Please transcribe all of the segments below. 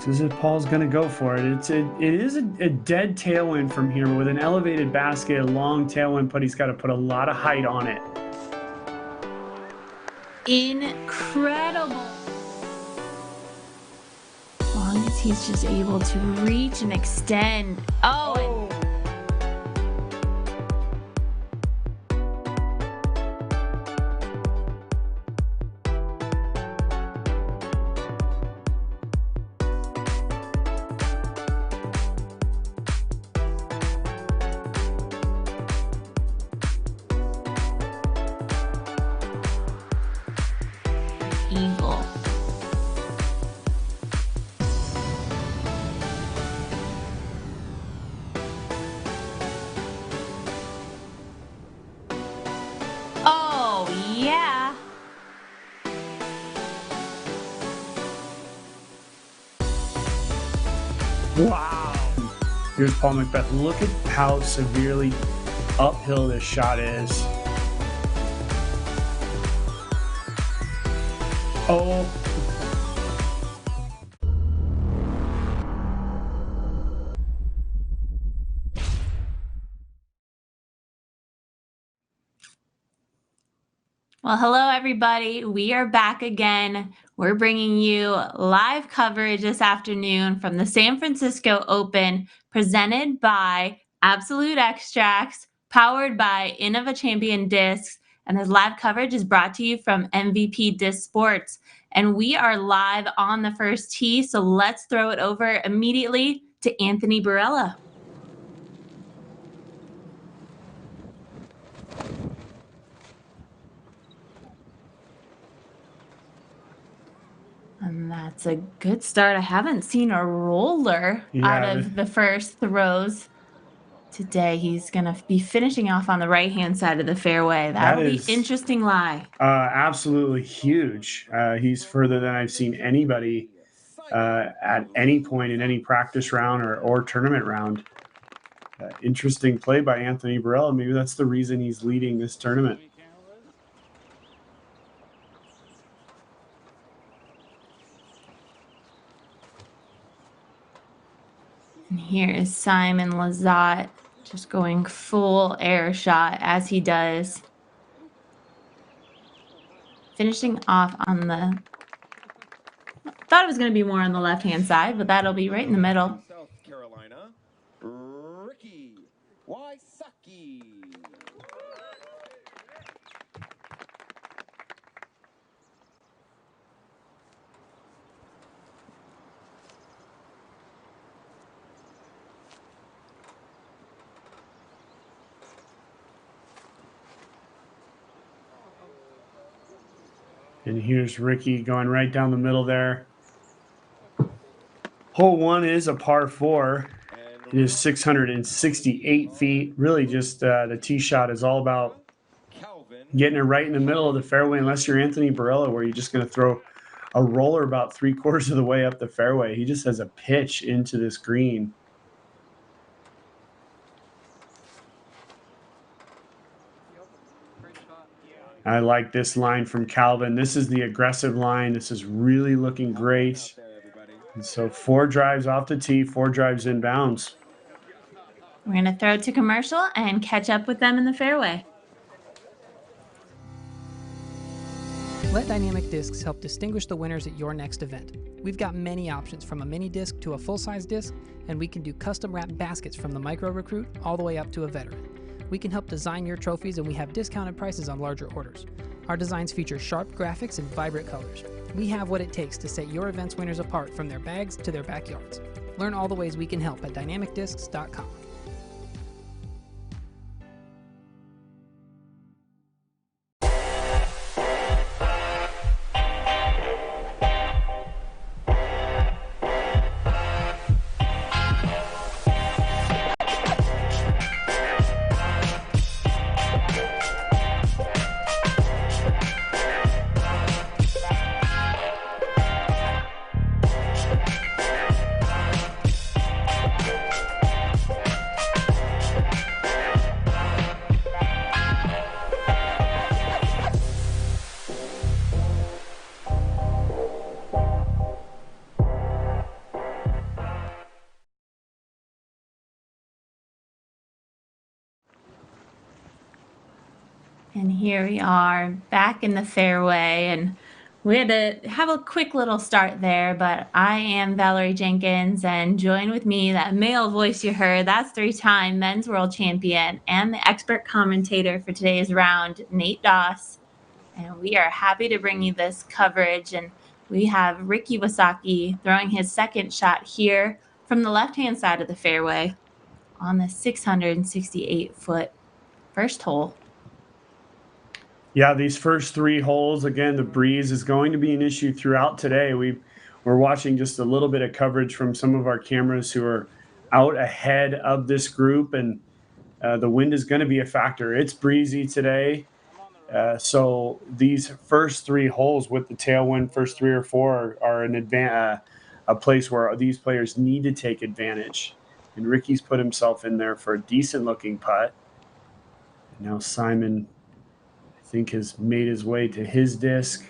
As if Paul's going to go for it. It is a dead tailwind from here, but with an elevated basket, a long tailwind putt, he's got to put a lot of height on it. Incredible. As long as he's just able to reach and extend. Oh. Eagle. Oh, yeah. Wow. Here's Paul Macbeth. Look at how severely uphill this shot is. Oh. Well, hello, everybody. We are back again. We're bringing you live coverage this afternoon from the San Francisco Open, presented by AbsolutXtracts, powered by Innova Champion Discs. And this live coverage is brought to you from MVP Disc Sports. And we are live on the first tee, so let's throw it over immediately to Anthony Barela. And that's a good start. I haven't seen a roller out of the first throws today. He's going to be finishing off on the right-hand side of the fairway. That'll be interesting lie. Absolutely huge. He's further than I've seen anybody at any point in any practice round or tournament round. Interesting play by Anthony Barela. Maybe that's the reason he's leading this tournament. And here is Simon Lizotte just going full air shot as he does. Finishing off on the, thought it was going to be more on the left-hand side, but that'll be right in the middle. South Carolina, Ricki Wysocki. And here's Ricci going right down the middle there. Hole 1 is a par 4. It is 668 feet. Really just the tee shot is all about getting it right in the middle of the fairway, unless you're Anthony Barela, where you're just going to throw a roller about 3/4 of the way up the fairway. He just has a pitch into this green. I like this line from Calvin. This is the aggressive line. This is really looking great. And so 4 drives off the tee, 4 drives inbounds. We're going to throw it to commercial and catch up with them in the fairway. Let Dynamic Discs help distinguish the winners at your next event. We've got many options, from a mini disc to a full-size disc, and we can do custom-wrapped baskets from the micro recruit all the way up to a veteran. We can help design your trophies, and we have discounted prices on larger orders. Our designs feature sharp graphics and vibrant colors. We have what it takes to set your event's winners apart, from their bags to their backyards. Learn all the ways we can help at dynamicdiscs.com. And here we are back in the fairway, and we had to have a quick little start there, but I am Valarie Jenkins, and join with me, that male voice you heard, that's 3-time men's world champion and the expert commentator for today's round, Nate Doss. And we are happy to bring you this coverage, and we have Ricki Wysocki throwing his second shot here from the left-hand side of the fairway on the 668-foot first hole. Yeah, these first 3 holes, again, the breeze is going to be an issue throughout today. We're watching just a little bit of coverage from some of our cameras who are out ahead of this group, and the wind is going to be a factor. It's breezy today. So these first 3 holes with the tailwind, first 3 or 4 are a place where these players need to take advantage. And Ricky's put himself in there for a decent looking putt. Now Simon, I think, has made his way to his disc.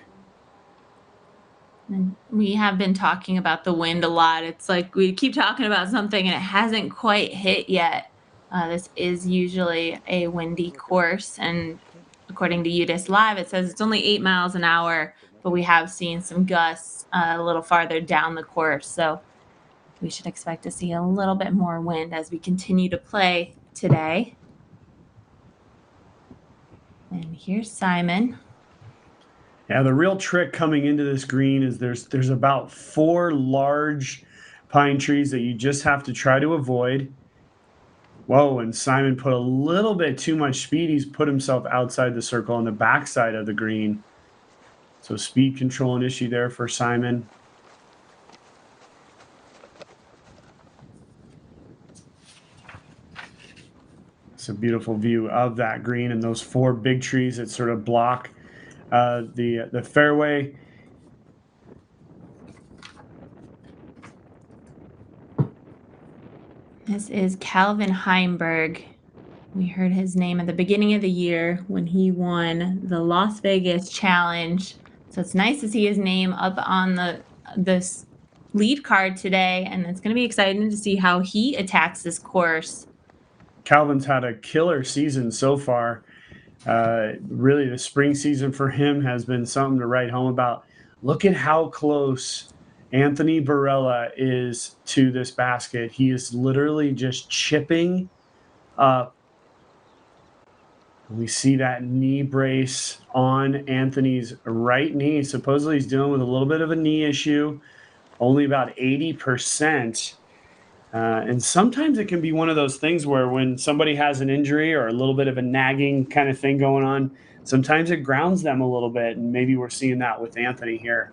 And we have been talking about the wind a lot. It's like we keep talking about something and it hasn't quite hit yet. This is usually a windy course, and according to UDisc Live, it says it's only 8 miles an hour, but we have seen some gusts a little farther down the course. So we should expect to see a little bit more wind as we continue to play today. And here's Simon. Yeah, the real trick coming into this green is there's about 4 large pine trees that you just have to try to avoid. Whoa, and Simon put a little bit too much speed. He's put himself outside the circle on the backside of the green. So speed control an issue there for Simon. It's a beautiful view of that green and those 4 big trees that sort of block the fairway. This is Calvin Heimburg. We heard his name at the beginning of the year when he won the Las Vegas Challenge. So it's nice to see his name up on this lead card today, and it's going to be exciting to see how he attacks this course. Calvin's had a killer season so far. Really, the spring season for him has been something to write home about. Look at how close Anthony Barela is to this basket. He is literally just chipping up. We see that knee brace on Anthony's right knee. Supposedly he's dealing with a little bit of a knee issue, only about 80%. And sometimes it can be one of those things where when somebody has an injury or a little bit of a nagging kind of thing going on, sometimes it grounds them a little bit. And maybe we're seeing that with Anthony here.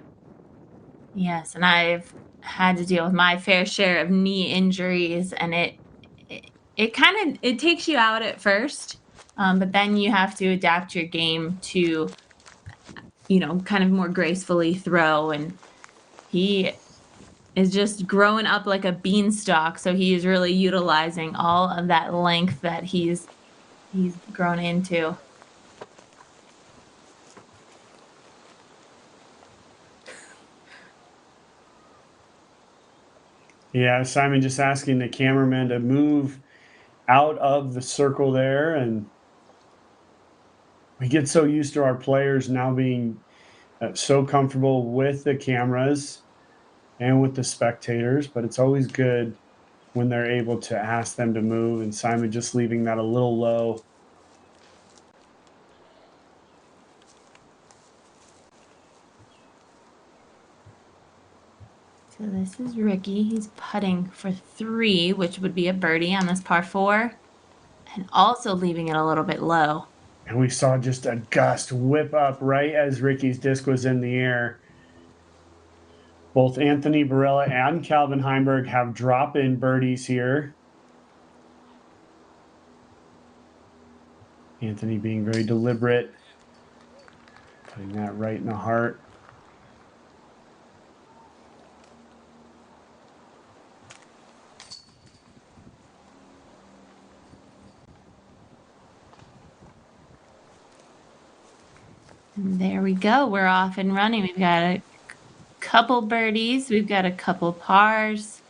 Yes, and I've had to deal with my fair share of knee injuries, and it kind of takes you out at first, but then you have to adapt your game to, kind of more gracefully throw. And he is just growing up like a beanstalk, so he is really utilizing all of that length that he's grown into. Yeah, Simon just asking the cameraman to move out of the circle there, and we get so used to our players now being so comfortable with the cameras and with the spectators, but it's always good when they're able to ask them to move, and Simon just leaving that a little low. So this is Ricci. He's putting for 3, which would be a birdie on this par 4, and also leaving it a little bit low. And we saw just a gust whip up right as Ricky's disc was in the air. Both Anthony Barela and Calvin Heimburg have drop-in birdies here. Anthony being very deliberate, putting that right in the heart. And there we go. We're off and running. We've got a couple birdies. We've got a couple pars.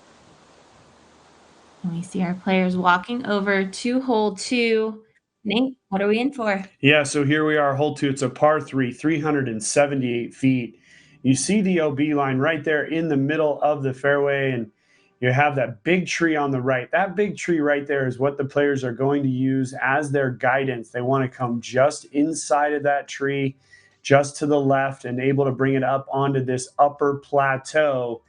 And we see our players walking over to hole 2. Nate, what are we in for? Yeah, so here we are, hole 2. It's a par 3, 378 feet. You see the OB line right there in the middle of the fairway, and you have that big tree on the right. That big tree right there is what the players are going to use as their guidance. They want to come just inside of that tree, just to the left, and able to bring it up onto this upper plateau.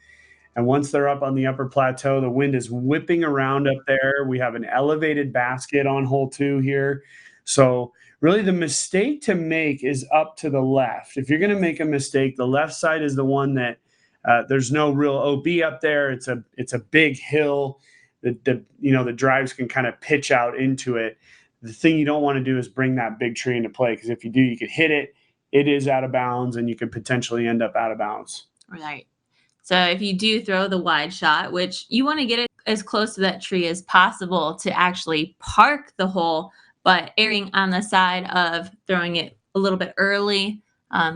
And once they're up on the upper plateau, the wind is whipping around up there. We have an elevated basket on hole 2 here. So really the mistake to make is up to the left. If you're going to make a mistake, the left side is the one that there's no real OB up there. It's a big hill. The drives can kind of pitch out into it. The thing you don't want to do is bring that big tree into play, because if you do, you could hit it. It is out of bounds, and you could potentially end up out of bounds. Right. So if you do throw the wide shot, which you want to get it as close to that tree as possible to actually park the hole, but erring on the side of throwing it a little bit early,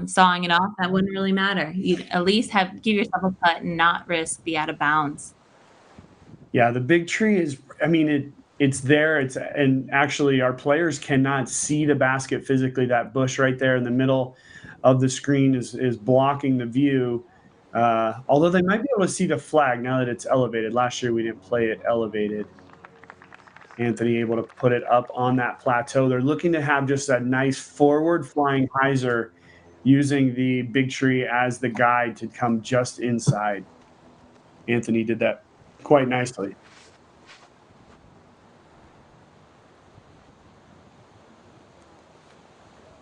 sawing it off, that wouldn't really matter. You'd at least give yourself a putt and not risk the out of bounds. Yeah, the big tree is, it's there. And actually our players cannot see the basket physically. That bush right there in the middle of the screen is blocking the view. Although they might be able to see the flag now that it's elevated. Last year we didn't play it elevated. Anthony able to put it up on that plateau. They're looking to have just a nice forward flying hyzer, using the big tree as the guide to come just inside. Anthony did that quite nicely.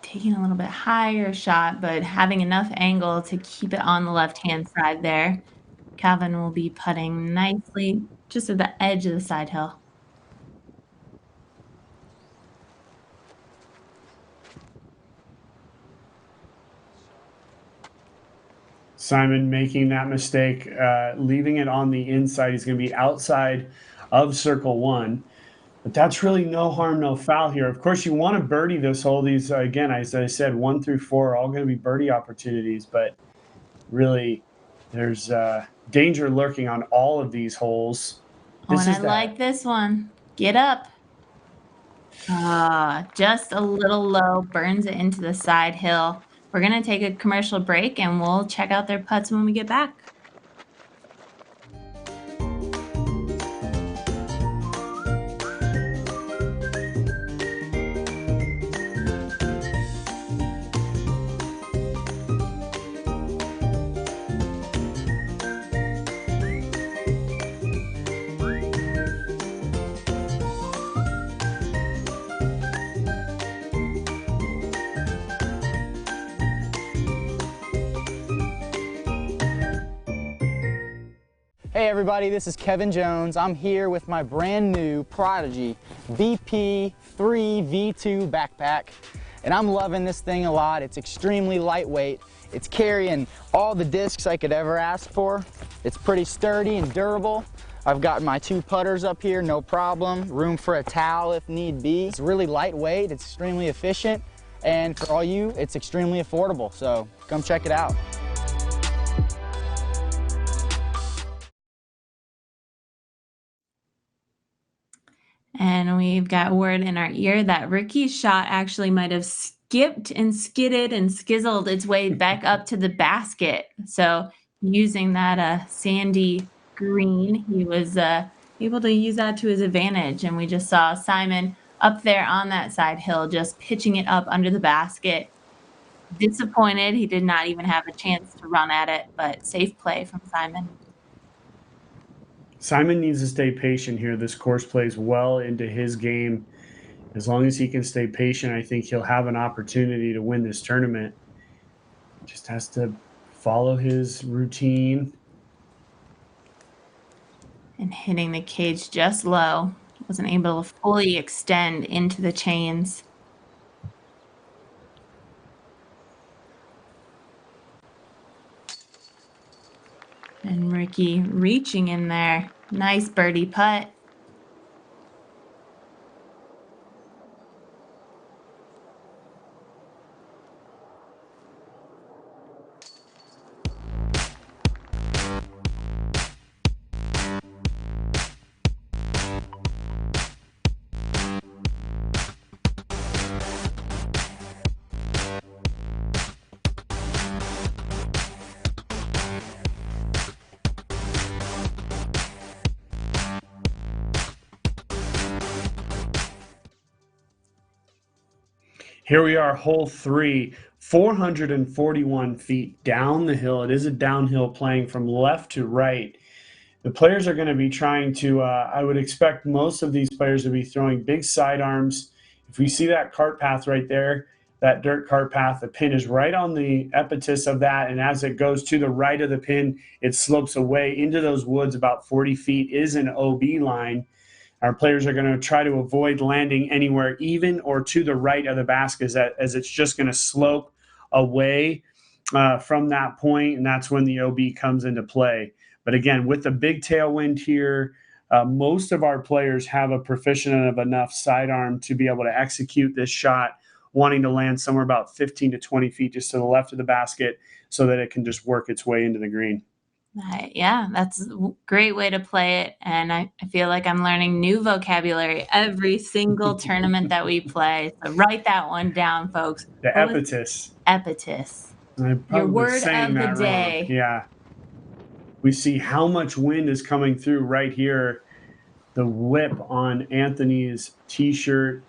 Taking a little bit higher shot, but having enough angle to keep it on the left-hand side there. Calvin will be putting nicely just at the edge of the side hill. Simon making that mistake, leaving it on the inside. He's going to be outside of circle 1. But that's really no harm, no foul here. Of course, you want to birdie this hole. These, again, as I said, 1 through 4 are all going to be birdie opportunities. But really, there's danger lurking on all of these holes. Like this one. Get up. Just a little low, burns it into the side hill. We're going to take a commercial break, and we'll check out their putts when we get back. Hey everybody, this is Kevin Jones. I'm here with my brand new Prodigy VP3 V2 backpack, and I'm loving this thing a lot. It's extremely lightweight. It's carrying all the discs I could ever ask for. It's pretty sturdy and durable. I've got my 2 putters up here, no problem. Room for a towel if need be. It's really lightweight, it's extremely efficient, and for all you, it's extremely affordable, so come check it out. And we've got word in our ear that Ricky's shot actually might have skipped and skidded and skizzled its way back up to the basket. So using that sandy green, he was able to use that to his advantage. And we just saw Simon up there on that side hill, just pitching it up under the basket. Disappointed. He did not even have a chance to run at it, but safe play from Simon. Simon needs to stay patient here. This course plays well into his game. As long as he can stay patient, I think he'll have an opportunity to win this tournament. Just has to follow his routine. And hitting the cage just low. Wasn't able to fully extend into the chains. And Ricci reaching in there. Nice birdie putt. Here we are, hole 3, 441 feet down the hill. It is a downhill playing from left to right. The players are going to be trying to, I would expect most of these players to be throwing big sidearms. If we see that cart path right there, that dirt cart path, the pin is right on the epicus of that. And as it goes to the right of the pin, it slopes away into those woods about 40 feet, is an OB line. Our players are going to try to avoid landing anywhere even or to the right of the basket as it's just going to slope away from that point, and that's when the OB comes into play. But again, with the big tailwind here, most of our players have a proficient of enough sidearm to be able to execute this shot, wanting to land somewhere about 15 to 20 feet just to the left of the basket so that it can just work its way into the green. Yeah, that's a great way to play it. And I feel like I'm learning new vocabulary every single tournament that we play. So write that one down, folks. The epicus. Epicus. Your word of the day. Wrong. Yeah. We see how much wind is coming through right here. The whip on Anthony's t-shirt.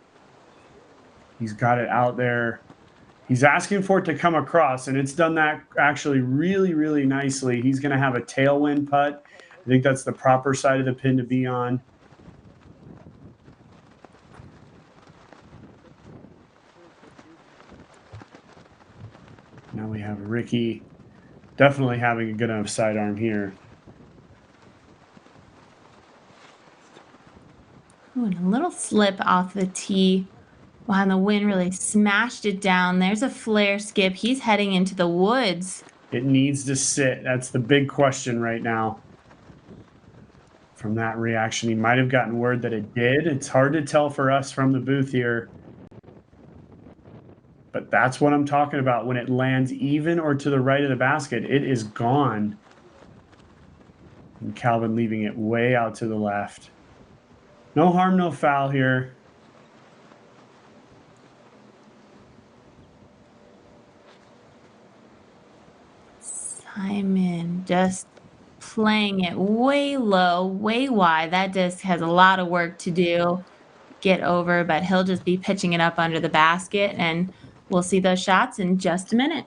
He's got it out there. He's asking for it to come across, and it's done that actually really, really nicely. He's going to have a tailwind putt. I think that's the proper side of the pin to be on. Now we have Ricci definitely having a good enough sidearm here. Ooh, and a little slip off the tee. Wow, and the wind really smashed it down. There's a flare skip. He's heading into the woods. It needs to sit. That's the big question right now. From that reaction, he might have gotten word that it did. It's hard to tell for us from the booth here. But that's what I'm talking about. When it lands even or to the right of the basket, it is gone. And Calvin leaving it way out to the left. No harm, no foul here. Simon just playing it way low, way wide. That disc has a lot of work to do, get over, but he'll just be pitching it up under the basket, and we'll see those shots in just a minute.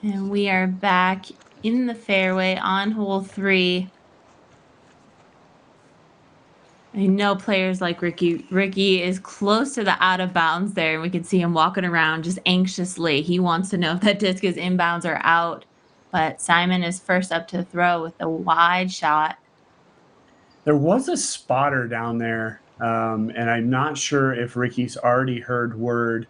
And we are back in the fairway on hole 3. I know players like Ricci. Ricci is close to the out of bounds there, and we can see him walking around just anxiously. He wants to know if that disc is inbounds or out. But Simon is first up to throw with a wide shot. There was a spotter down there, and I'm not sure if Ricci's already heard word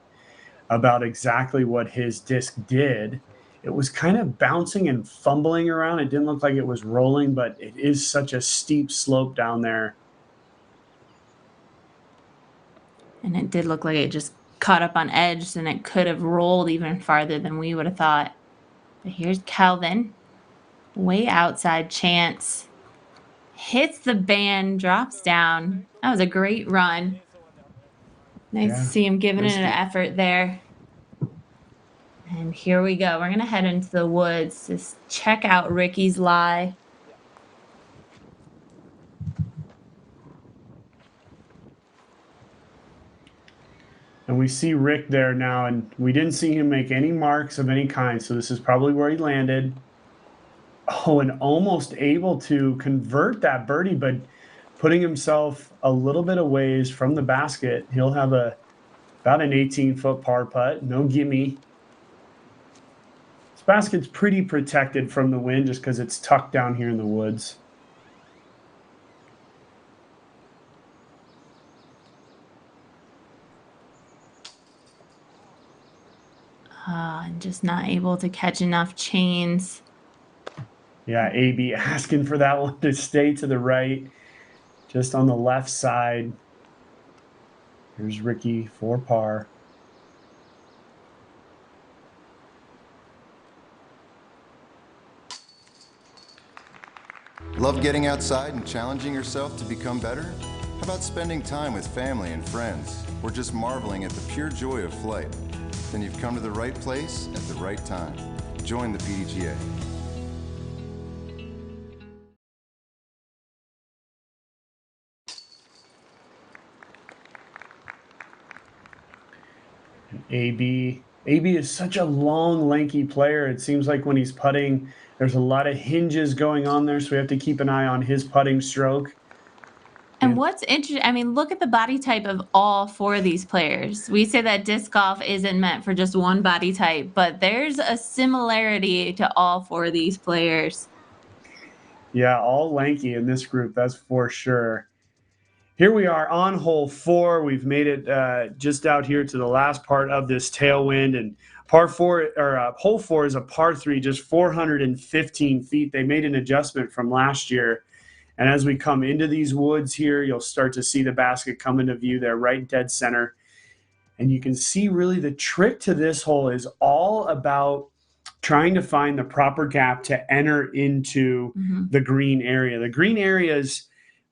about exactly what his disc did. It was kind of bouncing and fumbling around. It didn't look like it was rolling, but it is such a steep slope down there. And it did look like it just caught up on edge, and it could have rolled even farther than we would have thought. But here's Calvin. Way outside chance. Hits the band, drops down. That was a great run. Nice to see him giving it an effort there. And here we go. We're going to head into the woods. Just check out Ricci's lie. And we see Rick there now, and we didn't see him make any marks of any kind, so this is probably where he landed. Oh, and almost able to convert that birdie, but putting himself a little bit of ways from the basket. He'll have about an 18-foot par putt, no gimme. This basket's pretty protected from the wind just because it's tucked down here in the woods. And just not able to catch enough chains. Yeah, AB asking for that one to stay to the right, just on the left side. Here's Ricci for par. Love getting outside and challenging yourself to become better? How about spending time with family and friends, or just marveling at the pure joy of flight? Then you've come to the right place at the right time. Join the PDGA. AB is such a long, lanky player. It seems like when he's putting, there's a lot of hinges going on there, so we have to keep an eye on his putting stroke. And what's interesting, I mean, look at the body type of all four of these players. We say that disc golf isn't meant for just one body type, but there's a similarity to all four of these players. Yeah, all lanky in this group, that's for sure. Here we are on hole 4. We've made it just out here to the last part of this tailwind, and hole 4 is a par 3, just 415 feet. They made an adjustment from last year. And as we come into these woods here, you'll start to see the basket come into view there, right dead center. And you can see really the trick to this hole is all about trying to find the proper gap to enter into the green area. The green area is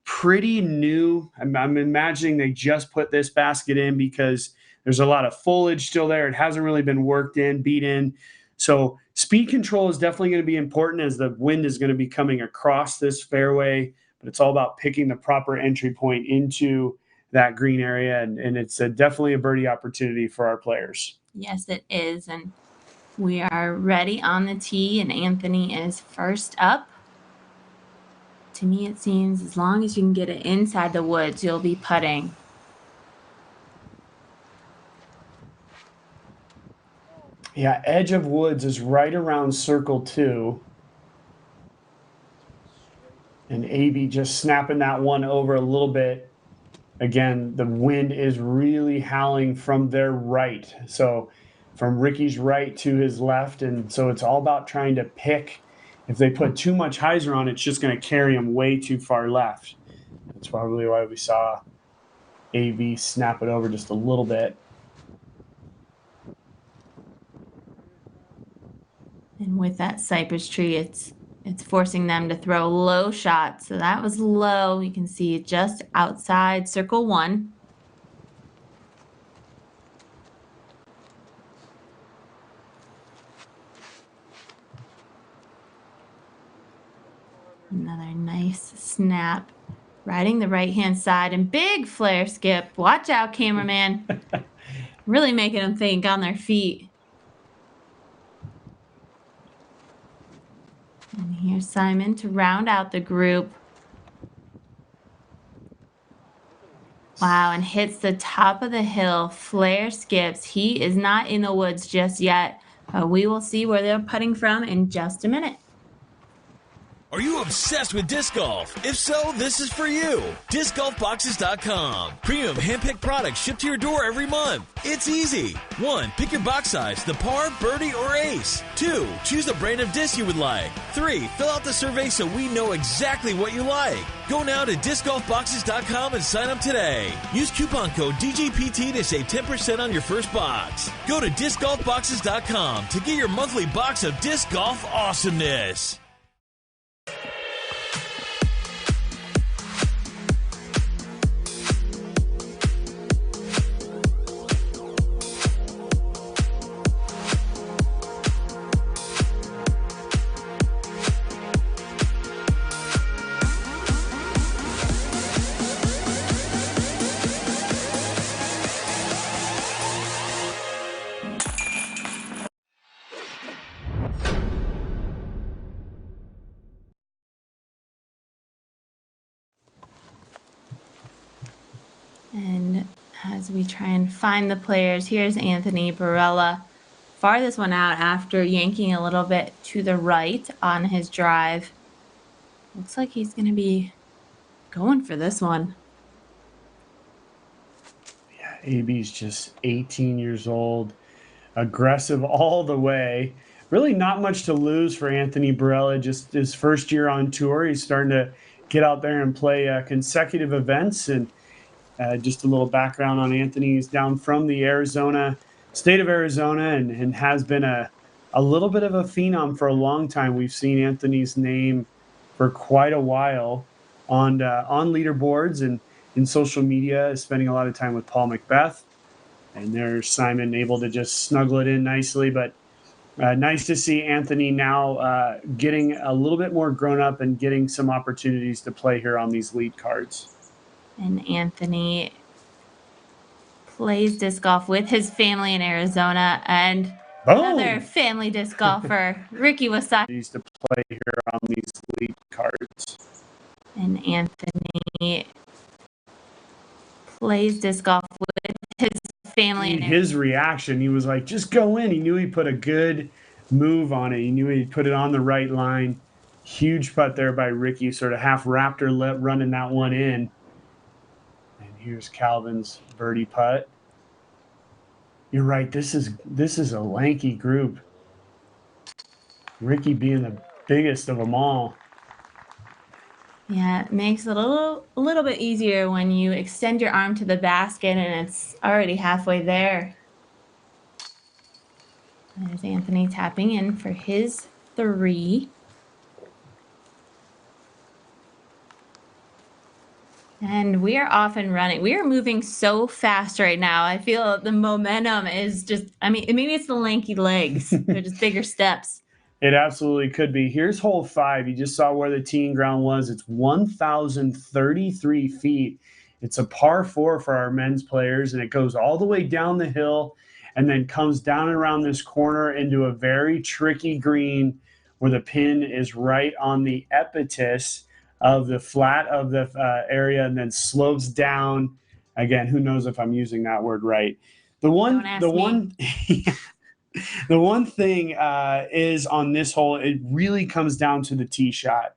pretty new. I'm imagining they just put this basket in because there's a lot of foliage still there. It hasn't really been worked in, beat in. So speed control is definitely going to be important as the wind is going to be coming across this fairway, but it's all about picking the proper entry point into that green area, and it's definitely a birdie opportunity for our players. Yes, it is, and we are ready on the tee, and Anthony is first up. To me, it seems as long as you can get it inside the woods, you'll be putting. Yeah, edge of woods is right around circle 2. And AB just snapping that one over a little bit. Again, the wind is really howling from their right. So from Ricky's right to his left. And so it's all about trying to pick. If they put too much hyzer on, it's just going to carry them way too far left. That's probably why we saw AB snap it over just a little bit. And with that cypress tree, it's forcing them to throw low shots. So that was low. You can see it just outside circle 1. Another nice snap. Riding the right-hand side and big flare skip. Watch out, cameraman. Really making them think on their feet. And here's Simon to round out the group. Wow, and hits the top of the hill. Flare skips. He is not in the woods just yet. We will see where they're putting from in just a minute. Are you obsessed with disc golf? If so, this is for you. DiscGolfBoxes.com. Premium hand-picked products shipped to your door every month. It's easy. 1. Pick your box size, the par, birdie, or ace. 2. Choose the brand of disc you would like. 3. Fill out the survey so we know exactly what you like. Go now to DiscGolfBoxes.com and sign up today. Use coupon code DGPT to save 10% on your first box. Go to DiscGolfBoxes.com to get your monthly box of disc golf awesomeness. And as we try and find the players, here's Anthony Barela. Farthest one out after yanking a little bit to the right on his drive. Looks like he's going to be going for this one. Yeah, AB's just 18 years old, aggressive all the way. Really not much to lose for Anthony Barela. Just his first year on tour. He's starting to get out there and play consecutive events. And just a little background on Anthony. He's down from the state of Arizona, and has been a little bit of a phenom for a long time. We've seen Anthony's name for quite a while on leaderboards and in social media, spending a lot of time with Paul Macbeth. And there's Simon able to just snuggle it in nicely. But nice to see Anthony now getting a little bit more grown up and getting some opportunities to play here on these lead cards. And Anthony plays disc golf with his family in Arizona. And another family disc golfer, Ricki Wysocki. To play here on these lead cards. And Anthony plays disc golf with his family. His reaction, he was like, just go in. He knew he put a good move on it. He knew he put it on the right line. Huge putt there by Ricci, sort of half raptor running that one in. And here's Calvin's birdie putt. You're right. This is a lanky group. Ricci being the biggest of them all. Yeah, it makes it a little bit easier when you extend your arm to the basket and it's already halfway there. There's Anthony tapping in for his 3. And we are off and running. We are moving so fast right now. I feel the momentum is just, I mean, maybe it's the lanky legs. They're just bigger steps. It absolutely could be. Here's hole 5. You just saw where the teeing ground was. It's 1,033 feet. It's a par 4 for our men's players, and it goes all the way down the hill and then comes down and around this corner into a very tricky green where the pin is right on the epictus of the flat of the area and then slopes down. Again, who knows if I'm using that word right. The one thing is on this hole, it really comes down to the tee shot.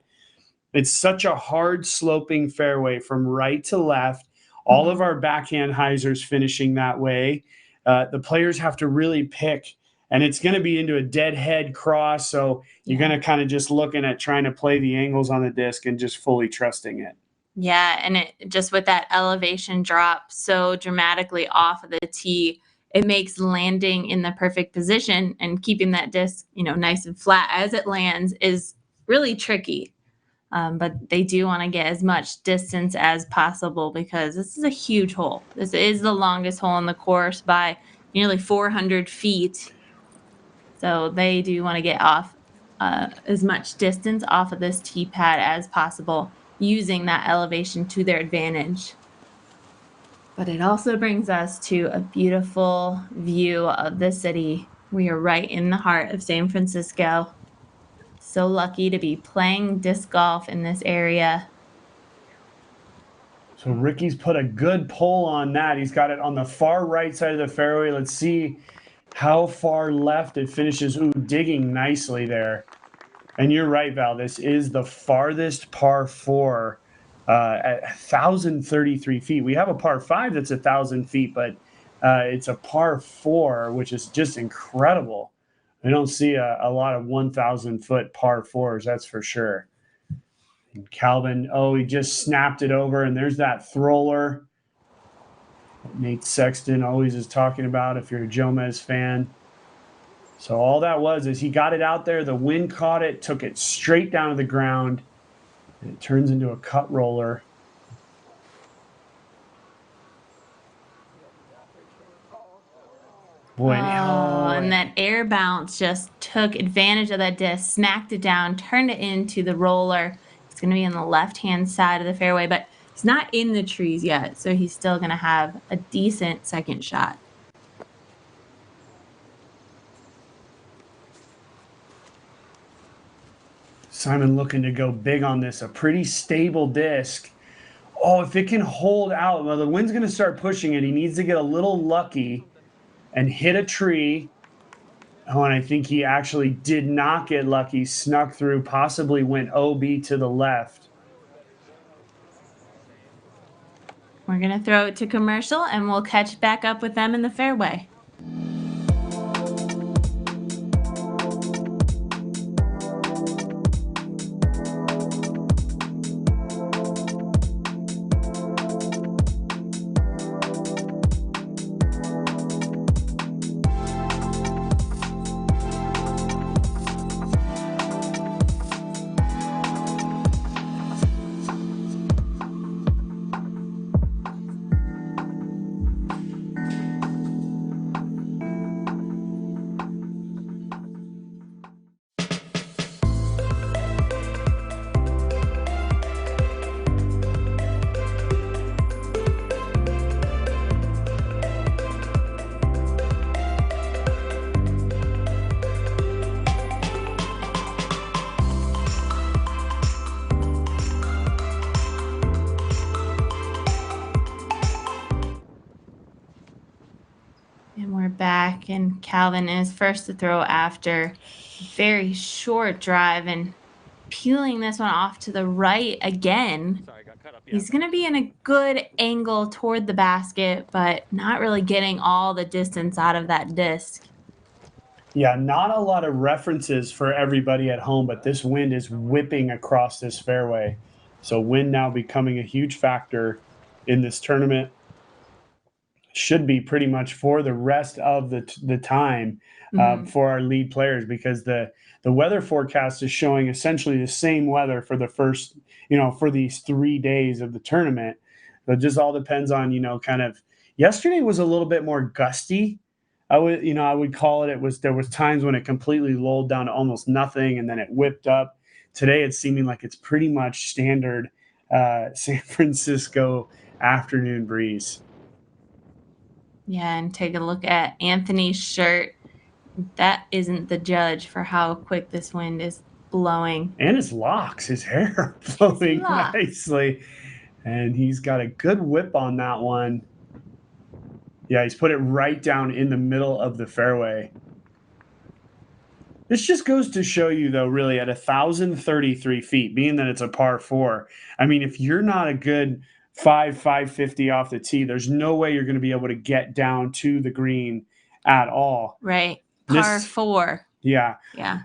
It's such a hard sloping fairway from right to left. All of our backhand hyzers finishing that way. The players have to really pick, and it's going to be into a dead head cross. So you're going to kind of just looking at trying to play the angles on the disc and just fully trusting it. Yeah, and it just with that elevation drop so dramatically off of the tee, it makes landing in the perfect position and keeping that disc, nice and flat as it lands is really tricky. But they do want to get as much distance as possible because this is a huge hole. This is the longest hole in the course by nearly 400 feet. So they do want to get off as much distance off of this tee pad as possible, using that elevation to their advantage. But it also brings us to a beautiful view of the city. We are right in the heart of San Francisco. So lucky to be playing disc golf in this area. So Ricky's put a good pull on that. He's got it on the far right side of the fairway. Let's see how far left it finishes. Ooh, digging nicely there. And you're right, Val. This is the farthest par 4 at 1,033 feet. We have a par 5 that's 1,000 feet, but it's a par 4, which is just incredible. I don't see a lot of 1,000-foot par 4s, that's for sure. And Calvin, he just snapped it over, and there's that thrower that Nate Sexton always is talking about if you're a Jomez fan. So all that was is he got it out there, the wind caught it, took it straight down to the ground, and it turns into a cut roller. Boy, and that air bounce just took advantage of that disc, smacked it down, turned it into the roller. It's going to be on the left-hand side of the fairway, but it's not in the trees yet, so he's still going to have a decent second shot. Simon looking to go big on this, a pretty stable disc Oh, if it can hold out, well, the wind's going to start pushing it. He needs to get a little lucky and hit a tree. Oh, and I think he actually did not get lucky, snuck through, possibly went OB to the left. We're going to throw it to commercial, and we'll catch back up with them in the fairway. And we're back, and Calvin is first to throw after a very short drive and peeling this one off to the right again. He's going to be in a good angle toward the basket, but not really getting all the distance out of that disc. Yeah, not a lot of references for everybody at home, but this wind is whipping across this fairway. So wind now becoming a huge factor in this tournament. Should be pretty much for the rest of the time for our lead players, because the weather forecast is showing essentially the same weather for the first, for these 3 days of the tournament. So it just all depends on, kind of, yesterday was a little bit more gusty. I would call it. There was times when it completely lulled down to almost nothing, and then it whipped up. Today it's seeming like it's pretty much standard San Francisco afternoon breeze. Yeah, and take a look at Anthony's shirt. That isn't the judge for how quick this wind is blowing. And his locks, his hair are flowing nicely. And he's got a good whip on that one. Yeah, he's put it right down in the middle of the fairway. This just goes to show you, though, really, at 1,033 feet, being that it's a par 4, I mean, if you're not a good 550 off the tee, there's no way you're going to be able to get down to the green at all. Right. Par 4. Yeah. Yeah.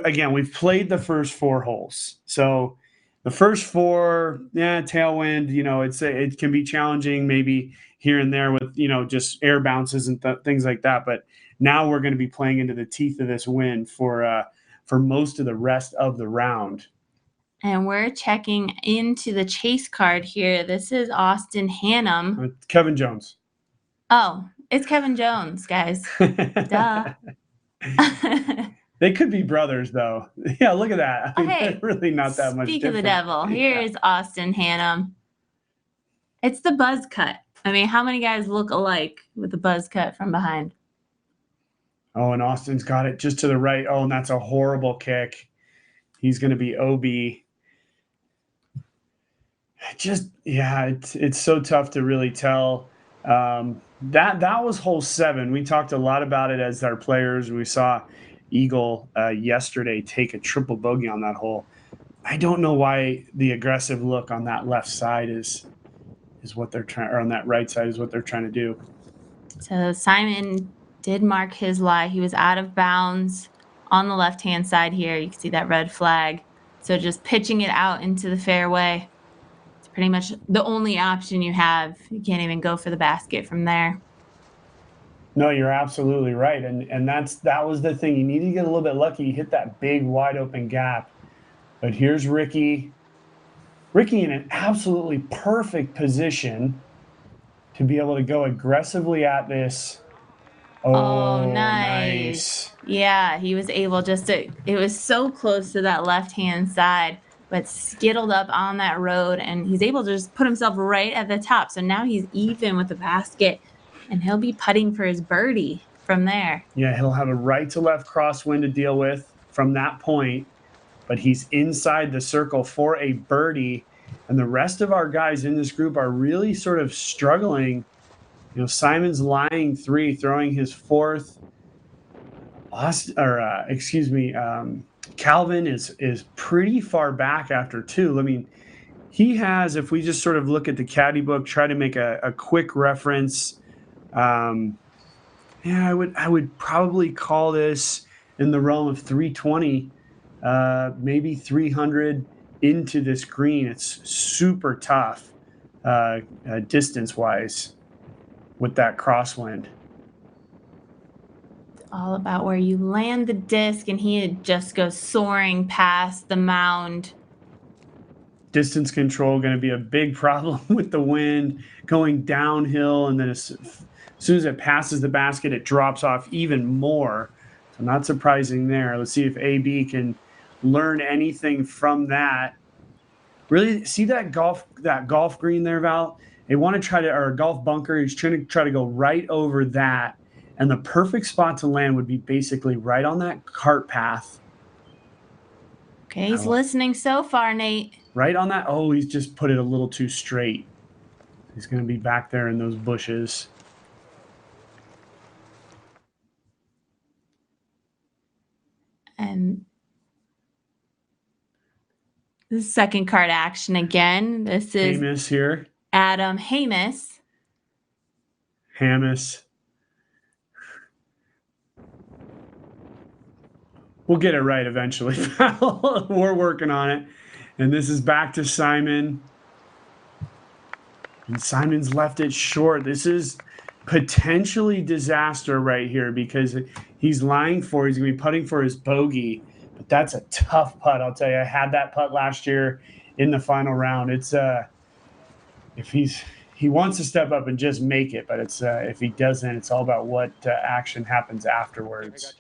Again, we've played the first 4 holes. So the first 4, tailwind, it can be challenging maybe here and there with, just air bounces and things like that. But now we're going to be playing into the teeth of this wind for most of the rest of the round. And we're checking into the chase card here. This is Austin Hannum. Kevin Jones. Oh, it's Kevin Jones, guys. Duh. They could be brothers, though. Yeah, look at that. I mean, they're really not that much Speak different. of the devil. Here is Austin Hannum. It's the buzz cut. I mean, how many guys look alike with the buzz cut from behind? Oh, and Austin's got it just to the right. Oh, and that's a horrible kick. He's going to be OB. It's so tough to really tell. That was hole 7. We talked a lot about it as our players. We saw Eagle yesterday take a triple bogey on that hole. I don't know why the aggressive look on that left side is what they're trying, or on that right side is what they're trying to do. So Simon did mark his lie. He was out of bounds on the left-hand side here. You can see that red flag. So just pitching it out into the fairway. It's pretty much the only option you have. You can't even go for the basket from there. No, you're absolutely right. And that was the thing. You need to get a little bit lucky. You hit that big wide open gap. But here's Ricci. Ricci in an absolutely perfect position to be able to go aggressively at this. Oh, nice. Yeah, he was able it was so close to that left-hand side, but skittled up on that road, and he's able to just put himself right at the top. So now he's even with the basket, and he'll be putting for his birdie from there. Yeah, he'll have a right to left crosswind to deal with from that point, but he's inside the circle for a birdie. And the rest of our guys in this group are really sort of struggling. You know, Simon's lying 3, throwing his 4th. Calvin is pretty far back after 2. I mean, he has, if we just sort of look at the caddy book, try to make a quick reference. Yeah, I would probably call this in the realm of 320, maybe 300 into this green. It's super tough distance-wise with that crosswind. All about where you land the disc, and he just goes soaring past the mound. Distance control going to be a big problem with the wind going downhill, and then as soon as it passes the basket, it drops off even more. So not surprising there. Let's see if AB can learn anything from that. Really see that golf green there, Val? They want to try to, or a golf bunker. He's trying to try to go right over that. And the perfect spot to land would be basically right on that cart path. Okay, he's listening so far, Nate. Right on that. Oh, he's just put it a little too straight. He's going to be back there in those bushes. And this is second card action again. This is Hamas here. Adam Hamas. We'll get it right eventually. We're working on it. And this is back to Simon. And Simon's left it short. This is potentially disaster right here because he's lying for, he's going to be putting for his bogey. But that's a tough putt. I'll tell you, I had that putt last year in the final round. It's if he wants to step up and just make it, but it's if he doesn't, it's all about what action happens afterwards.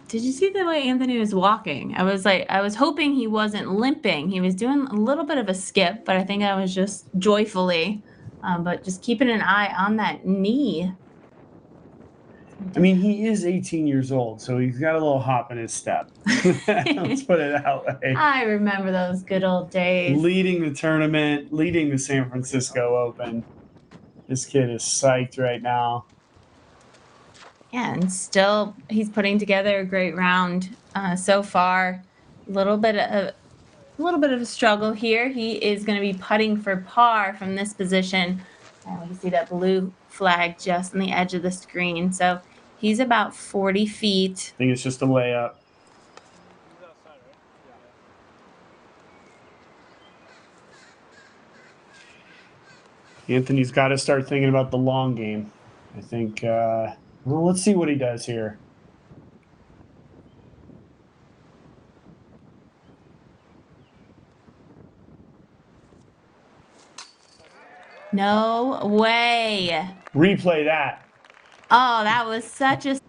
Did you see the way Anthony was walking? I was hoping he wasn't limping. He was doing a little bit of a skip, but I think I was just joyfully, but just keeping an eye on that knee. I mean, he is 18 years old, so he's got a little hop in his step. Let's put it that way. I remember those good old days. Leading the tournament, leading the San Francisco Open. This kid is psyched right now. Yeah, and still he's putting together a great round so far. A little bit of a struggle here. He is going to be putting for par from this position. And you see that blue flag just on the edge of the screen. So he's about 40 feet. I think it's just a layup. Anthony's got to start thinking about the long game. I think, well, let's see what he does here. No way. Replay that. Oh, that was such a...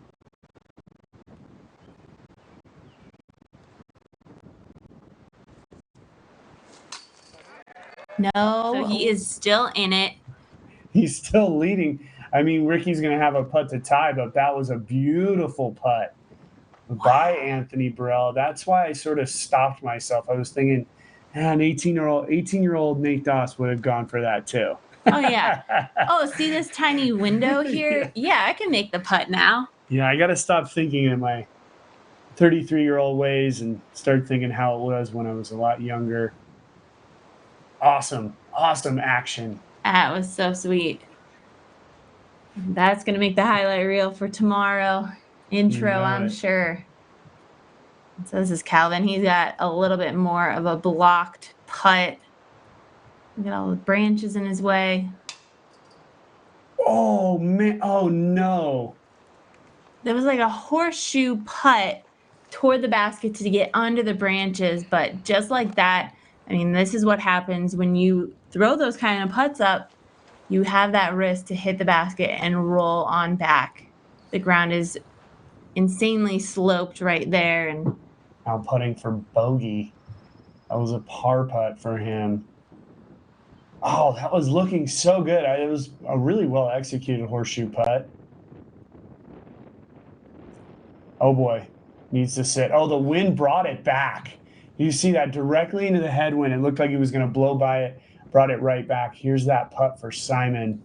No, so he is still in it. He's still leading. I mean, Ricky's going to have a putt to tie, but that was a beautiful putt by Anthony Barela. That's why I sort of stopped myself. I was thinking, an 18-year-old Nate Doss would have gone for that too. Oh, yeah. Oh, see this tiny window here? Yeah, I can make the putt now. Yeah, I got to stop thinking in my 33-year-old ways and start thinking how it was when I was a lot younger. Awesome action. That was so sweet. That's going to make the highlight reel for tomorrow. Intro, I'm sure. So this is Calvin. He's got a little bit more of a blocked putt. Look at all the branches in his way. Oh, man. Oh, no. There was like a horseshoe putt toward the basket to get under the branches. But just like that, I mean, this is what happens when you throw those kind of putts up. You have that risk to hit the basket and roll on back. The ground is insanely sloped right there. And now putting for bogey. That was a par putt for him. Oh, that was looking so good. It was a really well-executed horseshoe putt. Oh, boy. Needs to sit. Oh, the wind brought it back. You see that directly into the headwind. It looked like he was going to blow by it. Brought it right back. Here's that putt for Simon.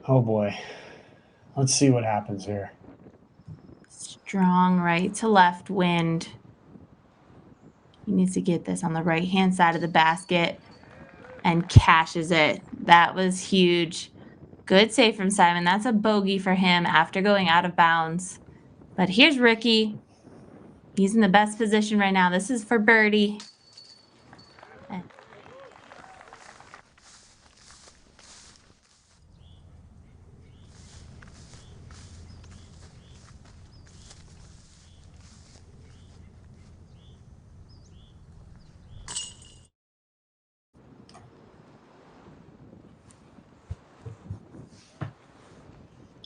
Oh, boy. Let's see what happens here. Strong right to left wind. He needs to get this on the right-hand side of the basket and cashes it. That was huge. Good save from Simon. That's a bogey for him after going out of bounds. But here's Ricci. He's in the best position right now. This is for birdie.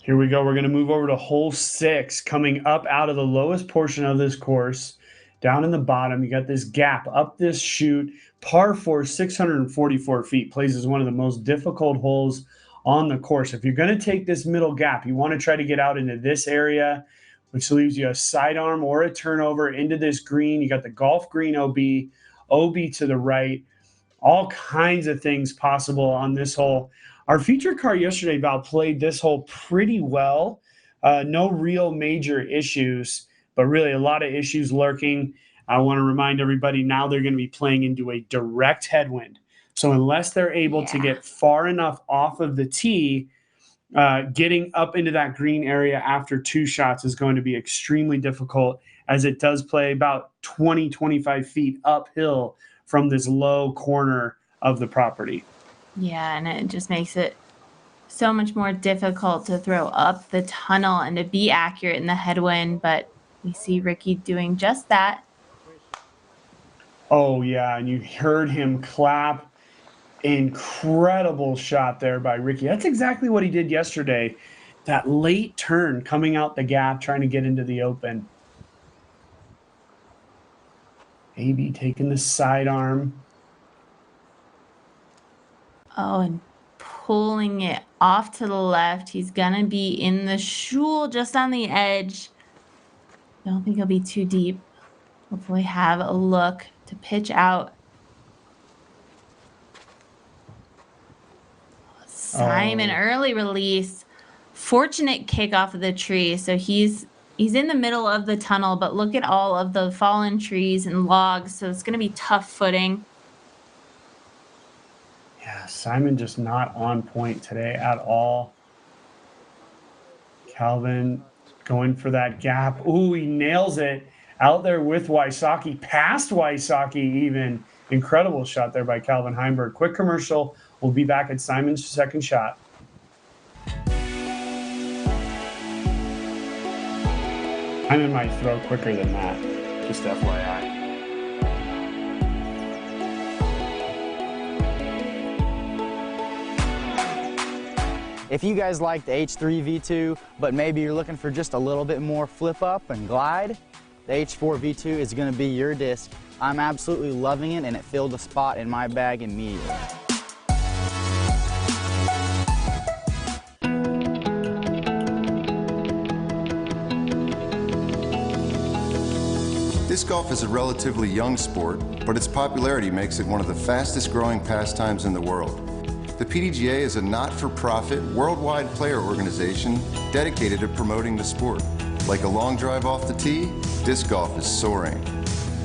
Here we go. We're going to move over to hole 6, coming up out of the lowest portion of this course. Down in the bottom, you got this gap up this chute. Par 4, 644 feet. Plays as one of the most difficult holes on the course. If you're going to take this middle gap, you want to try to get out into this area, which leaves you a sidearm or a turnover into this green. You got the golf green OB, OB to the right. All kinds of things possible on this hole. Our feature car yesterday, Val, played this hole pretty well. No real major issues, but really a lot of issues lurking. I want to remind everybody now they're going to be playing into a direct headwind. So unless they're able to get far enough off of the tee, getting up into that green area after 2 shots is going to be extremely difficult, as it does play about 20, 25 feet uphill from this low corner of the property. Yeah, and it just makes it so much more difficult to throw up the tunnel and to be accurate in the headwind, but we see Ricci doing just that. Oh, yeah, and you heard him clap. Incredible shot there by Ricci. That's exactly what he did yesterday. That late turn coming out the gap, trying to get into the open. AB taking the sidearm. Oh, and pulling it off to the left. He's going to be in the shul just on the edge. Don't think he'll be too deep. Hopefully have a look to pitch out. Simon, early release. Fortunate kick off of the tree. So he's in the middle of the tunnel, but look at all of the fallen trees and logs. So it's going to be tough footing. Yeah, Simon just not on point today at all. Calvin going for that gap. Ooh, he nails it out there with Wysocki, past Wysocki even. Incredible shot there by Calvin Heimburg. Quick commercial. We'll be back at Simon's second shot. Simon might throw quicker than that, just FYI. If you guys like the H3 V2, but maybe you're looking for just a little bit more flip up and glide, the H4 V2 is going to be your disc. I'm absolutely loving it, and it filled a spot in my bag immediately. Disc golf is a relatively young sport, but its popularity makes it one of the fastest growing pastimes in the world. The PDGA is a not-for-profit, worldwide player organization dedicated to promoting the sport. Like a long drive off the tee, disc golf is soaring.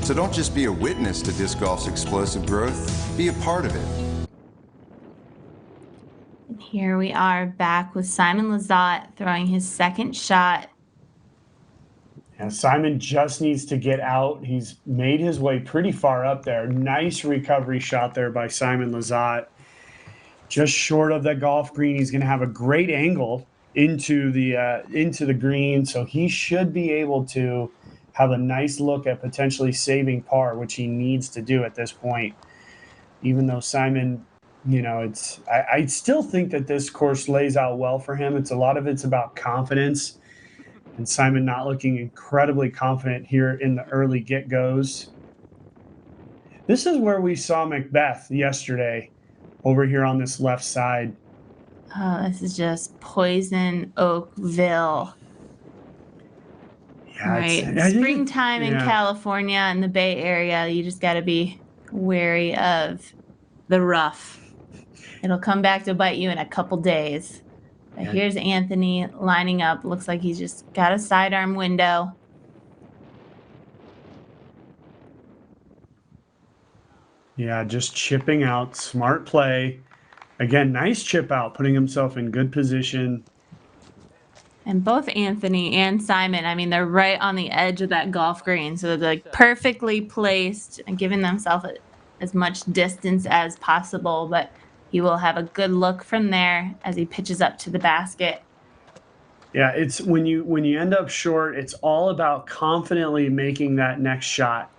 So don't just be a witness to disc golf's explosive growth, be a part of it. And here we are back with Simon Lizotte throwing his second shot. And Simon just needs to get out. He's made his way pretty far up there. Nice recovery shot there by Simon Lizotte. Just short of the golf green. He's going to have a great angle into the green, so he should be able to have a nice look at potentially saving par, which he needs to do at this point. Even though Simon, you know, I still think that this course lays out well for him. It's a lot of it's about confidence, and Simon not looking incredibly confident here in the early get-goes. This is where we saw Macbeth yesterday, over here on this left side. Oh, this is just Poison Oakville. Yeah, Right. I think Springtime in California and the Bay Area, you just got to be wary of the rough. It'll come back to bite you in a couple days. But here's Anthony lining up. Looks like he's just got a sidearm window. Yeah, just chipping out. Smart play. Again, nice chip out, putting himself in good position. And both Anthony and Simon, I mean, they're right on the edge of that golf green. So they're like perfectly placed and giving themselves as much distance as possible. But he will have a good look from there as he pitches up to the basket. Yeah, it's when you end up short, it's all about confidently making that next shot.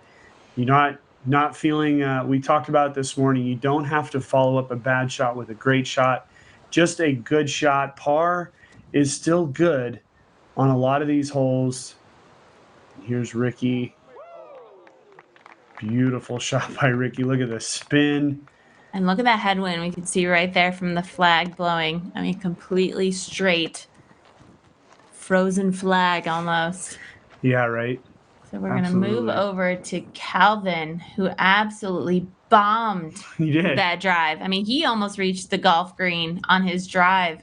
You're not feeling, we talked about it this morning, you don't have to follow up a bad shot with a great shot. Just a good shot. Par is still good on a lot of these holes. Here's Ricci. Beautiful shot by Ricci. Look at the spin. And look at that headwind. We can see right there from the flag blowing. I mean, completely straight. Frozen flag almost. Yeah, right. So we're going to move over to Calvin, who absolutely bombed that drive. I mean, he almost reached the golf green on his drive.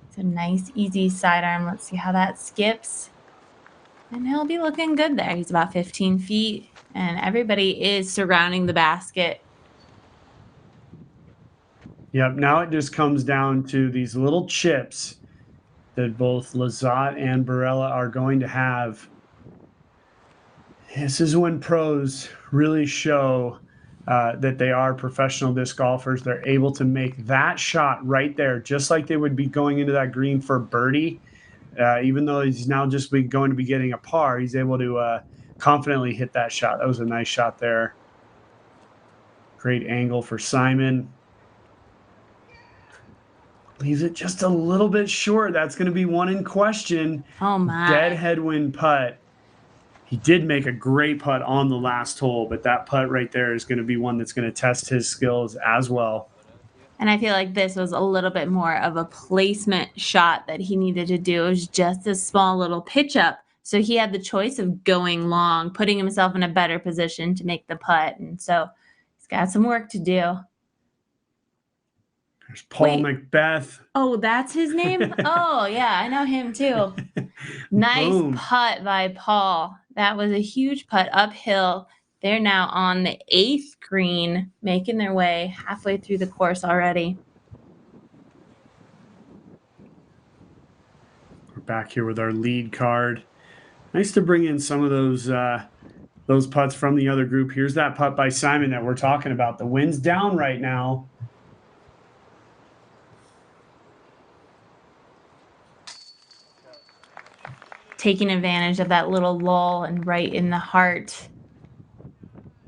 It's a nice, easy sidearm. Let's see how that skips. And he'll be looking good there. He's about 15 feet, and everybody is surrounding the basket. Yep, now it just comes down to these little chips that both Lizotte and Borella are going to have. This is when pros really show that they are professional disc golfers. They're able to make that shot right there, just like they would be going into that green for birdie. Even though he's now just going to be getting a par, he's able to confidently hit that shot. That was a nice shot there. Great angle for Simon. Leaves it just a little bit short. That's going to be one in question. Oh, my. Dead headwind putt. He did make a great putt on the last hole, but that putt right there is going to be one that's going to test his skills as well. And I feel like this was a little bit more of a placement shot that he needed to do. It was just a small little pitch up. So he had the choice of going long, putting himself in a better position to make the putt. And so he's got some work to do. There's Paul Macbeth. Oh, that's his name? Oh, yeah, I know him too. Nice Boom. putt by Paul. That was a huge putt uphill. They're now on the 8th green, making their way halfway through the course already. We're back here with our lead card. Nice to bring in some of those putts from the other group. Here's that putt by Simon that we're talking about. The wind's down right now. Taking advantage of that little lull and right in the heart.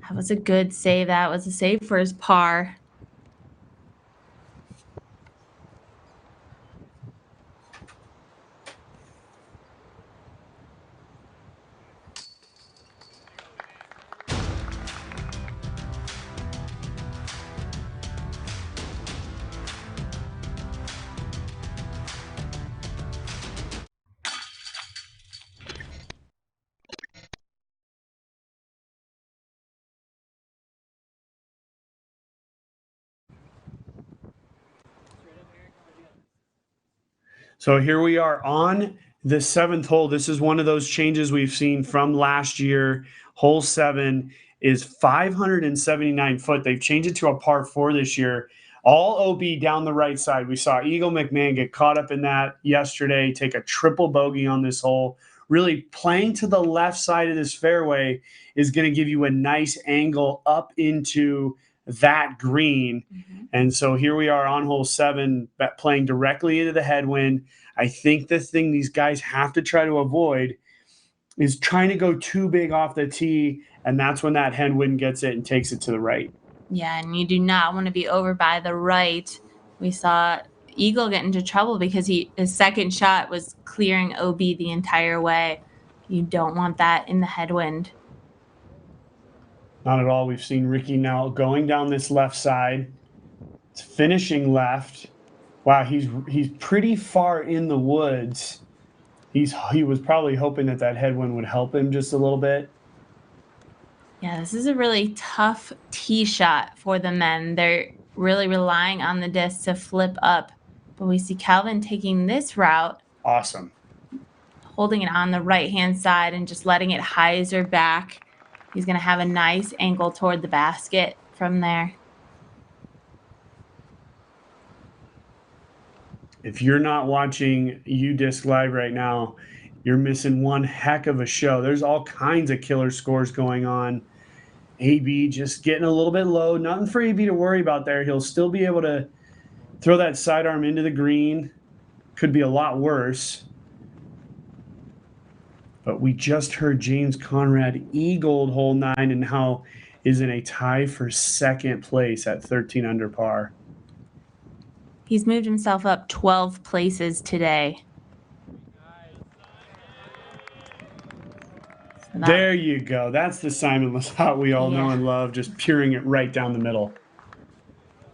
That was a good save. That was a save for his par. So here we are on the 7th hole. This is one of those changes we've seen from last year. Hole 7 is 579 foot. They've changed it to a par 4 this year. All OB down the right side. We saw Eagle Mcmahon get caught up in that yesterday, take a triple bogey on this hole. Really playing to the left side of this fairway is going to give you a nice angle up into that green. And so here we are on hole 7, playing directly into the headwind. I think the thing these guys have to try to avoid is trying to go too big off the tee, and that's when that headwind gets it and takes it to the right. Yeah, and you do not want to be over by the right. We saw Eagle get into trouble because his second shot was clearing OB the entire way. You don't want that in the headwind. Not at all. We've seen Ricci now going down this left side. It's finishing left. Wow, he's pretty far in the woods. he was probably hoping that headwind would help him just a little bit. Yeah, this is a really tough tee shot for the men. They're really relying on the disc to flip up. But we see Calvin taking this route. Awesome. Holding it on the right-hand side and just letting it hyzer back. He's going to have a nice angle toward the basket from there. If you're not watching UDisc Live right now, you're missing one heck of a show. There's all kinds of killer scores going on. AB just getting a little bit low. Nothing for AB to worry about there. He'll still be able to throw that sidearm into the green. Could be a lot worse. But we just heard James Conrad eagled hole 9 and now is in a tie for second place at 13 under par. He's moved himself up 12 places today. So there you go. That's the Simon Lizotte we all know and love, just peering it right down the middle.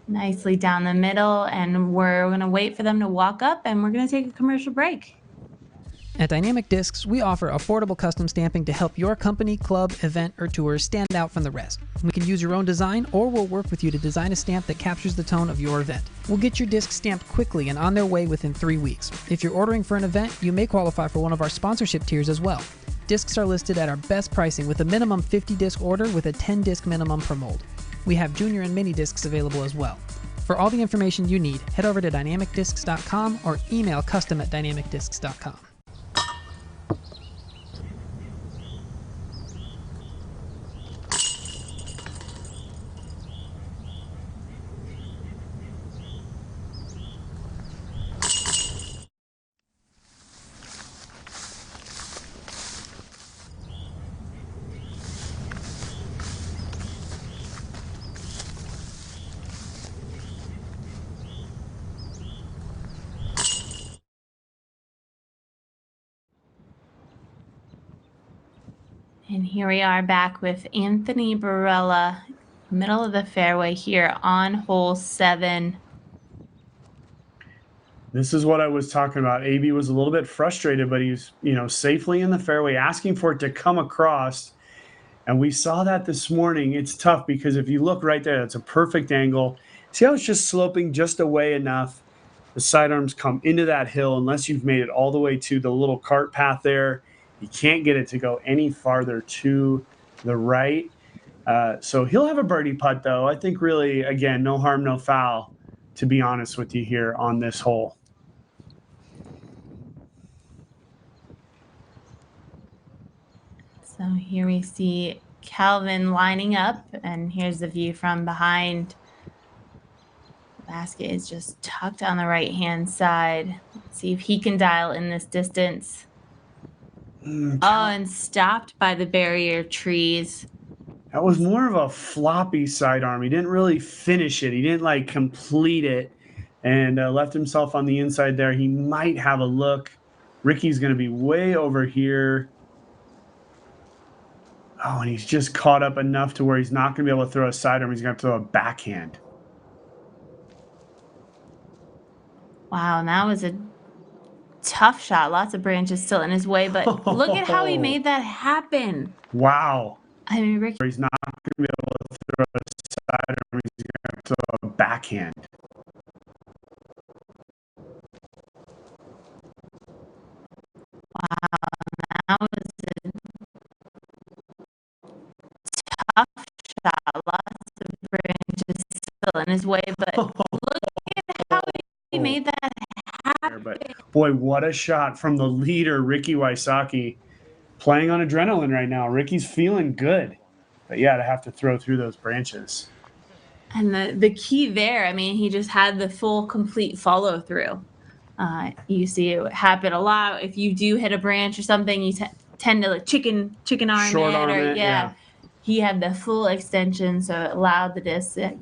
Nicely down the middle, and we're going to wait for them to walk up, and we're going to take a commercial break. At Dynamic Discs, we offer affordable custom stamping to help your company, club, event, or tour stand out from the rest. We can use your own design, or we'll work with you to design a stamp that captures the tone of your event. We'll get your discs stamped quickly and on their way within 3 weeks. If you're ordering for an event, you may qualify for one of our sponsorship tiers as well. Discs are listed at our best pricing with a minimum 50 disc order with a 10 disc minimum per mold. We have junior and mini discs available as well. For all the information you need, head over to dynamicdiscs.com or email custom@dynamicdiscs.com. And here we are back with Anthony Barela, middle of the fairway here on hole 7. This is what I was talking about. AB was a little bit frustrated, but he's, safely in the fairway, asking for it to come across. And we saw that this morning. It's tough because if you look right there, that's a perfect angle. See how it's just sloping just away enough. The sidearms come into that hill unless you've made it all the way to the little cart path there. You can't get it to go any farther to the right. So he'll have a birdie putt, though. I think really, again, no harm, no foul, to be honest with you here on this hole. So here we see Calvin lining up, and here's the view from behind. The basket is just tucked on the right-hand side. Let's see if he can dial in this distance. And stopped by the barrier trees. That was more of a floppy sidearm. He didn't really finish it. He didn't complete it, and left himself on the inside there. He might have a look. Ricky's going to be way over here. Oh, and he's just caught up enough to where he's not going to be able to throw a sidearm. He's going to throw a backhand. Wow, and that was a tough shot. Lots of branches still in his way, but look at how he made that happen. Wow. I mean, Ricci. He's not going to be able to throw a sidearm. He's going to throw a backhand. Wow, that was a tough shot. Lots of branches still in his way, but look at how he made that happen. But boy, what a shot from the leader, Ricki Wysocki, playing on adrenaline right now. Ricky's feeling good, but yeah, to have to throw through those branches. And the key there, I mean, he just had the full, complete follow through. You see it happen a lot. If you do hit a branch or something, you tend to chicken arm Short it, arm or it, yeah. He had the full extension, so it allowed the disc to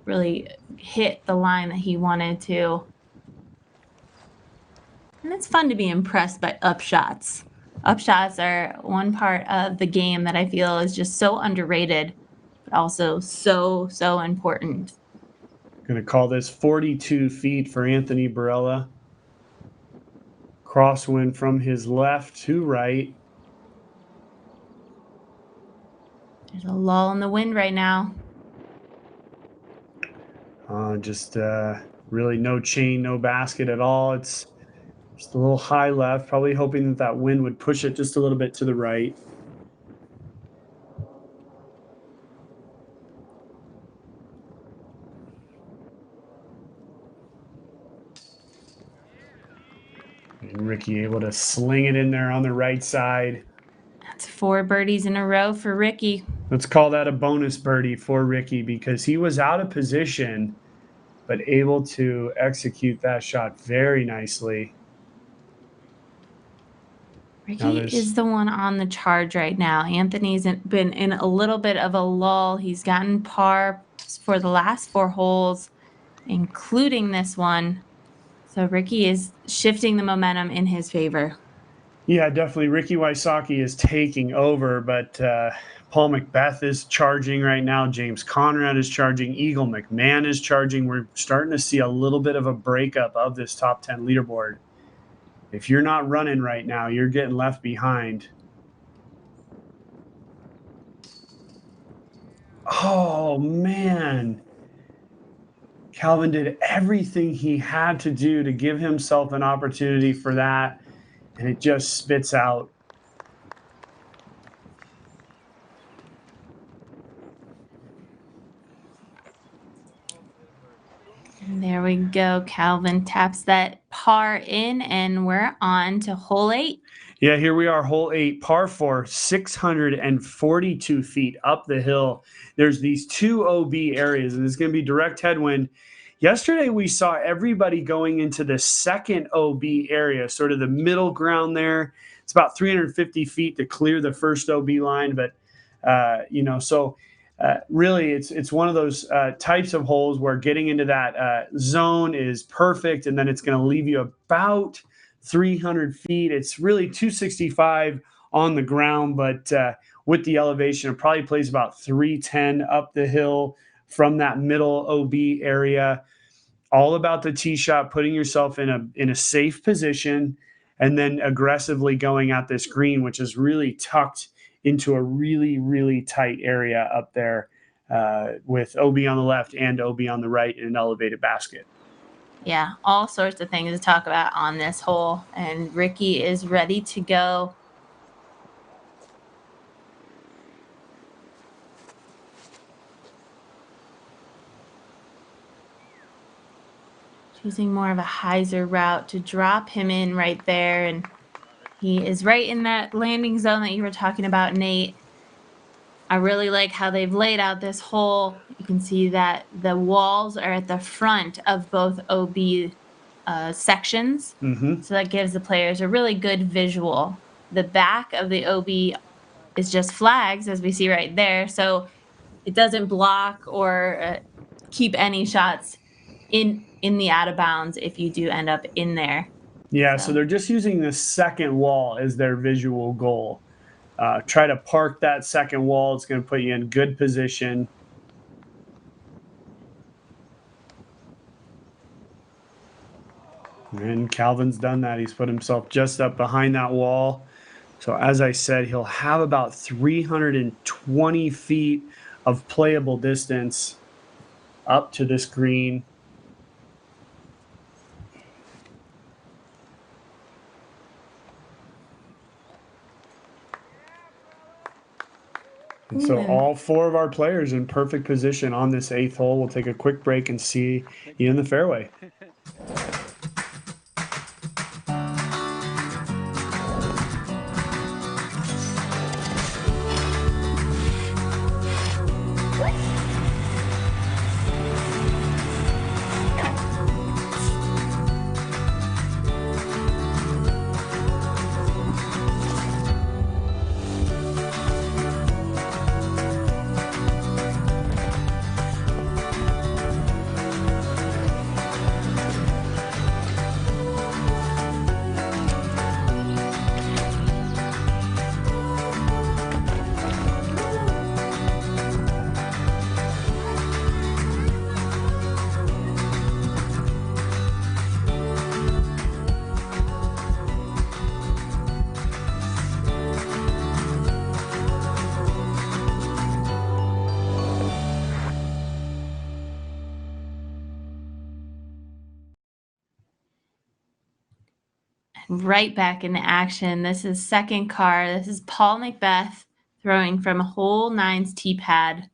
really hit the line that he wanted to. And it's fun to be impressed by upshots. Upshots are one part of the game that I feel is just so underrated, but also so important. Going to call this 42 feet for Anthony Barela. Crosswind from his left to right. There's a lull in the wind right now. Just really no chain, no basket at all. It's just a little high left, probably hoping that that wind would push it just a little bit to the right. And Ricci able to sling it in there on the right side. That's 4 birdies in a row for Ricci. Let's call that a bonus birdie for Ricci because he was out of position, but able to execute that shot very nicely. Ricci is the one on the charge right now. Anthony's been in a little bit of a lull. He's gotten par for the last 4 holes, including this one. So Ricci is shifting the momentum in his favor. Yeah, definitely. Ricki Wysocki is taking over, but Paul Macbeth is charging right now. James Conrad is charging. Eagle Mcmahon is charging. We're starting to see a little bit of a breakup of this top 10 leaderboard. If you're not running right now, you're getting left behind. Oh, man. Calvin did everything he had to do to give himself an opportunity for that, and it just spits out. And there we go. Calvin taps that par in, and we're on to hole 8. Yeah, here we are, hole 8, par 4, 642 feet up the hill. There's these 2 OB areas, and it's going to be direct headwind. Yesterday, we saw everybody going into the second OB area, sort of the middle ground there. It's about 350 feet to clear the first OB line, but, really, it's one of those types of holes where getting into that zone is perfect, and then it's going to leave you about 300 feet. It's really 265 on the ground, but with the elevation, it probably plays about 310 up the hill from that middle OB area. All about the tee shot, putting yourself in a safe position, and then aggressively going at this green, which is really tucked into a really, really tight area up there with OB on the left and OB on the right in an elevated basket. Yeah, all sorts of things to talk about on this hole, and Ricci is ready to go. Choosing more of a hyzer route to drop him in right there, and he is right in that landing zone that you were talking about, Nate. I really like how they've laid out this hole. You can see that the walls are at the front of both OB sections. Mm-hmm. So that gives the players a really good visual. The back of the OB is just flags, as we see right there. So it doesn't block or keep any shots in the out of bounds if you do end up in there. Yeah, so they're just using the second wall as their visual goal. Try to park that second wall. It's going to put you in good position. And Calvin's done that. He's put himself just up behind that wall. So as I said, he'll have about 320 feet of playable distance up to this green. And so all 4 of our players in perfect position on this 8th hole. We'll take a quick break and see you in the fairway. right back into action. This is second card. This is Paul Macbeth throwing from hole 9's tee pad.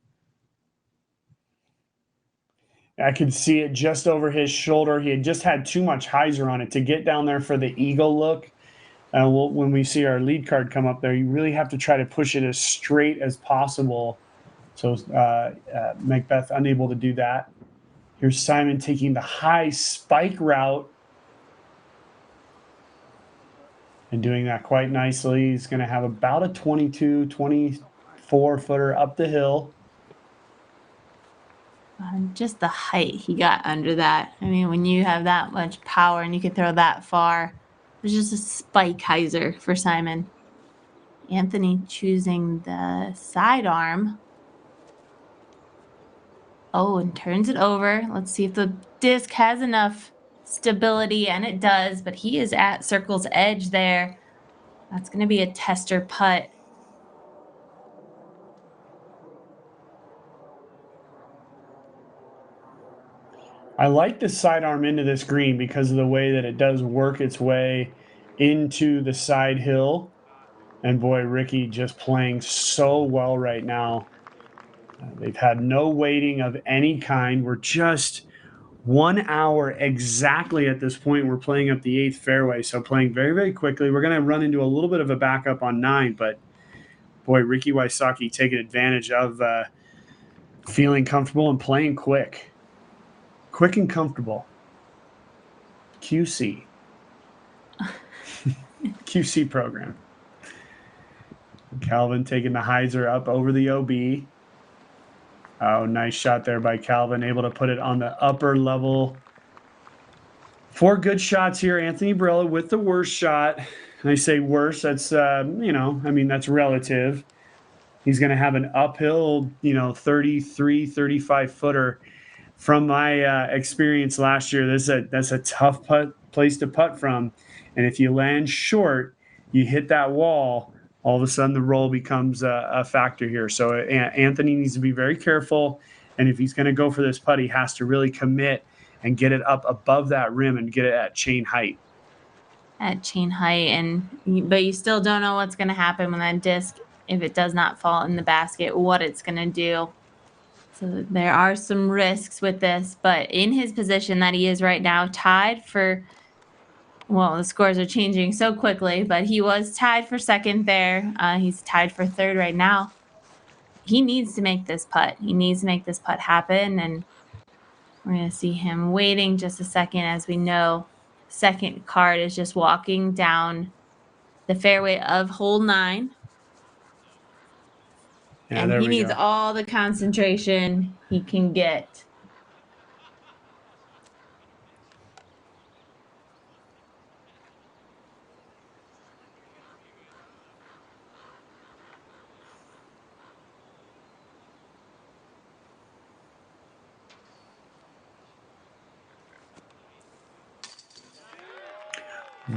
I could see it just over his shoulder. He had just had too much hyzer on it to get down there for the eagle look. When we see our lead card come up there, you really have to try to push it as straight as possible. So Macbeth unable to do that. Here's Simon taking the high spike route and doing that quite nicely. He's going to have about a 22, 24 footer up the hill. Just the height he got under that. I mean, when you have that much power and you can throw that far, it's just a spike hyzer for Simon. Anthony choosing the sidearm. Oh, and turns it over. Let's see if the disc has enough stability, and it does, but he is at circle's edge there. That's going to be a tester putt. I like the sidearm into this green because of the way that it does work its way into the side hill. And boy, Ricci just playing so well right now. They've had no waiting of any kind. We're just 1 hour exactly at this point. We're playing up the 8th fairway, so playing very, very quickly. We're going to run into a little bit of a backup on 9, but boy, Ricki Wysocki taking advantage of feeling comfortable and playing quick. Quick and comfortable. QC. QC program. Calvin taking the hyzer up over the OB. Oh, nice shot there by Calvin. Able to put it on the upper level. 4 good shots here. Anthony Barela with the worst shot. And I say worse, that's, that's relative. He's going to have an uphill, 33, 35 footer. From my experience last year, that's a tough place to putt from. And if you land short, you hit that wall, all of a sudden the roll becomes a factor here. So Anthony needs to be very careful. And if he's going to go for this putt, he has to really commit and get it up above that rim and get it at chain height. At chain height, but you still don't know what's going to happen when that disc, if it does not fall in the basket, what it's going to do. So there are some risks with this, but in his position that he is right now, tied for, well, the scores are changing so quickly, but he was tied for second there. He's tied for third right now. He needs to make this putt. He needs to make this putt happen, and we're going to see him waiting just a second. As we know, second card is just walking down the fairway of hole 9. Yeah, and he needs all the concentration he can get.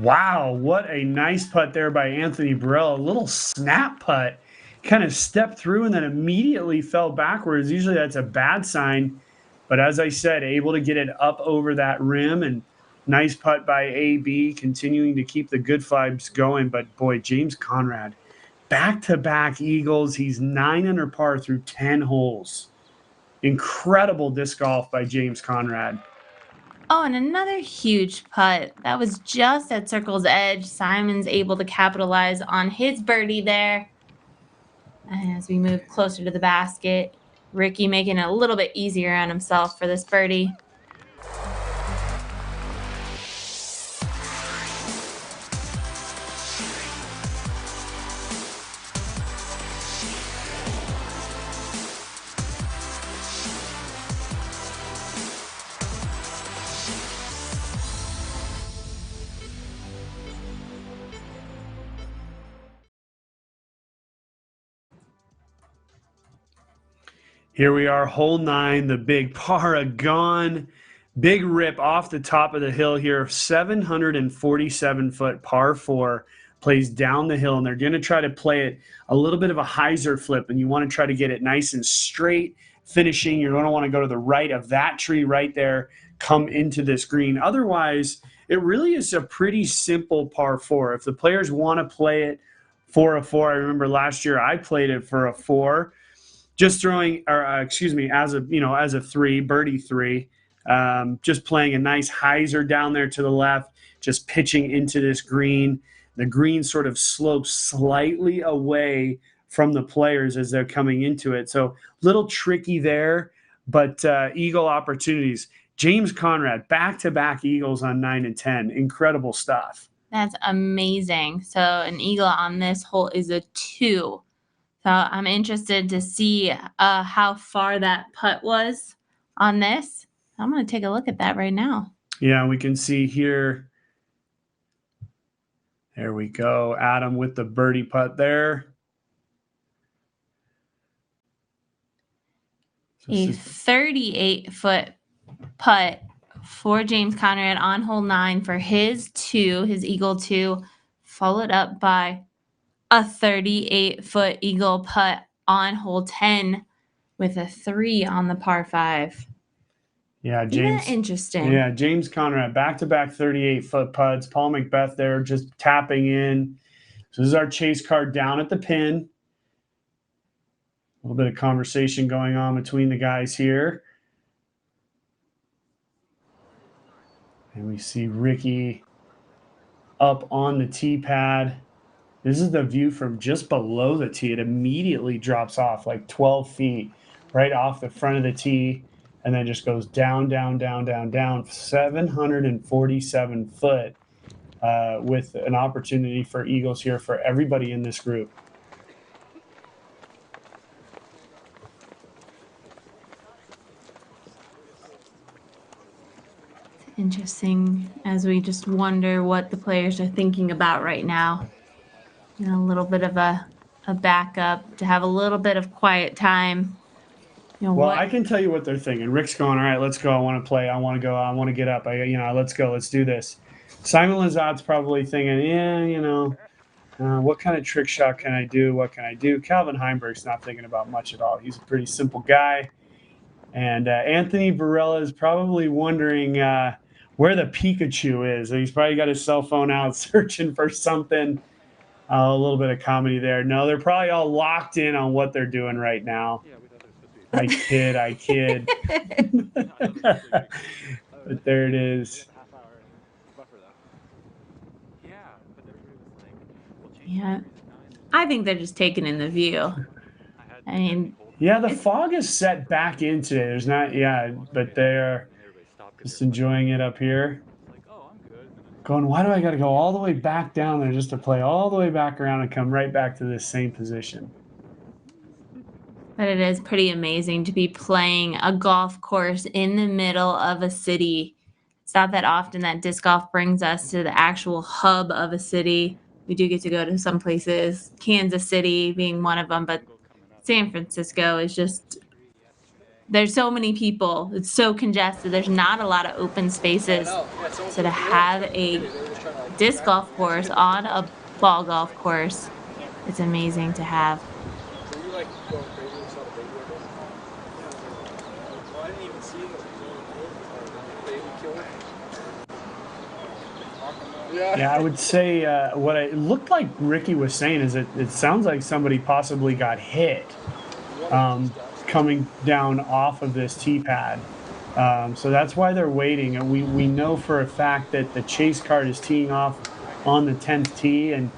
Wow, what a nice putt there by Anthony Barela. A little snap putt. Kind of stepped through and then immediately fell backwards. Usually that's a bad sign. But as I said, able to get it up over that rim, and nice putt by AB, continuing to keep the good vibes going. But boy, James Conrad, back-to-back eagles. He's 9 under par through 10 holes. Incredible disc golf by James Conrad. Oh, and another huge putt. That was just at circle's edge. Simon's able to capitalize on his birdie there. And as we move closer to the basket, Ricci making it a little bit easier on himself for this birdie. Here we are, hole 9, the big Paragon. Big rip off the top of the hill here. 747-foot par 4 plays down the hill, and they're going to try to play it a little bit of a hyzer flip, and you want to try to get it nice and straight finishing. You're going to want to go to the right of that tree right there, come into this green. Otherwise, it really is a pretty simple par 4. If the players want to play it for a 4, I remember last year I played it for a 4, just throwing, or as a 3, birdie 3, just playing a nice hyzer down there to the left, just pitching into this green. The green sort of slopes slightly away from the players as they're coming into it. So little tricky there, but eagle opportunities. James Conrad, back-to-back eagles on 9 and 10. Incredible stuff. That's amazing. So an eagle on this hole is a 2. So I'm interested to see how far that putt was on this. I'm going to take a look at that right now. Yeah, we can see here. There we go. Adam with the birdie putt there. A 38-foot putt for James Conrad on hole 9 for his eagle 2, followed up by a 38-foot eagle putt on hole 10 with a 3 on the par 5. Yeah, James. Isn't that interesting? Yeah, James Conrad, back-to-back 38-foot putts. Paul Macbeth there just tapping in. So this is our chase card down at the pin. A little bit of conversation going on between the guys here. And we see Ricci up on the tee pad. This is the view from just below the tee. It immediately drops off like 12 feet right off the front of the tee. And then just goes down, down, down, down, down, 747 foot with an opportunity for eagles here for everybody in this group. Interesting as we just wonder what the players are thinking about right now. You know, a little bit of a backup to have a little bit of quiet time. You know, well, I can tell you what they're thinking. Rick's going, all right, let's go. I want to play. I want to go. I want to get up. Let's go. Let's do this. Simon Lizotte's probably thinking, what kind of trick shot can I do? What can I do? Calvin Heimburg's not thinking about much at all. He's a pretty simple guy. And Anthony Barela is probably wondering where the Pikachu is. He's probably got his cell phone out searching for something. A little bit of comedy there. No, they're probably all locked in on what they're doing right now. I kid. But there it is. Yeah, I think they're just taking in the view. I mean, yeah, the fog is set back in today. There's not, but they're just enjoying it up here. Going, why do I got to go all the way back down there just to play all the way back around and come right back to this same position? But it is pretty amazing to be playing a golf course in the middle of a city. It's not that often that disc golf brings us to the actual hub of a city. We do get to go to some places, Kansas City being one of them, but San Francisco is just, there's so many people. It's so congested. There's not a lot of open spaces. So to have a disc golf course on a ball golf course, it's amazing to have. Yeah, I would say what it looked like Ricki was saying is it sounds like somebody possibly got hit coming down off of this tee pad. So that's why they're waiting. And we know for a fact that the chase card is teeing off on the 10th tee, and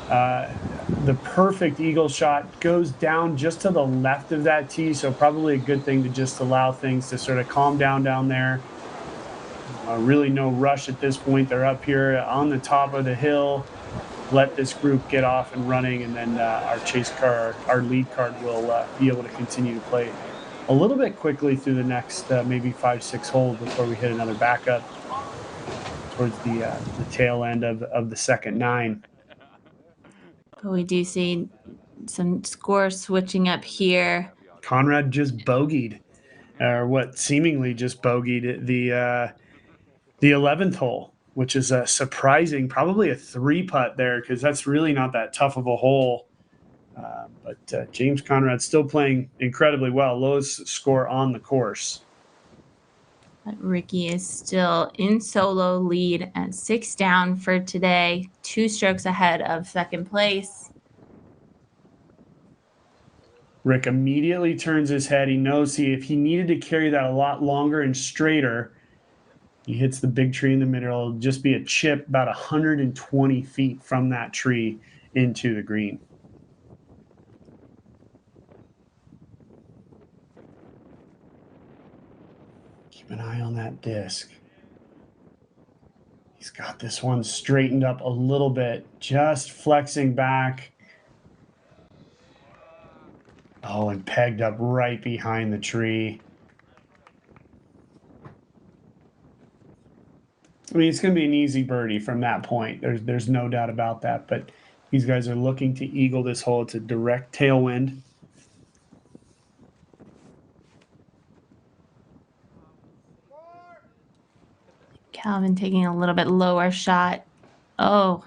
the perfect eagle shot goes down just to the left of that tee. So probably a good thing to just allow things to sort of calm down there. Really no rush at this point. They're up here on the top of the hill. Let this group get off and running, and then our chase car, our lead card will be able to continue to play a little bit quickly through the next maybe 5-6 holes before we hit another backup towards the tail end of the second 9. But we do see some scores switching up here. Conrad just bogeyed, or what seemingly just bogeyed the 11th hole, which is a surprising, probably a 3-putt there, because that's really not that tough of a hole. But James Conrad still playing incredibly well. Lowest score on the course. But Ricci is still in solo lead at 6 down for today, 2 strokes ahead of second place. Rick immediately turns his head. He knows if he needed to carry that a lot longer and straighter, he hits the big tree in the middle. It'll just be a chip about 120 feet from that tree into the green. Keep an eye on that disc. He's got this one straightened up a little bit, just flexing back. Oh, and pegged up right behind the tree. I mean, it's going to be an easy birdie from that point. There's no doubt about that. But these guys are looking to eagle this hole. It's a direct tailwind. Calvin taking a little bit lower shot. Oh.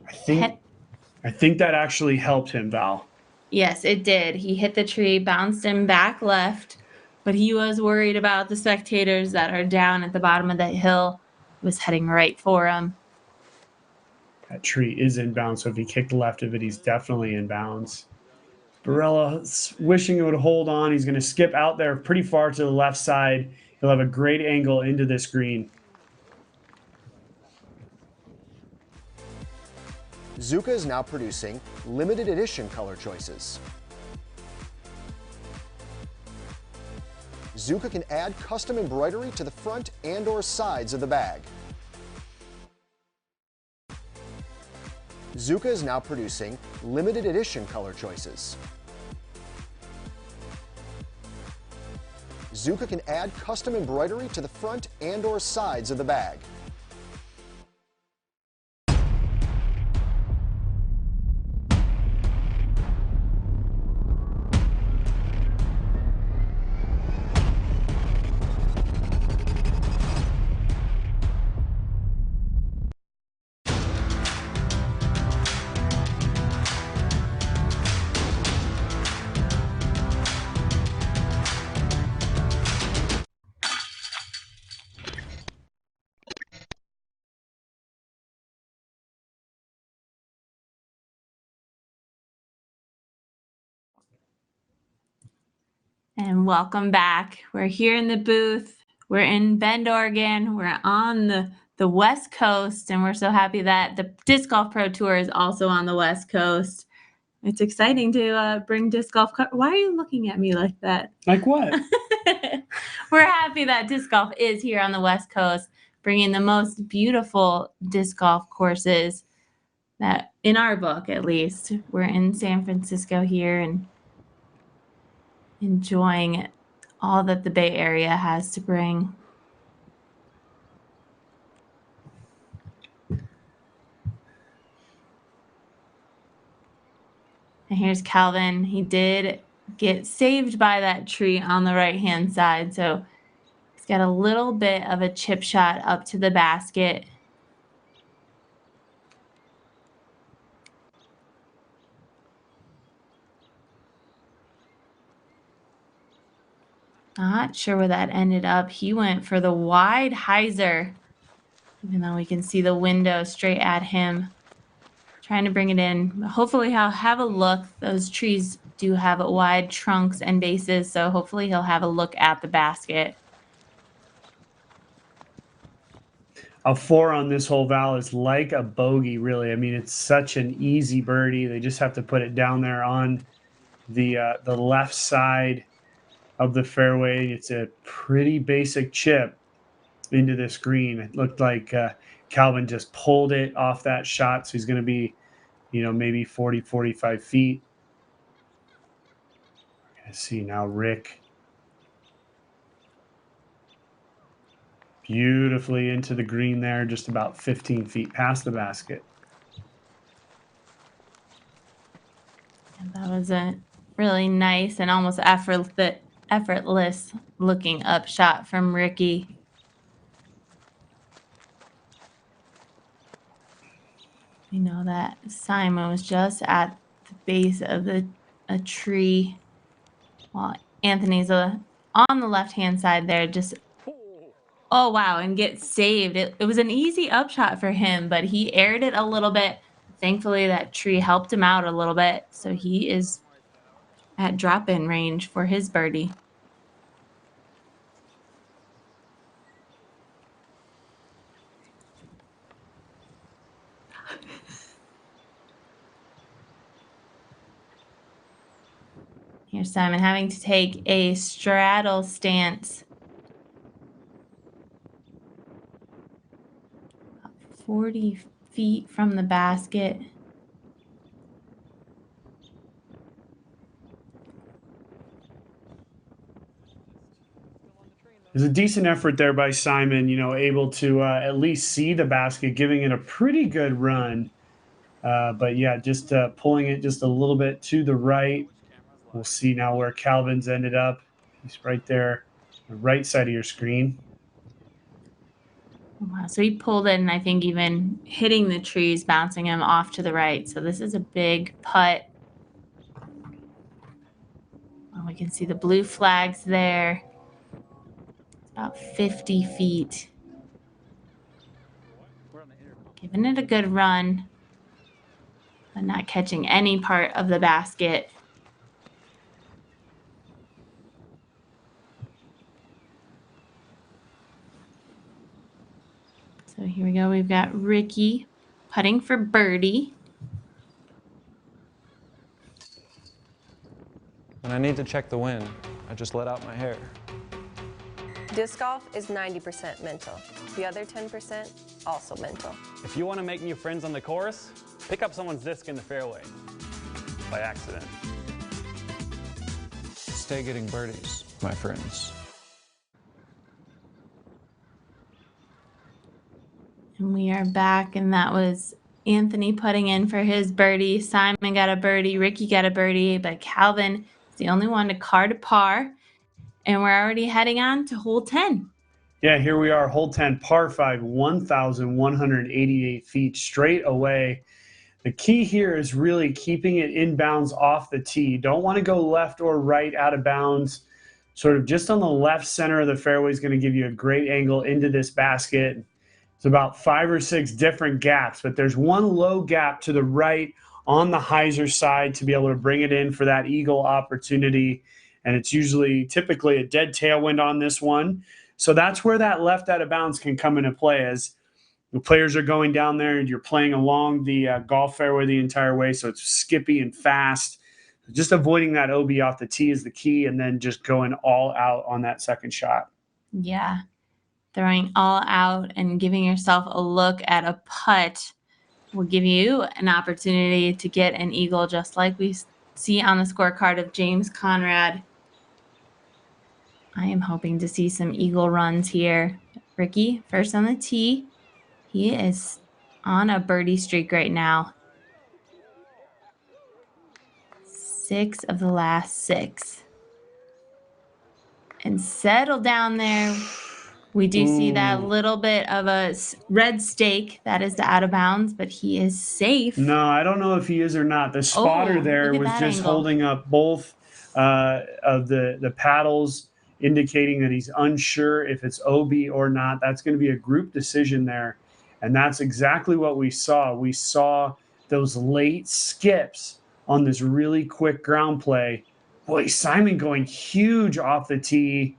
I think that actually helped him, Val. Yes, it did. He hit the tree, bounced him back left, but he was worried about the spectators that are down at the bottom of that hill. He was heading right for him. That tree is in bounds, so if he kicked left of it, he's definitely in bounds. Borella wishing it would hold on. He's going to skip out there pretty far to the left side. He'll have a great angle into this green. Zuka is now producing limited edition color choices. Zuka can add custom embroidery to the front and/or sides of the bag. Zuka is now producing limited edition color choices. Zuka can add custom embroidery to the front and/or sides of the bag. And welcome back. We're here in the booth. We're in Bend, Oregon. We're on the West Coast, and we're so happy that the Disc Golf Pro Tour is also on the West Coast. It's exciting to bring disc golf. Why are you looking at me like that? Like what? We're happy that disc golf is here on the West Coast, bringing the most beautiful disc golf courses that, in our book at least. We're in San Francisco here and enjoying all that the Bay Area has to bring. And here's Calvin. He did get saved by that tree on the right-hand side, so he's got a little bit of a chip shot up to the basket. Not sure where that ended up. He went for the wide hyzer, even though we can see the window straight at him. Trying to bring it in. Hopefully he'll have a look. Those trees do have wide trunks and bases, so hopefully he'll have a look at the basket. A 4 on this hole, Val, is like a bogey, really. I mean, it's such an easy birdie. They just have to put it down there on the left side of the fairway. It's a pretty basic chip into this green. It looked like Calvin just pulled it off that shot, so he's going to be, maybe 40, 45 feet. We're going to see now Rick. Beautifully into the green there, just about 15 feet past the basket. And that was a really nice and almost effortless looking up shot from Ricci. We know that Simon was just at the base of a tree while Anthony's on the left-hand side there, just Oh, wow, and get saved. It was an easy upshot for him, but he aired it a little bit. Thankfully, that tree helped him out a little bit, so he is at drop-in range for his birdie. Here's Simon having to take a straddle stance. 40 feet from the basket. There's a decent effort there by Simon, you know, able to at least see the basket, giving it a pretty good run. But yeah, just pulling it just a little bit to the right. We'll see now where Calvin's ended up. He's right there, the right side of your screen. Wow, so he pulled it, and I think even hitting the trees, bouncing him off to the right. So this is a big putt. Well, we can see the blue flags there. It's about 50 feet. Giving it a good run, but not catching any part of the basket. So here we go. We've got Ricci putting for birdie. When I need to check the wind, I just let out my hair. Disc golf is 90% mental. The other 10% also mental. If you want to make new friends on the course, pick up someone's disc in the fairway by accident. Stay getting birdies, my friends. And we are back, and that was Anthony putting in for his birdie. Simon got a birdie. Ricci got a birdie, but Calvin is the only one to card a par. And we're already heading on to hole 10. Yeah, here we are, hole 10, par 5, 1,188 feet straight away. The key here is really keeping it inbounds off the tee. Don't want to go left or right out of bounds. Sort of just on the left center of the fairway is going to give you a great angle into this basket. It's about 5 or 6 different gaps, but there's one low gap to the right on the hyzer side to be able to bring it in for that eagle opportunity. And it's typically a dead tailwind on this one. So that's where that left out of bounds can come into play as the players are going down there and you're playing along the golf fairway the entire way. So it's skippy and fast. Just avoiding that OB off the tee is the key, and then just going all out on that second shot. Yeah. Throwing all out and giving yourself a look at a putt will give you an opportunity to get an eagle, just like we see on the scorecard of James Conrad. I am hoping to see some eagle runs here. Ricci, first on the tee. He is on a birdie streak right now. 6 of the last 6. And settle down there. We do see that little bit of a red stake. That is the out of bounds, but he is safe. No, I don't know if he is or not. The spotter there was just holding up both of the paddles, indicating that he's unsure if it's OB or not. That's going to be a group decision there. And that's exactly what we saw. We saw those late skips on this really quick ground play. Boy, Simon going huge off the tee.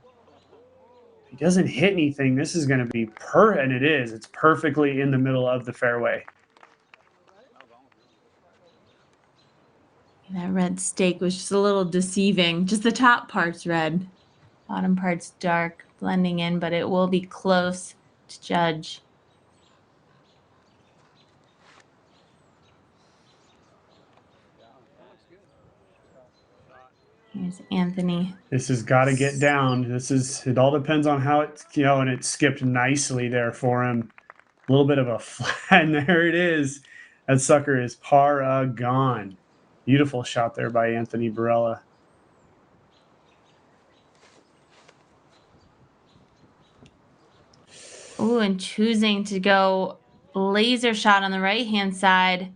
If he doesn't hit anything, this is going to be and it is. It's perfectly in the middle of the fairway. That red stake was just a little deceiving. Just the top part's red. Bottom part's dark, blending in, but it will be close to judge. Here's Anthony. This has got to get down. It all depends on how it's, and it skipped nicely there for him. A little bit of a flat, and there it is. That sucker is gone. Beautiful shot there by Anthony Barela. Ooh, and choosing to go laser shot on the right-hand side.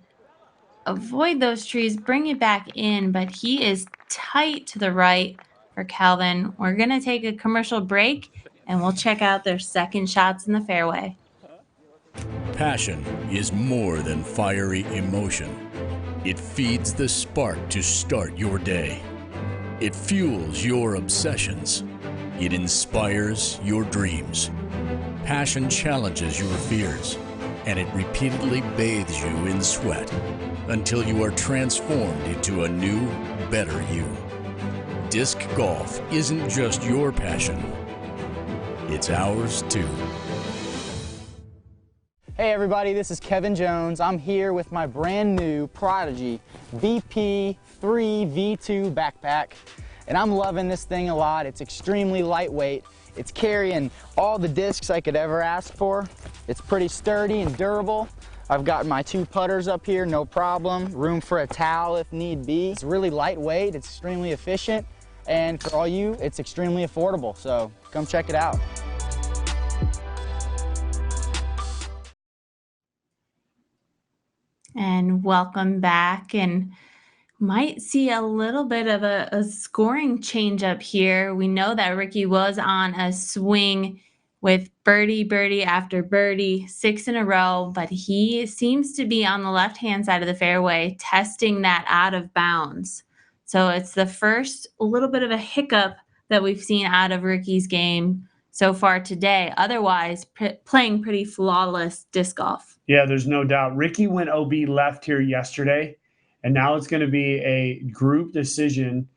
Avoid those trees, bring it back in, but he is tight to the right for Calvin. We're going to take a commercial break, and we'll check out their second shots in the fairway. Passion is more than fiery emotion. It feeds the spark to start your day. It fuels your obsessions. It inspires your dreams. Passion challenges your fears, and it repeatedly bathes you in sweat until you are transformed into a new, better you. Disc golf isn't just your passion, it's ours too. Hey everybody, this is Kevin Jones. I'm here with my brand new Prodigy VP3 V2 backpack, and I'm loving this thing a lot. It's extremely lightweight. It's carrying all the discs I could ever ask for. It's pretty sturdy and durable. I've got my 2 putters up here, no problem. Room for a towel if need be. It's really lightweight, it's extremely efficient, and for all you, it's extremely affordable, so come check it out. And welcome back, and might see a little bit of a scoring change up here. We know that Ricci was on a swing with birdie after birdie, 6 in a row, but he seems to be on the left-hand side of the fairway testing that out of bounds. So it's the first little bit of a hiccup that we've seen out of Ricci's game so far today. Otherwise, playing pretty flawless disc golf. Yeah, there's no doubt. Ricci went OB left here yesterday, and now it's going to be a group decision.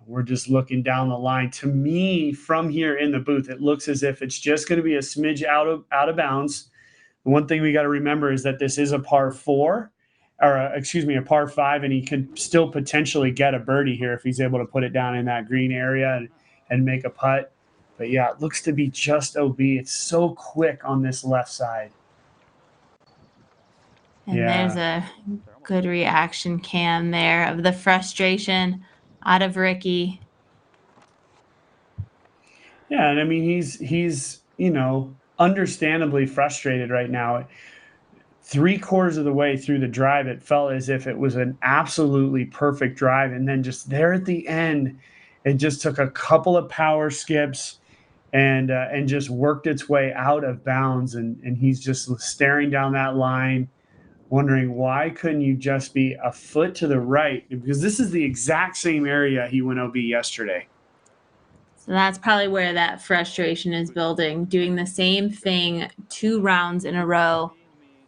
We're just looking down the line. To me, from here in the booth, it looks as if it's just going to be a smidge out of bounds. One thing we got to remember is that this is a par 4, or a par 5, and he could still potentially get a birdie here if he's able to put it down in that green area and make a putt. But yeah, it looks to be just OB. It's so quick on this left side. And there's a good reaction cam there of the frustration out of Ricci. Yeah, and I mean he's understandably frustrated right now. 3/4 of the way through the drive, it felt as if it was an absolutely perfect drive, and then just there at the end, it just took a couple of power skips and just worked its way out of bounds, and he's just staring down that line, wondering why couldn't you just be a foot to the right, because this is the exact same area he went OB yesterday. So that's probably where that frustration is building. Doing the same thing 2 rounds in a row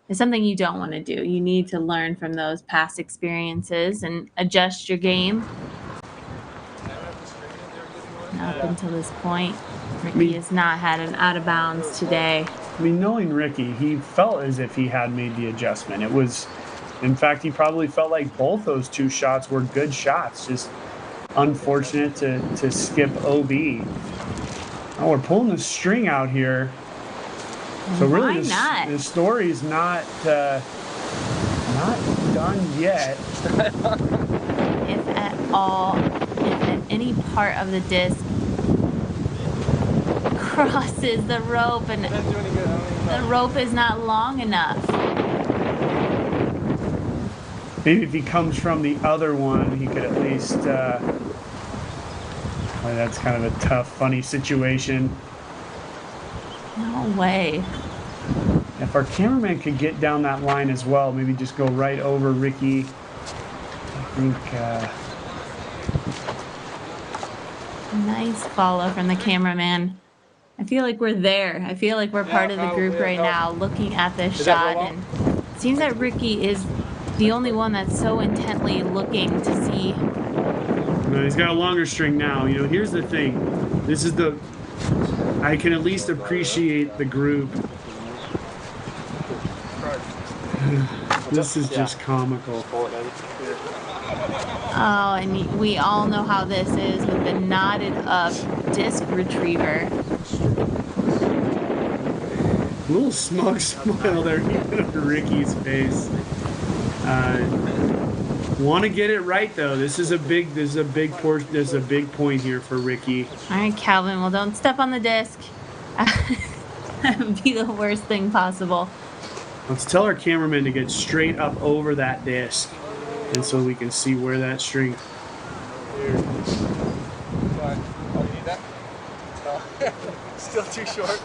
is something you don't want to do. You need to learn from those past experiences and adjust your game. And up until this point, Ricci has not had an out of bounds today. I mean, knowing Ricci, he felt as if he had made the adjustment. It was, in fact, he probably felt like both those 2 shots were good shots. Just unfortunate to skip OB. Oh, we're pulling the string out here. So really, the story is not done yet. If at all, if at any part of the disc crosses the rope and the rope is not long enough. Maybe if he comes from the other one, he could at least that's kind of a tough, funny situation. No way. If our cameraman could get down that line as well, maybe just go right over Ricci. I think nice follow from the cameraman. I feel like we're there. I feel like we're part of the group right now looking at this shot, and it seems that Ricci is the only one that's so intently looking to see. No, he's got a longer string now. Here's the thing. I can at least appreciate the group. This is just comical. Oh, and we all know how this is with the knotted up disc retriever. A little smug smile there, even on Ricci's face. Want to get it right though. This is a big point here for Ricci. All right, Calvin. Well, don't step on the disc. That would be the worst thing possible. Let's tell our cameraman to get straight up over that disc, and so we can see where that string. Still too short.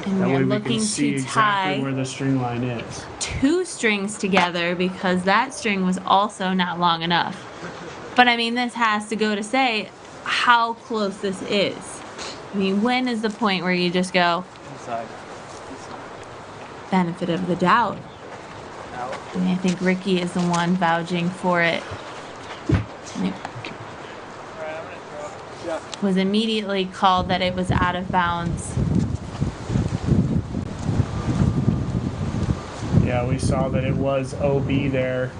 And That we're way we looking can see to exactly tie where the string line is. 2 strings together because that string was also not long enough. But I mean, this has to go to say how close this is. I mean, when is the point where you just go, Inside. benefit of the doubt? I mean, I think Ricci is the one vouching for it. And it was immediately called that it was out of bounds. Yeah, we saw that it was OB there.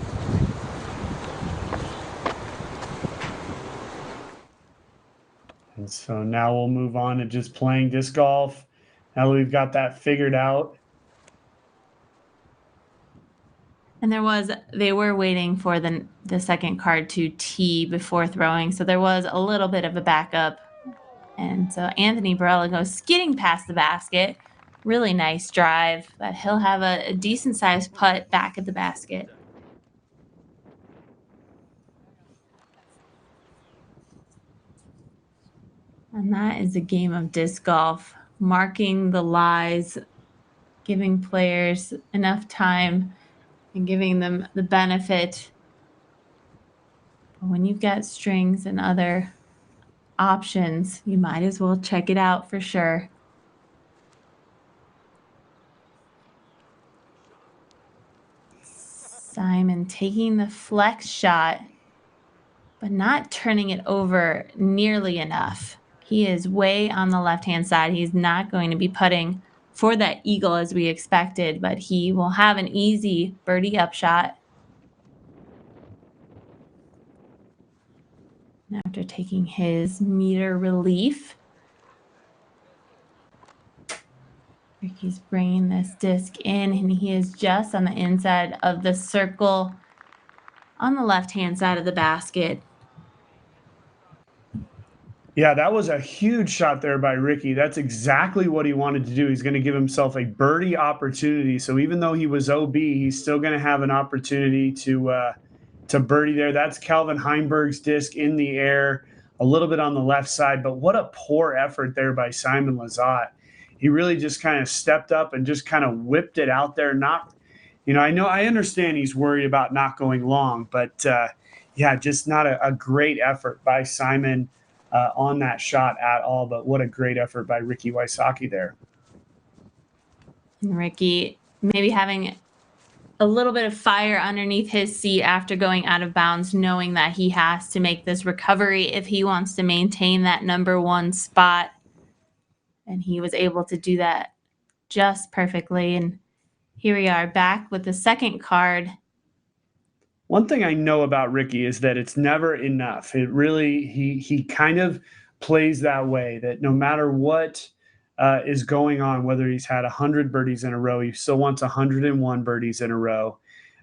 And so now we'll move on to just playing disc golf. Now that we've got that figured out. And they were waiting for the second card to tee before throwing, so there was a little bit of a backup. And so Anthony Barela goes skidding past the basket. Really nice drive, but he'll have a decent sized putt back at the basket. And that is a game of disc golf, marking the lies, giving players enough time and giving them the benefit. But when you've got strings and other options, you might as well check it out for sure. Simon taking the flex shot, but not turning it over nearly enough. He is way on the left-hand side. He's not going to be putting for that eagle as we expected, but he will have an easy birdie upshot. After taking his meter relief, Ricci's bringing this disc in, and he is just on the inside of the circle on the left-hand side of the basket. Yeah, that was a huge shot there by Ricci. That's exactly what he wanted to do. He's going to give himself a birdie opportunity. So even though he was OB, he's still going to have an opportunity to birdie there. That's Calvin Heimburg's disc in the air, a little bit on the left side. But what a poor effort there by Simon Lizotte. He really just kind of stepped up and just kind of whipped it out there. I understand he's worried about not going long, but yeah, just not a great effort by Simon on that shot at all. But what a great effort by Ricki Wysocki there. And Ricci maybe having a little bit of fire underneath his seat after going out of bounds, knowing that he has to make this recovery if he wants to maintain that #1 spot. And he was able to do that just perfectly. And here we are back with the second card. One thing I know about Ricci is that it's never enough. It really, he kind of plays that way, that no matter what is going on, whether he's had 100 birdies in a row, he still wants 101 birdies in a row.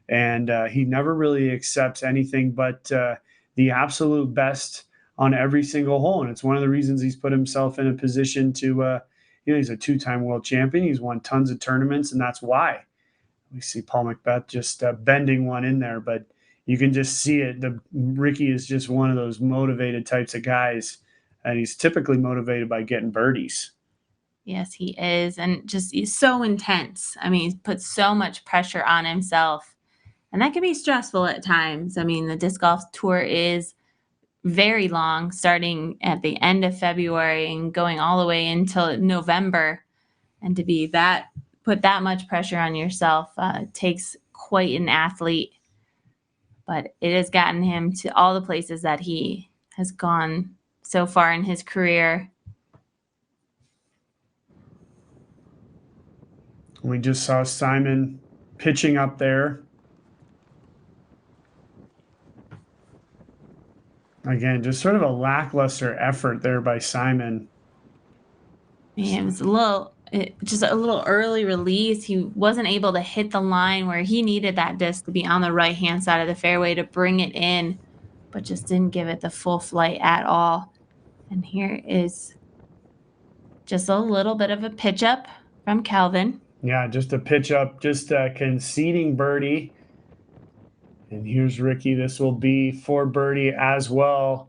And he never really accepts anything but the absolute best on every single hole. And it's one of the reasons he's put himself in a position to, he's a 2-time world champion. He's won tons of tournaments, and that's why. We see Paul Macbeth just bending one in there, but you can just see it. Ricci is just one of those motivated types of guys, and he's typically motivated by getting birdies. Yes, he is. And just he's so intense. I mean, he's put so much pressure on himself, and that can be stressful at times. I mean, the disc golf tour is very long, starting at the end of February and going all the way until November. And to be put that much pressure on yourself takes quite an athlete. But it has gotten him to all the places that he has gone so far in his career. We just saw Simon pitching up there. Again, just sort of a lackluster effort there by Simon. Yeah, it was just a little early release. He wasn't able to hit the line where he needed that disc to be on the right-hand side of the fairway to bring it in, but just didn't give it the full flight at all. And here is just a little bit of a pitch up from Calvin. Yeah, just a pitch up, just conceding birdie. And here's Ricci. This will be for birdie as well.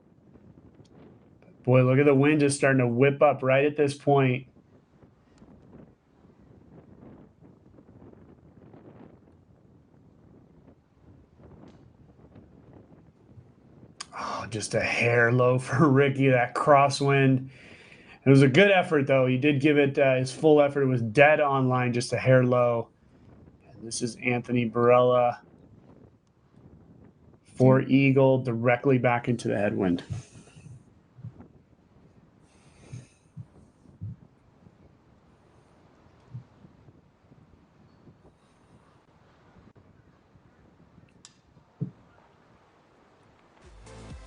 Boy, look at the wind just starting to whip up right at this point. Oh, just a hair low for Ricci, that crosswind. It was a good effort, though. He did give it his full effort. It was dead on line, just a hair low. And this is Anthony Barela for eagle directly back into the headwind.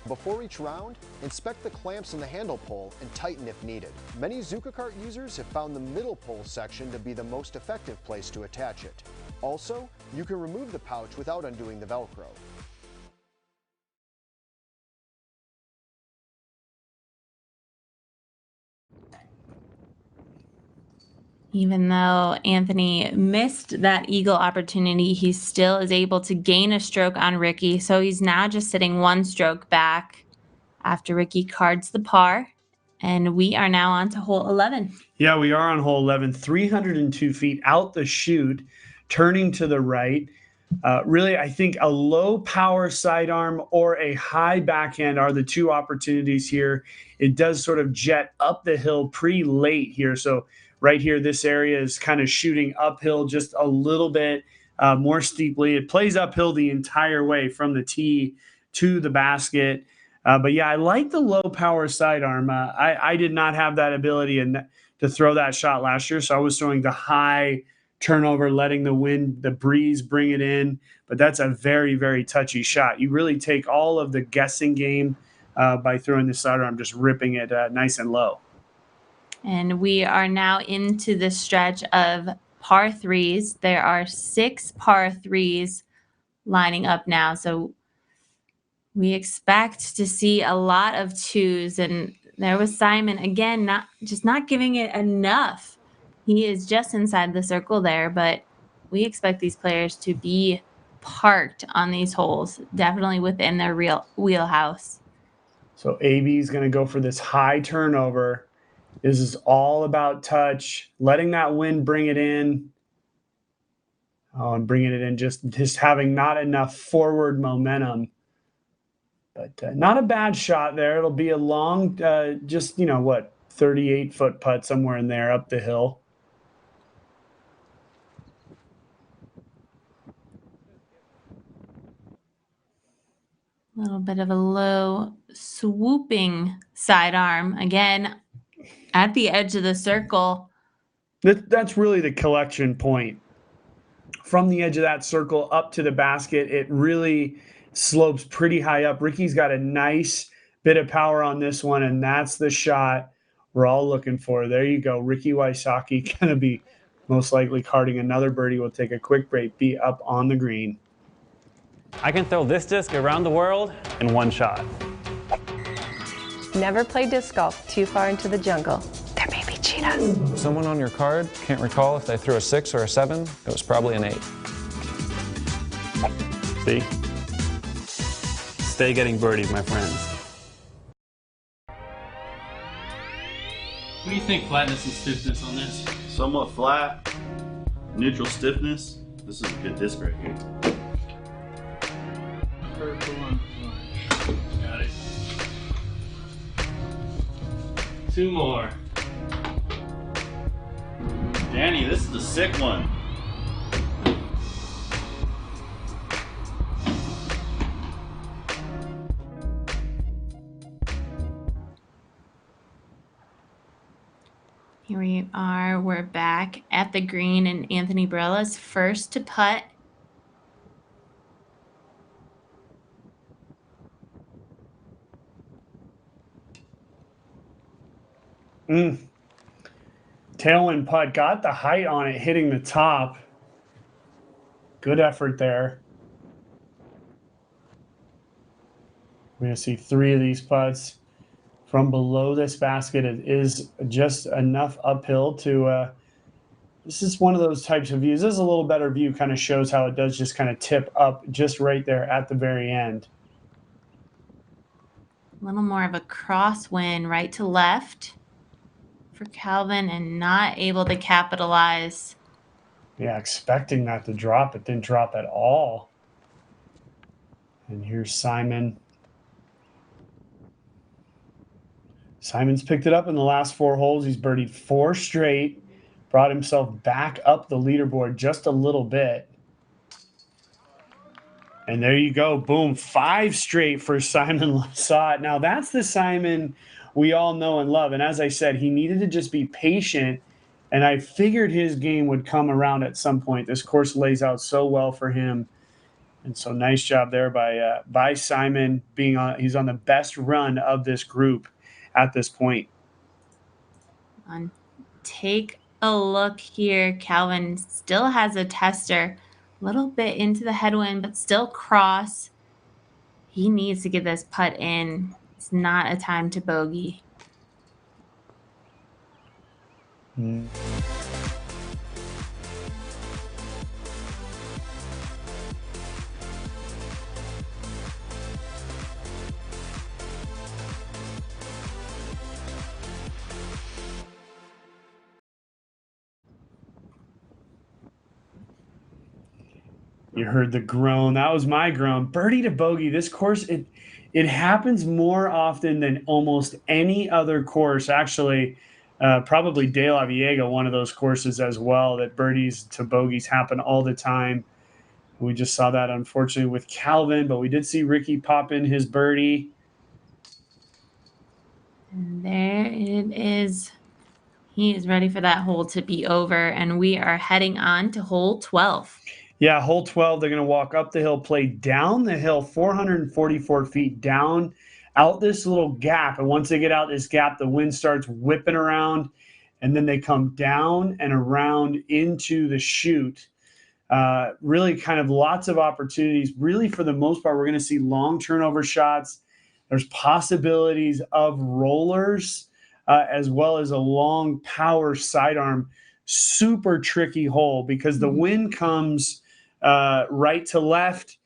Before each round, inspect the clamps on the handle pole and tighten if needed. Many Zuka Kart users have found the middle pole section to be the most effective place to attach it. Also, you can remove the pouch without undoing the Velcro. Even though Anthony missed that eagle opportunity, he still is able to gain a stroke on Ricci. So he's now just sitting one stroke back after Ricci cards the par. And we are now on to hole 11. Yeah, we are on hole 11, 302 feet out the chute, turning to the right. Really, I think a low power sidearm or a high backhand are the two opportunities here. It does sort of jet up the hill pretty late here. So right here, this area is kind of shooting uphill just a little bit more steeply. It plays uphill the entire way from the tee to the basket. But yeah, I like the low power sidearm. I did not have that ability to throw that shot last year. So I was throwing the high turnover, letting the wind, the breeze bring it in. But that's a very, very touchy shot. You really take all of the guessing game by throwing the sidearm, just ripping it nice and low. And we are now into the stretch of par threes. There are 6 par threes lining up now. So we expect to see a lot of twos. And there was Simon, again, not giving it enough. He is just inside the circle there, but we expect these players to be parked on these holes, definitely within their real wheelhouse. So AB is going to go for this high turnover. This is all about touch, letting that wind bring it in. Oh, and bringing it in, just having not enough forward momentum. But not a bad shot there. It'll be a long, 38-foot putt somewhere in there up the hill. A little bit of a low swooping sidearm. Again, at the edge of the circle. That's really the collection point. From the edge of that circle up to the basket, it really slopes pretty high up. Ricci's got a nice bit of power on this one, and that's the shot we're all looking for. There you go. Ricki Wysocki going to be most likely carding another birdie. We'll take a quick break, be up on the green. I can throw this disc around the world in one shot. Never play disc golf too far into the jungle. There may be cheetahs. Someone on your card can't recall if they threw a 6 or a 7. It was probably an 8. See? Stay getting birdies, my friends. What do you think, flatness and stiffness on this? Somewhat flat, neutral stiffness. This is a good disc right here. Purple and orange. Got it. 2 more. Danny, this is the sick one. Here we are. We're back at the green, and Anthony Barela's first to putt. Tailwind putt, got the height on it, hitting the top. Good effort there. We're going to see 3 of these putts from below this basket. It is just enough uphill to, this is one of those types of views. This is a little better view, kind of shows how it does just kind of tip up just right there at the very end. A little more of a crosswind right to left for Calvin and not able to capitalize. Yeah, expecting that to drop. It didn't drop at all. And here's Simon. Simon's picked it up in the last 4 holes. He's birdied 4 straight, brought himself back up the leaderboard just a little bit. And there you go. Boom. 5 straight for Simon Lizotte. Now, that's the Simon we all know and love. And as I said, he needed to just be patient. And I figured his game would come around at some point. This course lays out so well for him. And so nice job there by Simon. He's on the best run of this group at this point. Take a look here. Calvin still has a tester. A little bit into the headwind, but still cross. He needs to get this putt in. It's not a time to bogey. You heard the groan. That was my groan. Birdie to bogey. This course, it happens more often than almost any other course. Actually, probably De La Viega, one of those courses as well, that birdies to bogeys happen all the time. We just saw that, unfortunately, with Calvin, but we did see Ricci pop in his birdie. And there it is. He is ready for that hole to be over, and we are heading on to hole 12. Yeah, hole 12, they're going to walk up the hill, play down the hill, 444 feet down, out this little gap. And once they get out this gap, the wind starts whipping around, and then they come down and around into the chute. Really kind of lots of opportunities. Really, for the most part, we're going to see long turnover shots. There's possibilities of rollers as well as a long power sidearm. Super tricky hole because the wind comes right to left.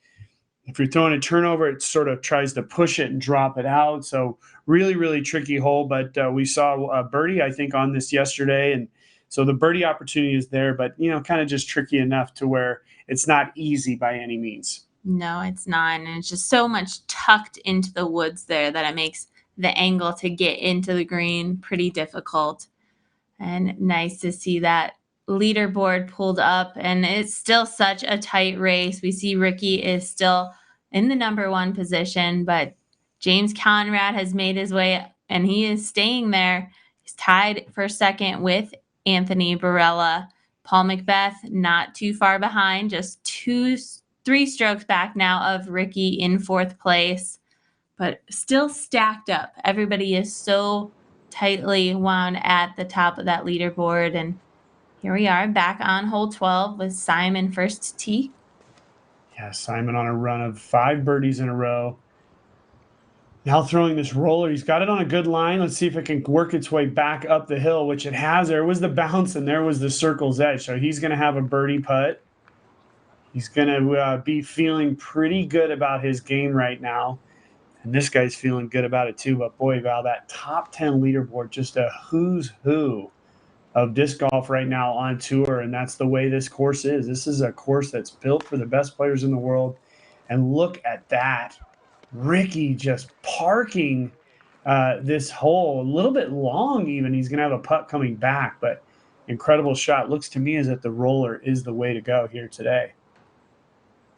If you're throwing a turnover, it sort of tries to push it and drop it out. So really, really tricky hole. But we saw Birdie, I think, on this yesterday. And so the birdie opportunity is there, but, kind of just tricky enough to where it's not easy by any means. No, it's not. And it's just so much tucked into the woods there that it makes the angle to get into the green pretty difficult. And nice to see that leaderboard pulled up, and it's still such a tight race. We see Ricci is still in the #1 position, but James Conrad has made his way, and he is staying there. He's tied for second with Anthony Barela. Paul Macbeth not too far behind, just 3 strokes back now of Ricci in 4th place, but still stacked up. Everybody is so tightly wound at the top of that leaderboard. And here we are back on hole 12 with Simon first tee. Yeah, Simon on a run of 5 birdies in a row. Now throwing this roller. He's got it on a good line. Let's see if it can work its way back up the hill, which it has. There was the bounce and there was the circle's edge. So he's going to have a birdie putt. He's going to be feeling pretty good about his game right now. And this guy's feeling good about it too. But boy, Val, that top 10 leaderboard, just a who's who of disc golf right now on tour. And that's the way this course is. This is a course that's built for the best players in the world. And look at that. Ricci just parking this hole a little bit long even. He's going to have a putt coming back, but incredible shot. Looks to me as if the roller is the way to go here today.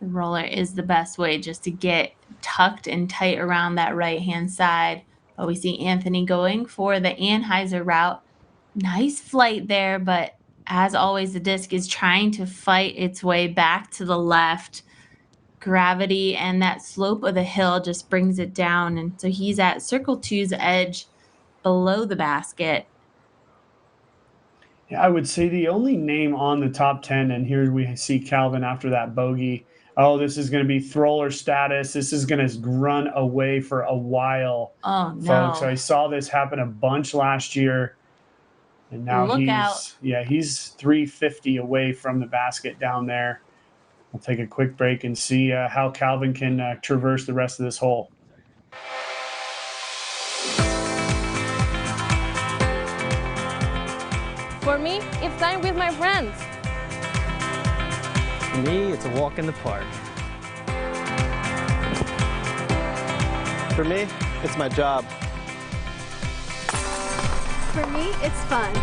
The roller is the best way just to get tucked and tight around that right-hand side. But we see Anthony going for the Anheuser route. Nice flight there, but as always, the disc is trying to fight its way back to the left. Gravity and that slope of the hill just brings it down. And so he's at circle 2's edge below the basket. Yeah, I would say the only name on the top 10, and here we see Calvin after that bogey. Oh, this is going to be thrower status. This is going to run away for a while, folks. I saw this happen a bunch last year. And now he's 350 away from the basket down there. We'll take a quick break and see how Calvin can traverse the rest of this hole. it's time with my friends. For me, it's a walk in the park. For me, it's my job. For me, it's fun.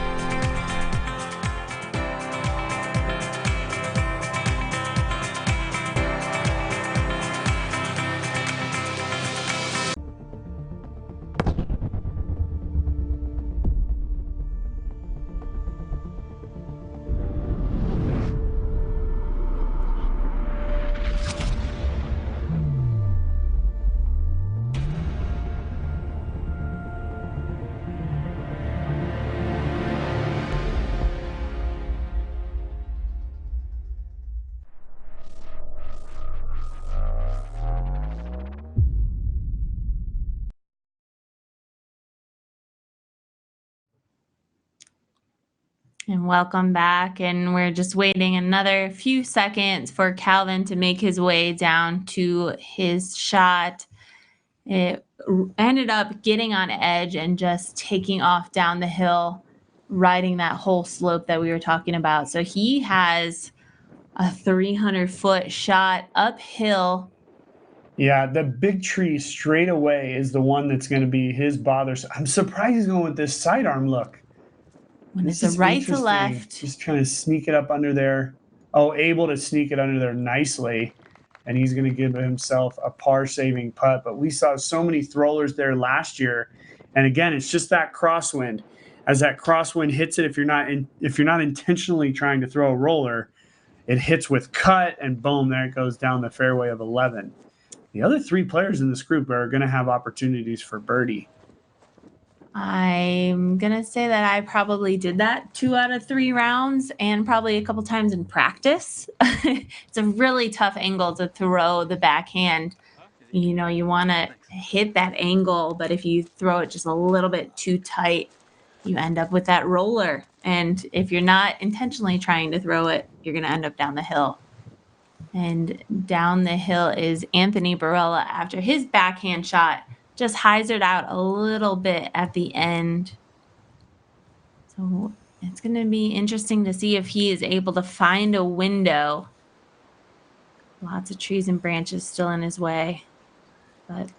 And welcome back. And we're just waiting another few seconds for Calvin to make his way down to his shot. It ended up getting on edge and just taking off down the hill, riding that whole slope that we were talking about. So he has a 300-foot shot uphill. Yeah, the big tree straight away is the one that's going to be his bother. I'm surprised he's going with this sidearm look. When This it's is a right to interesting. left. Just trying to sneak it up under there. Oh, able to sneak it under there nicely. And he's going to give himself a par-saving putt. But we saw so many throwers there last year. And again, it's just that crosswind. As that crosswind hits it, if you're not intentionally trying to throw a roller, it hits with cut, and boom, there it goes down the fairway of 11. The other three players in this group are going to have opportunities for birdie. I'm going to say that I probably did that 2 out of 3 rounds and probably a couple times in practice. It's a really tough angle to throw the backhand. You know, you want to hit that angle, but if you throw it just a little bit too tight, you end up with that roller. And if you're not intentionally trying to throw it, you're going to end up down the hill. And down the hill is Anthony Barela after his backhand shot. Just hyzered out a little bit at the end. So it's going to be interesting to see if he is able to find a window. Lots of trees and branches still in his way. But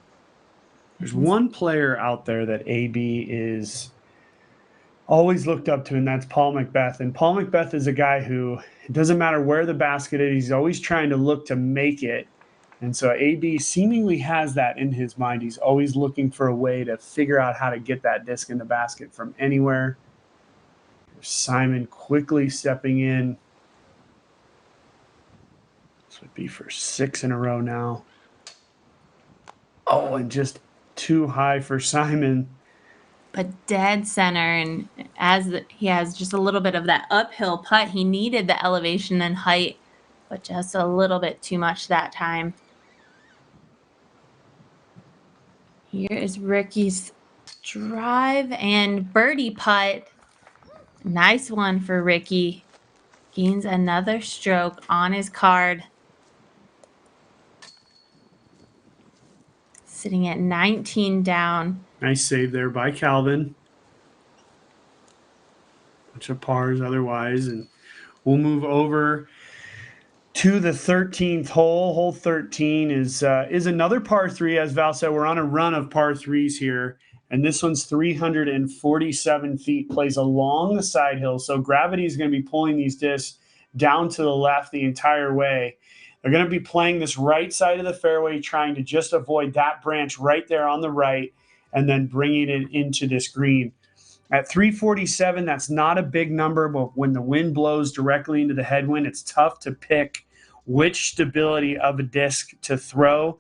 there's one player out there that AB is always looked up to, and that's Paul Macbeth. And Paul Macbeth is a guy who, it doesn't matter where the basket is, he's always trying to look to make it. And so AB seemingly has that in his mind. He's always looking for a way to figure out how to get that disc in the basket from anywhere. Simon quickly stepping in. This would be for 6 in a row now. Oh, and just too high for Simon. But dead center, and he has just a little bit of that uphill putt, he needed the elevation and height, but just a little bit too much that time. Here is Ricky's drive and birdie putt. Nice one for Ricci. Gains another stroke on his card. Sitting at 19 down. Nice save there by Calvin. Bunch of pars otherwise. And we'll move over to the 13th hole. Hole 13 is another par 3. As Val said, we're on a run of par 3s here. And this one's 347 feet, plays along the side hill. So gravity is going to be pulling these discs down to the left the entire way. They're going to be playing this right side of the fairway, trying to just avoid that branch right there on the right, and then bringing it into this green. At 347, that's not a big number, but when the wind blows directly into the headwind, it's tough to pick which stability of a disc to throw.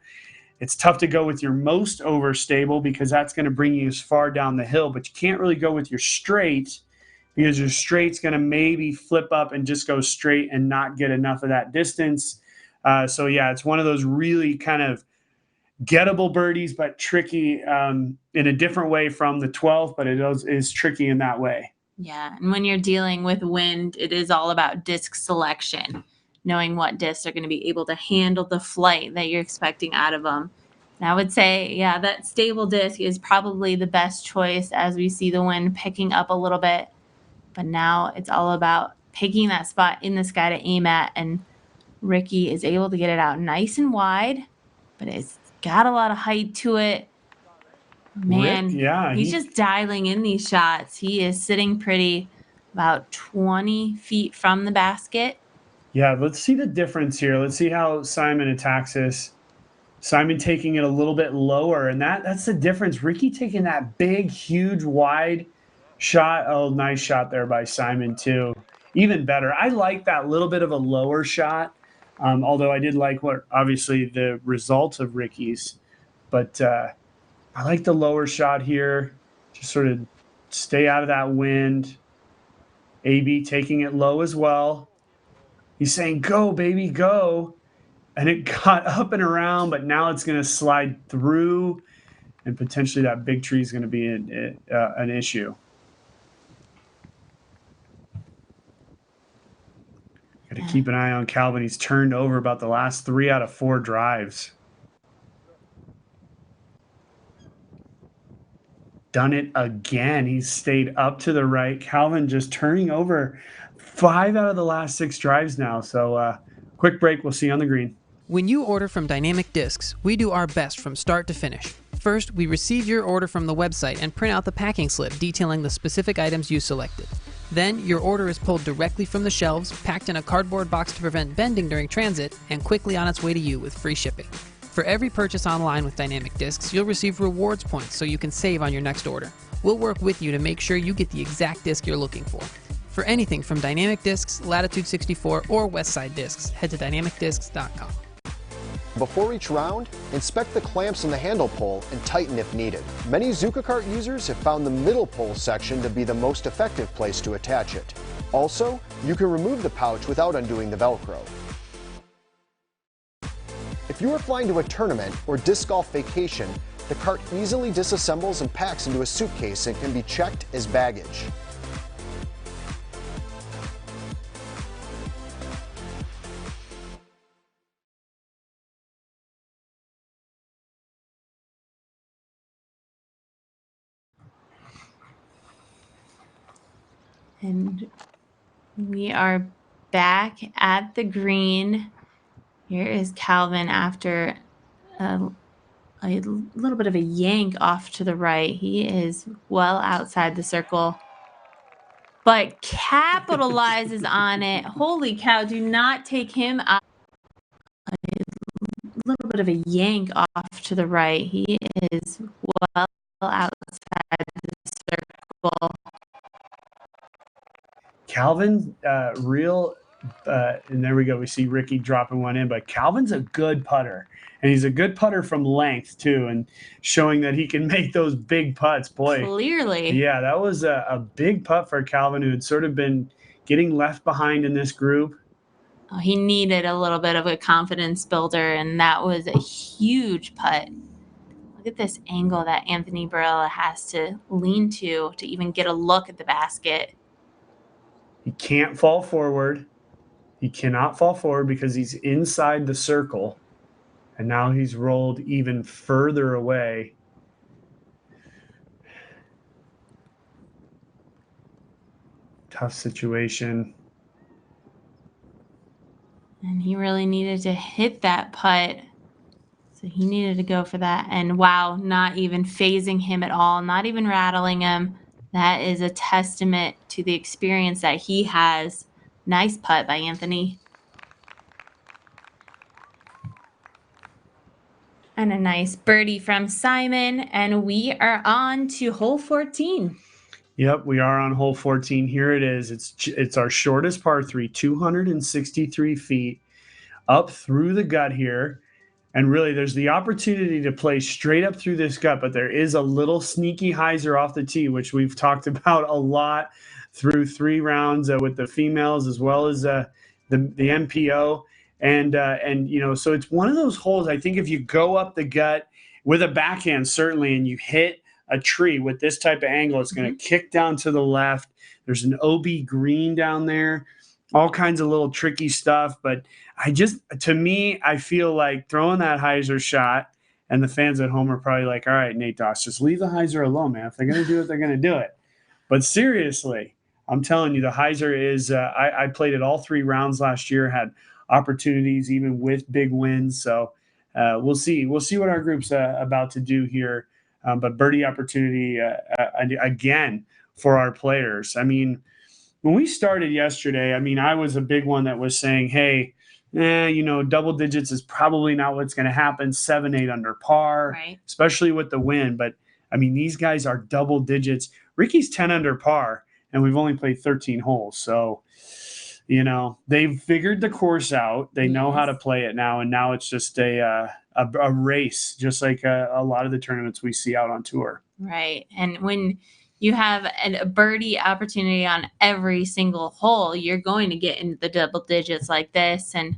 It's tough to go with your most overstable because that's going to bring you as far down the hill, but you can't really go with your straight because your straight's going to maybe flip up and just go straight and not get enough of that distance. So, yeah, it's one of those really kind of gettable birdies, but tricky in a different way from the 12th, but it is tricky in that way. Yeah, and when you're dealing with wind, it is all about disc selection, knowing what discs are going to be able to handle the flight that you're expecting out of them. And I would say, yeah, that stable disc is probably the best choice as we see the wind picking up a little bit. But now it's all about picking that spot in the sky to aim at, and Ricci is able to get it out nice and wide, but it's got a lot of height to it. Man, he's just dialing in these shots. He is sitting pretty about 20 feet from the basket. Yeah, let's see the difference here. Let's see how Simon attacks this. Simon taking it a little bit lower, and that's the difference. Ricci taking that big, huge, wide shot. Oh, nice shot there by Simon too. Even better. I like that little bit of a lower shot, although I did like what obviously the results of Ricci's. But I like the lower shot here. Just sort of stay out of that wind. AB taking it low as well. He's saying, go, baby, go. And it got up and around, but now it's going to slide through, and potentially that big tree is going to be an issue. Got to keep an eye on Calvin. He's turned over about the last 3 out of 4 drives. Done it again. He's stayed up to the right. Calvin just turning over 5 out of the last 6 drives now. So quick break. We'll see you on the green. When you order from Dynamic Discs, we do our best from start to finish. First, we receive your order from the website and print out the packing slip detailing the specific items you selected. Then, your order is pulled directly from the shelves, packed in a cardboard box to prevent bending during transit, and quickly on its way to you with free shipping. For every purchase online with Dynamic Discs, you'll receive rewards points so you can save on your next order. We'll work with you to make sure you get the exact disc you're looking for. For anything from Dynamic Discs, Latitude 64, or Westside Discs, head to dynamicdiscs.com. Before each round, inspect the clamps in the handle pole and tighten if needed. Many Zukakart users have found the middle pole section to be the most effective place to attach it. Also, you can remove the pouch without undoing the Velcro. If you are flying to a tournament or disc golf vacation, the cart easily disassembles and packs into a suitcase and can be checked as baggage. And we are back at the green. Here is Calvin after a little bit of a yank off to the right. He is well outside the circle, but capitalizes on it. Holy cow, do not take him out. A little bit of a yank off to the right. He is well outside the circle. Calvin, and there we go. We see Ricci dropping one in, but Calvin's a good putter, and he's a good putter from length too, and showing that he can make those big putts. Boy, clearly, yeah, that was a big putt for Calvin, who had sort of been getting left behind in this group. Oh, he needed a little bit of a confidence builder, and that was a huge putt. Look at this angle that Anthony Barela has to lean to even get a look at the basket. He can't fall forward. He cannot fall forward because he's inside the circle. And now he's rolled even further away. Tough situation. And he really needed to hit that putt. So he needed to go for that. And wow, not even phasing him at all, not even rattling him. That is a testament to the experience that he has. Nice putt by Anthony. And a nice birdie from Simon. And we are on to hole 14. Yep, we are on hole 14. Here it is. It's our shortest par 3, 263 feet up through the gut here. And really, there's the opportunity to play straight up through this gut, but there is a little sneaky hyzer off the tee, which we've talked about a lot through 3 rounds with the females as well as the MPO. And you know, so it's one of those holes. I think if you go up the gut with a backhand, certainly, and you hit a tree with this type of angle, it's going to kick down to the left. There's an OB green down there, all kinds of little tricky stuff, but to me, I feel like throwing that hyzer shot, and the fans at home are probably like, all right, Nate Doss, just leave the hyzer alone, man. If they're going to do it, they're going to do it. But seriously, I'm telling you, the hyzer is. I played it all 3 rounds last year. Had opportunities even with big wins. So we'll see. We'll see what our group's about to do here. But birdie opportunity again for our players. I mean, when we started yesterday, I mean, I was a big one that was saying, hey, double digits is probably not what's going to happen. 7, 8 under par, right, especially with the win. But I mean, these guys are double digits. Ricky's 10 under par, and we've only played 13 holes. So, they've figured the course out. They know how to play it now, and now it's just a race, just like a lot of the tournaments we see out on tour. right. And when you have a birdie opportunity on every single hole, you're going to get into the double digits like this. And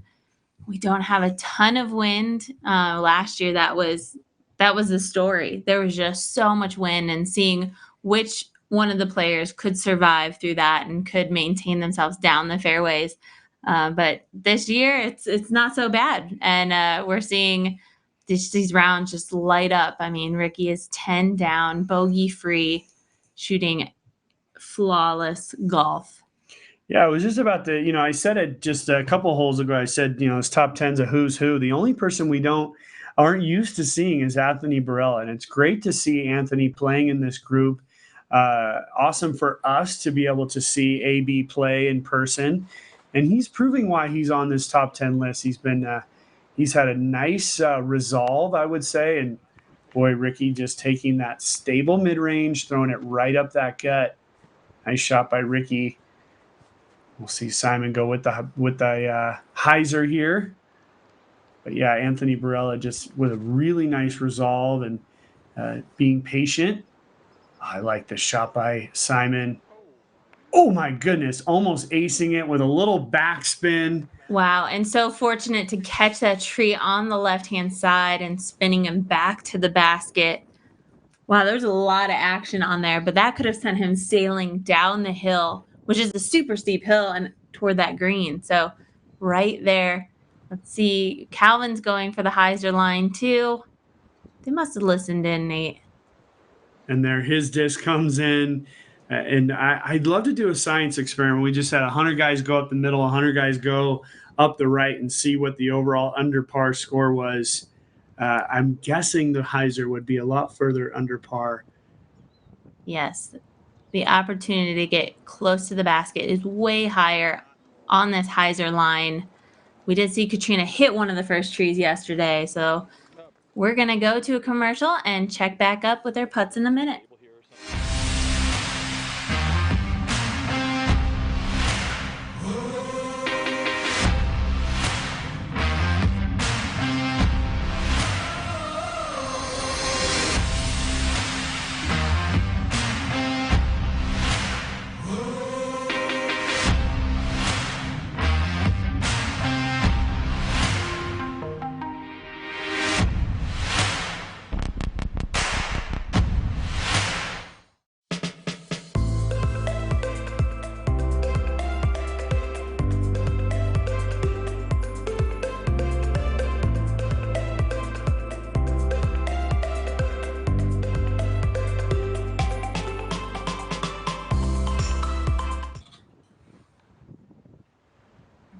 we don't have a ton of wind. Last year, that was the story. There was just so much wind, and seeing which one of the players could survive through that and could maintain themselves down the fairways. But this year, it's not so bad. And we're seeing these rounds just light up. I mean, Ricki is 10 down, bogey free, shooting flawless golf. Yeah, I was just about to, I said it just a couple holes ago. I said, his top 10's a who's who. The only person we aren't used to seeing is Anthony Barela. And it's great to see Anthony playing in this group. Awesome for us to be able to see AB play in person. And he's proving why he's on this top 10 list. He's had a nice resolve, I would say. And boy, Ricki just taking that stable mid-range, throwing it right up that gut. Nice shot by Ricki. We'll see Simon go with the hyzer here. But yeah, Anthony Barela just with a really nice resolve and being patient. I like the shot by Simon. Oh my goodness, almost acing it with a little backspin. Wow, and so fortunate to catch that tree on the left-hand side and spinning him back to the basket. Wow, there's a lot of action on there, but that could have sent him sailing down the hill, which is a super steep hill, and toward that green. So right there. Let's see. Calvin's going for the hyzer line too. They must have listened in, Nate. And there his disc comes in. And I'd love to do a science experiment. We just had 100 guys go up the middle, 100 guys go up the right, and see what the overall under par score was. I'm guessing the hyzer would be a lot further under par. Yes. The opportunity to get close to the basket is way higher on this hyzer line. We did see Katrina hit one of the first trees yesterday. So we're going to go to a commercial and check back up with our putts in a minute.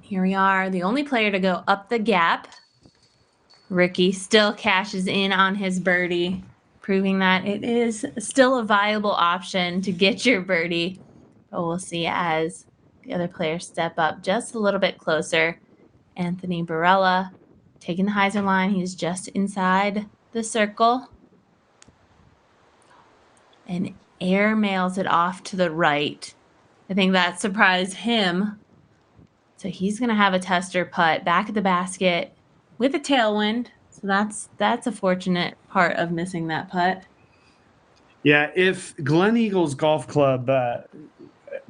Here we are, the only player to go up the gap. Ricki still cashes in on his birdie, proving that it is still a viable option to get your birdie. But we'll see as the other players step up just a little bit closer. Anthony Barela taking the hyzer line. He's just inside the circle. And airmails it off to the right. I think that surprised him. So he's going to have a tester putt back at the basket with a tailwind. So that's a fortunate part of missing that putt. Yeah, if Glen Eagles Golf Club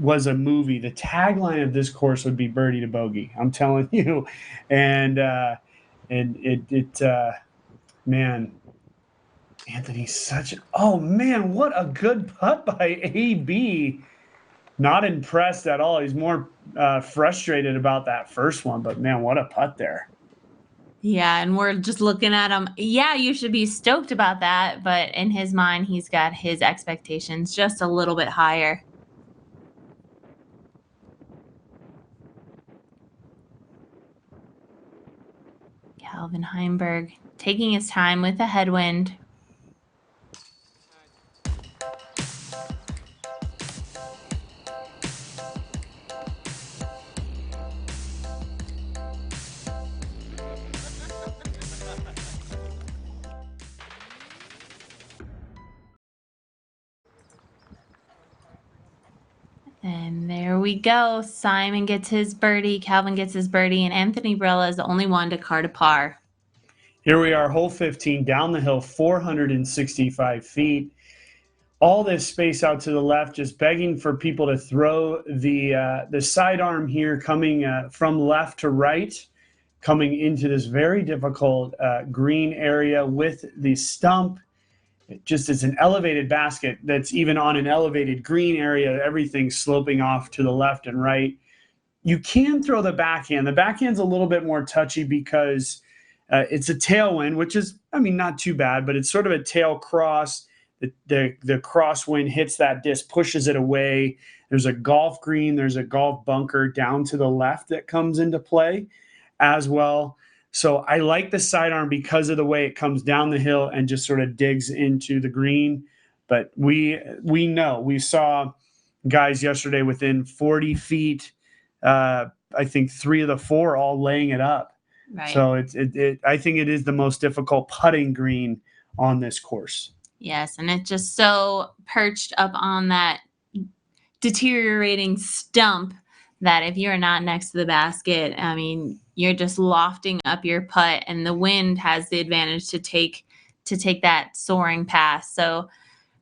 was a movie, the tagline of this course would be birdie to bogey. I'm telling you. And man, Anthony's oh man, what a good putt by AB. Not impressed at all. He's more frustrated about that first one, but man, what a putt there. Yeah, and we're just looking at him. Yeah, you should be stoked about that, but in his mind, he's got his expectations just a little bit higher. Calvin Heimburg taking his time with the headwind. And there we go. Simon gets his birdie, Calvin gets his birdie, and Anthony Barela is the only one to card a par. Here we are, hole 15, down the hill, 465 feet. All this space out to the left, just begging for people to throw the sidearm here, coming from left to right, coming into this very difficult green area with the stump. It just is an elevated basket that's even on an elevated green area, everything sloping off to the left and right. You can throw the backhand. The backhand's a little bit more touchy because it's a tailwind, which is, I mean, not too bad, but it's sort of a tail cross. The crosswind hits that disc, pushes it away. There's a golf green, there's a golf bunker down to the left that comes into play as well. So I like the sidearm because of the way it comes down the hill and just sort of digs into the green. But we know, we saw guys yesterday within 40 feet, I think 3 of the 4 all laying it up. Right. So I think it is the most difficult putting green on this course. Yes, and it's just so perched up on that deteriorating stump that if you're not next to the basket, I mean, you're just lofting up your putt, and the wind has the advantage to take that soaring pass. So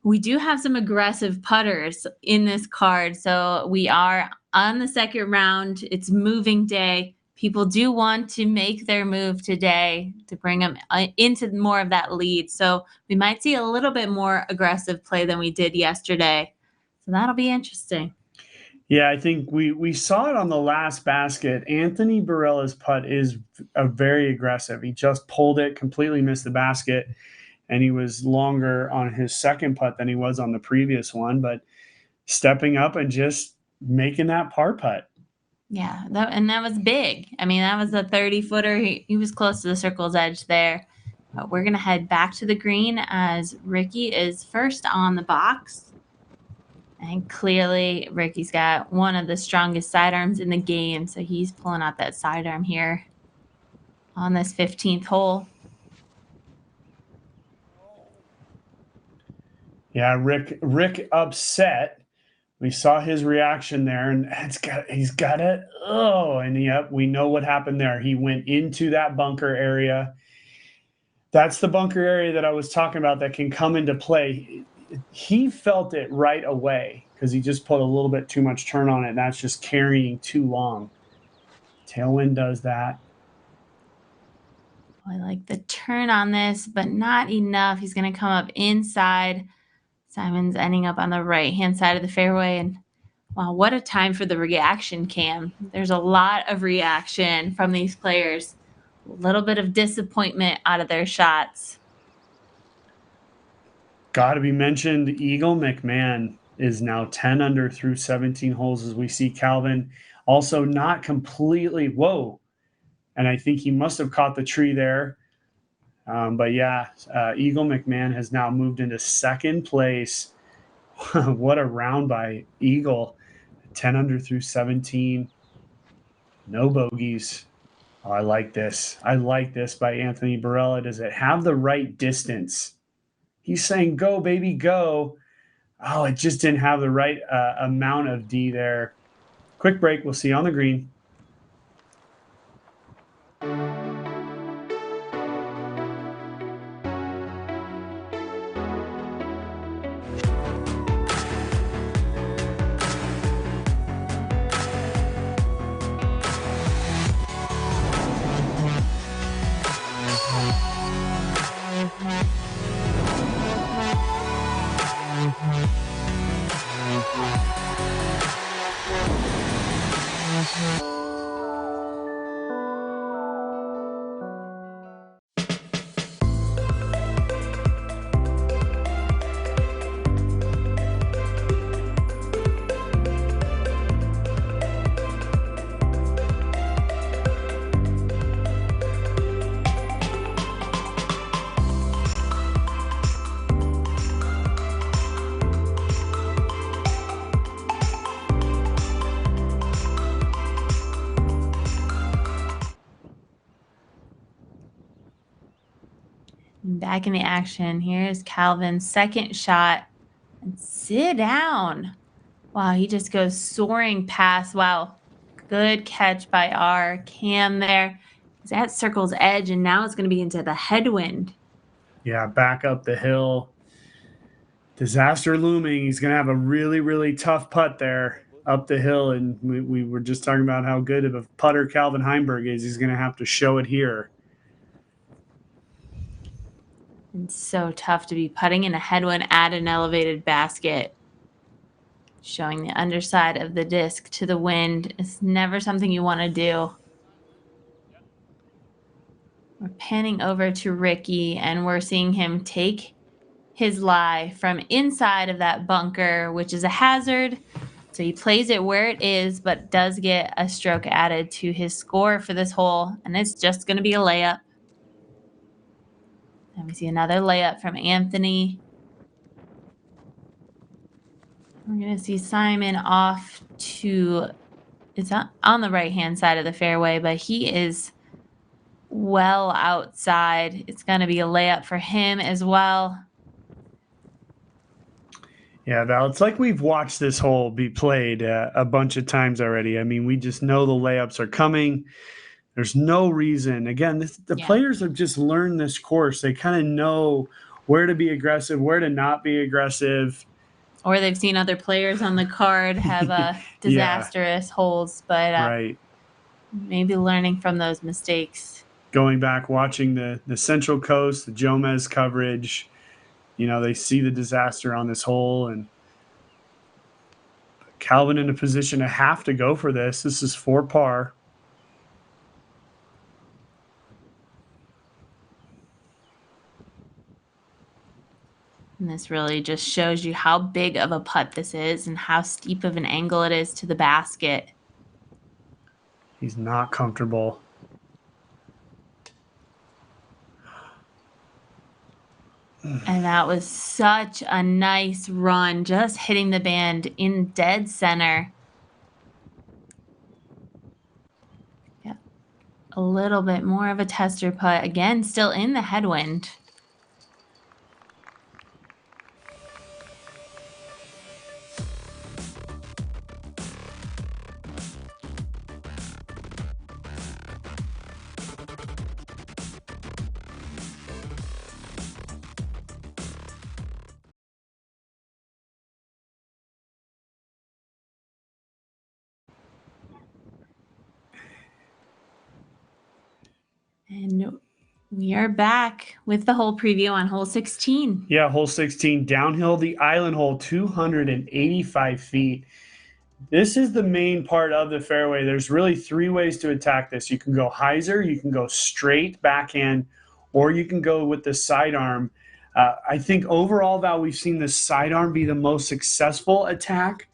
we do have some aggressive putters in this card. So we are on the second round. It's moving day. People do want to make their move today to bring them into more of that lead. So we might see a little bit more aggressive play than we did yesterday. So that'll be interesting. Yeah, I think we saw it on the last basket. Anthony Barela's putt is very aggressive. He just pulled it, completely missed the basket, and he was longer on his second putt than he was on the previous one, but stepping up and just making that par putt. Yeah, that was big. I mean, that was a 30-footer. He was close to the circle's edge there. But we're going to head back to the green as Ricci is first on the box. And clearly, Ricci's got one of the strongest sidearms in the game, so he's pulling out that sidearm here on this 15th hole. Yeah, Rick upset. We saw his reaction there, and he's got it. Oh, and yep, we know what happened there. He went into that bunker area. That's the bunker area that I was talking about that can come into play. He felt it right away because he just put a little bit too much turn on it, and that's just carrying too long. Tailwind does that. I like the turn on this, but not enough. He's going to come up inside. Simon's ending up on the right-hand side of the fairway. And wow, what a time for the reaction cam. There's a lot of reaction from these players. A little bit of disappointment out of their shots. Got to be mentioned, Eagle Mcmahon is now 10 under through 17 holes as we see Calvin also not completely, whoa. And I think he must have caught the tree there. But yeah, Eagle Mcmahon has now moved into second place. What a round by Eagle. 10 under through 17. No bogeys. Oh, I like this. I like this by Anthony Barela. Does it have the right distance? He's saying, go, baby, go. Oh, it just didn't have the right amount of D there. Quick break. We'll see you on the green. Back in the action. Here's Calvin's second shot. And sit down. Wow, he just goes soaring past. Wow, good catch by our Cam there. He's at circle's edge, and now it's going to be into the headwind. Yeah, back up the hill. Disaster looming. He's going to have a really, really tough putt there up the hill. And we were just talking about how good of a putter Calvin Heimburg is. He's going to have to show it here. It's so tough to be putting in a headwind at an elevated basket. Showing the underside of the disc to the wind is never something you want to do. We're panning over to Ricci, and we're seeing him take his lie from inside of that bunker, which is a hazard. So he plays it where it is, but does get a stroke added to his score for this hole, and it's just going to be a layup. And we see another layup from Anthony. We're going to see Simon off to, it's on the right-hand side of the fairway, but he is well outside. It's going to be a layup for him as well. Yeah, Val, it's like we've watched this hole be played a bunch of times already. I mean, we just know the layups are coming. There's no reason. Again, the players have just learned this course. They kind of know where to be aggressive, where to not be aggressive. Or they've seen other players on the card have disastrous holes, but right. Maybe learning from those mistakes. Going back, watching the Central Coast, the Jomez coverage, you know, they see the disaster on this hole, and Calvin in a position to have to go for this. This is 4 par. And this really just shows you how big of a putt this is and how steep of an angle it is to the basket. He's not comfortable. And that was such a nice run, just hitting the band in dead center. Yeah, a little bit more of a tester putt. Again, still in the headwind. And we are back with the hole preview on hole 16. Yeah, hole 16, downhill the island hole, 285 feet. This is the main part of the fairway. There's really 3 ways to attack this. You can go hyzer, you can go straight backhand, or you can go with the sidearm. I think overall, Val, we've seen the sidearm be the most successful attack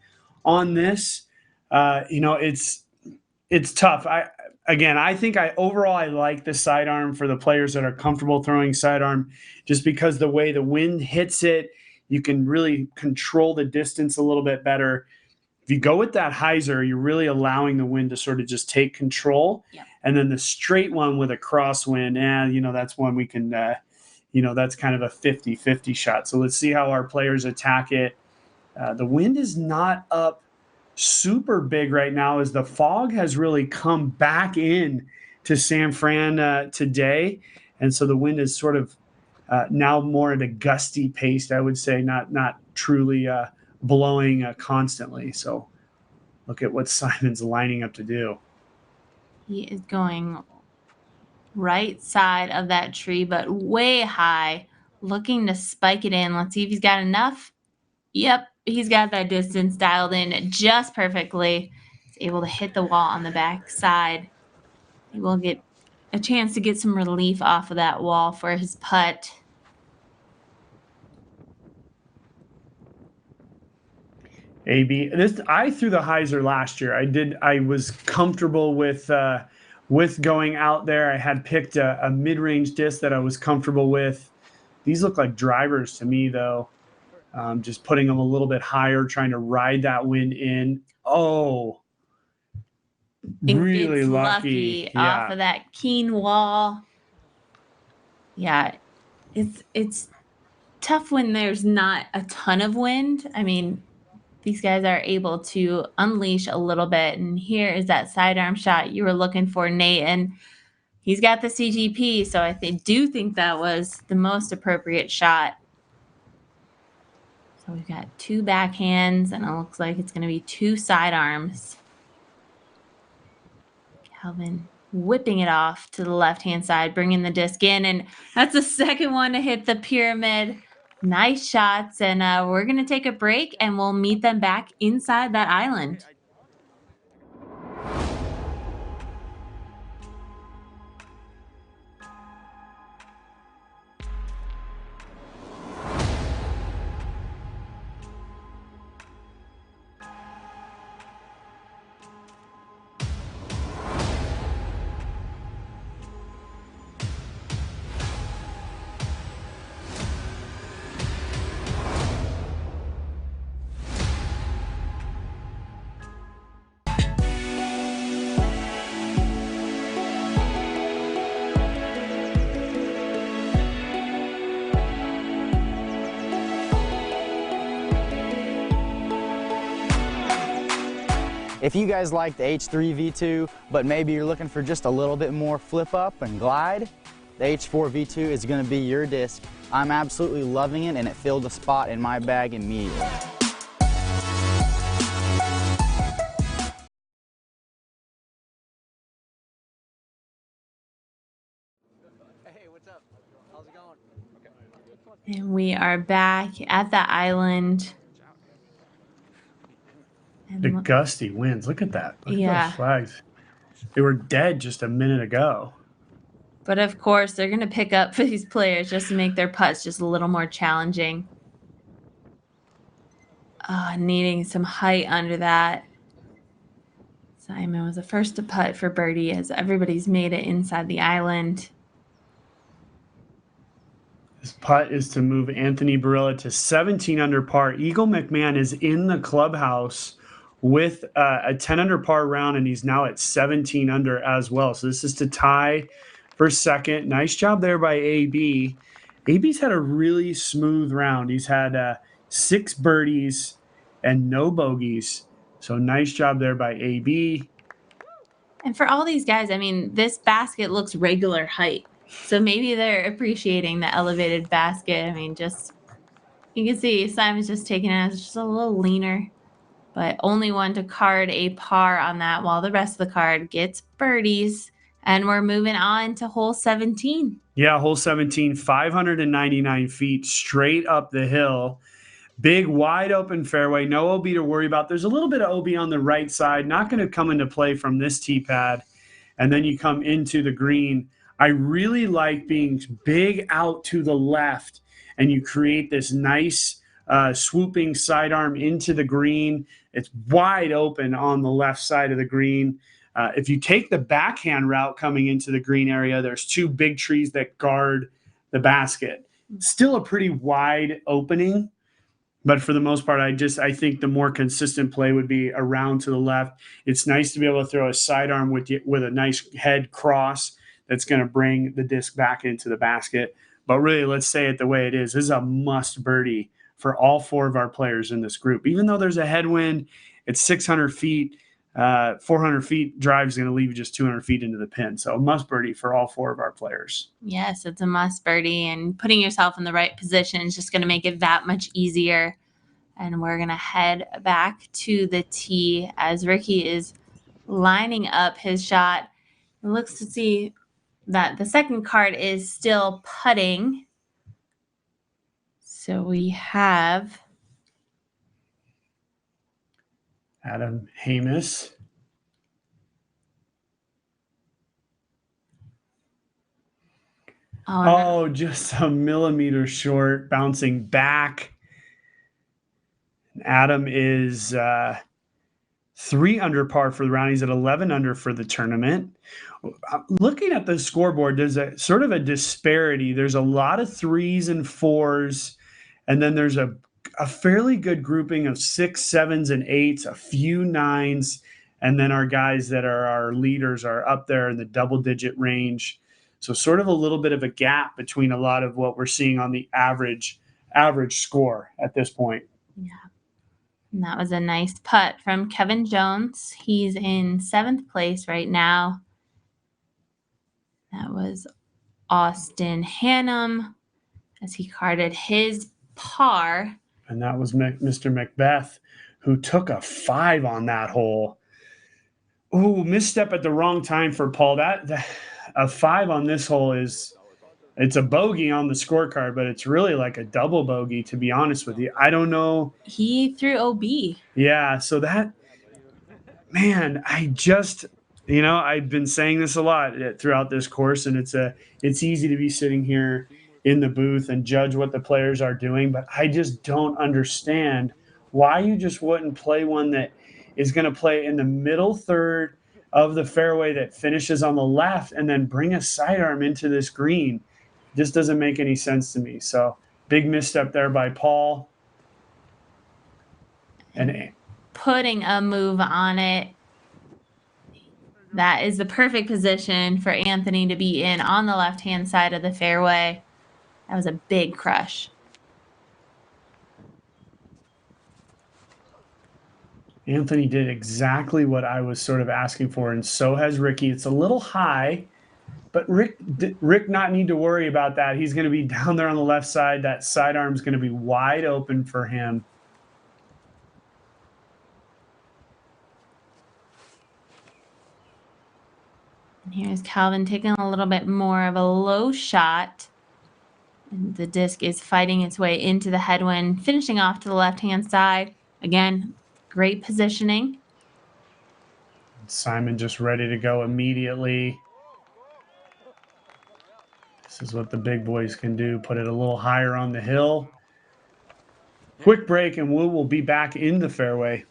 on this. You know, it's tough. I think overall I like the sidearm for the players that are comfortable throwing sidearm, just because the way the wind hits it, you can really control the distance a little bit better. If you go with that hyzer, you're really allowing the wind to sort of just take control. Yep. And then the straight one with a crosswind, you know, that's one we can, you know, that's kind of a 50-50 shot. So let's see how our players attack it. The wind is not up super big right now, as the fog has really come back in to San Fran today. And so the wind is sort of now more at a gusty pace, I would say, not truly blowing constantly. So look at what Simon's lining up to do. He is going right side of that tree, but way high, looking to spike it in. Let's see if he's got enough. Yep, he's got that distance dialed in just perfectly. He's able to hit the wall on the back side. He will get a chance to get some relief off of that wall for his putt. I threw the hyzer last year. I was comfortable with going out there. I had picked a mid-range disc that I was comfortable with. These look like drivers to me, though. Just putting them a little bit higher, trying to ride that wind in. Oh, really lucky off of that keen wall. Yeah, it's tough when there's not a ton of wind. I mean, these guys are able to unleash a little bit. And here is that sidearm shot you were looking for, Nate. And he's got the CGP, so I do think that was the most appropriate shot. So we've got 2 backhands, and it looks like it's going to be 2 sidearms. Calvin whipping it off to the left-hand side, bringing the disc in, and that's the second one to hit the pyramid. Nice shots, and we're going to take a break, and we'll meet them back inside that island. If you guys like the H3 V2, but maybe you're looking for just a little bit more flip up and glide, the H4 V2 is going to be your disc. I'm absolutely loving it, and it filled a spot in my bag immediately. Hey, what's up? How's it going? And we are back at the island. The gusty winds. Look at that. Look at those flags. They were dead just a minute ago. But of course, they're going to pick up for these players just to make their putts just a little more challenging. Needing some height under that. Simon was the first to putt for birdie as everybody's made it inside the island. This putt is to move Anthony Barela to 17 under par. Eagle Mcmahon is in the clubhouse with a 10 under par round, and he's now at 17 under as well. So this is to tie for second. Nice job there by AB. AB's had a really smooth round. He's had 6 birdies and no bogeys. So nice job there by AB. And for all these guys, I mean, this basket looks regular height. So maybe they're appreciating the elevated basket. I mean, just, you can see Simon's just taking it as just a little leaner. But only one to card a par on that, while the rest of the card gets birdies. And we're moving on to hole 17. Yeah, hole 17, 599 feet straight up the hill. Big, wide open fairway. No OB to worry about. There's a little bit of OB on the right side. Not going to come into play from this tee pad. And then you come into the green. I really like being big out to the left. And you create this nice swooping sidearm into the green. It's wide open on the left side of the green. If you take the backhand route coming into the green area, there's 2 big trees that guard the basket. Still a pretty wide opening, but for the most part, I think the more consistent play would be around to the left. It's nice to be able to throw a sidearm with a nice head cross that's going to bring the disc back into the basket. But really, let's say it the way it is. This is a must birdie for all 4 of our players in this group. Even though there's a headwind, it's 600 feet. 400 feet drive is going to leave you just 200 feet into the pin. So a must birdie for all 4 of our players. Yes, it's a must birdie, and putting yourself in the right position is just going to make it that much easier. And we're going to head back to the tee as Ricci is lining up his shot. It looks to see that the second card is still putting. So we have Adam Hamus. Oh, just a millimeter short, bouncing back. Adam is 3 under par for the round. He's at 11 under for the tournament. Looking at the scoreboard, there's a sort of a disparity. There's a lot of 3s and 4s, and then there's a fairly good grouping of 6, 7s, and 8s, a few 9s, and then our guys that are our leaders are up there in the double-digit range. So sort of a little bit of a gap between a lot of what we're seeing on the average score at this point. Yeah. And that was a nice putt from Kevin Jones. He's in 7th place right now. That was Austin Hannum as he carded his par. And that was Mr. Macbeth, who took a 5 on that hole. Ooh, misstep at the wrong time for Paul. That a 5 on this hole it's a bogey on the scorecard, but it's really like a double bogey, to be honest with you. I don't know. He threw OB. Yeah, so that, man, I've been saying this a lot throughout this course, and it's easy to be sitting here in the booth and judge what the players are doing, but I just don't understand why you just wouldn't play one that is going to play in the middle third of the fairway that finishes on the left and then bring a sidearm into this green. Just doesn't make any sense to me. So big misstep there by Paul. And putting a move on it. That is the perfect position for Anthony to be in on the left-hand side of the fairway. That was a big crush. Anthony did exactly what I was sort of asking for, and so has Ricci. It's a little high, but Rick not need to worry about that. He's going to be down there on the left side. That sidearm is going to be wide open for him. And here's Calvin taking a little bit more of a low shot. And the disc is fighting its way into the headwind, finishing off to the left-hand side. Again, great positioning. Simon just ready to go immediately. This is what the big boys can do. Put it a little higher on the hill. Quick break, and we will be back in the fairway.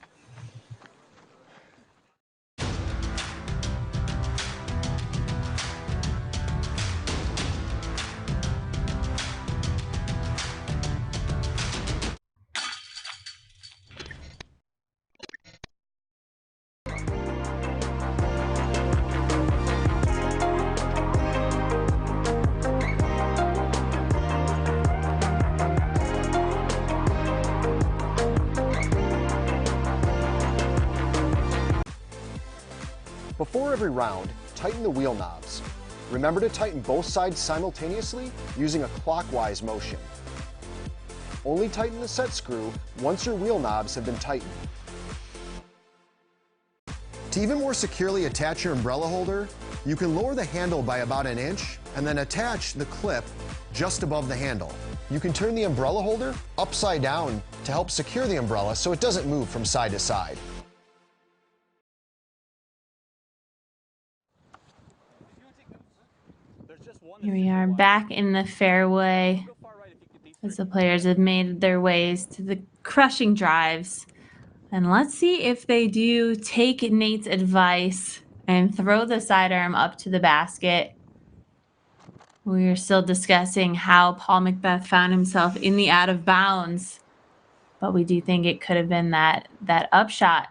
Before every round, tighten the wheel knobs. Remember to tighten both sides simultaneously using a clockwise motion. Only tighten the set screw once your wheel knobs have been tightened. To even more securely attach your umbrella holder, you can lower the handle by about 1 inch and then attach the clip just above the handle. You can turn the umbrella holder upside down to help secure the umbrella so it doesn't move from side to side. Here we are back in the fairway as the players have made their ways to the crushing drives. And let's see if they do take Nate's advice and throw the sidearm up to the basket. We are still discussing how Paul Macbeth found himself in the out of bounds, but we do think it could have been that upshot.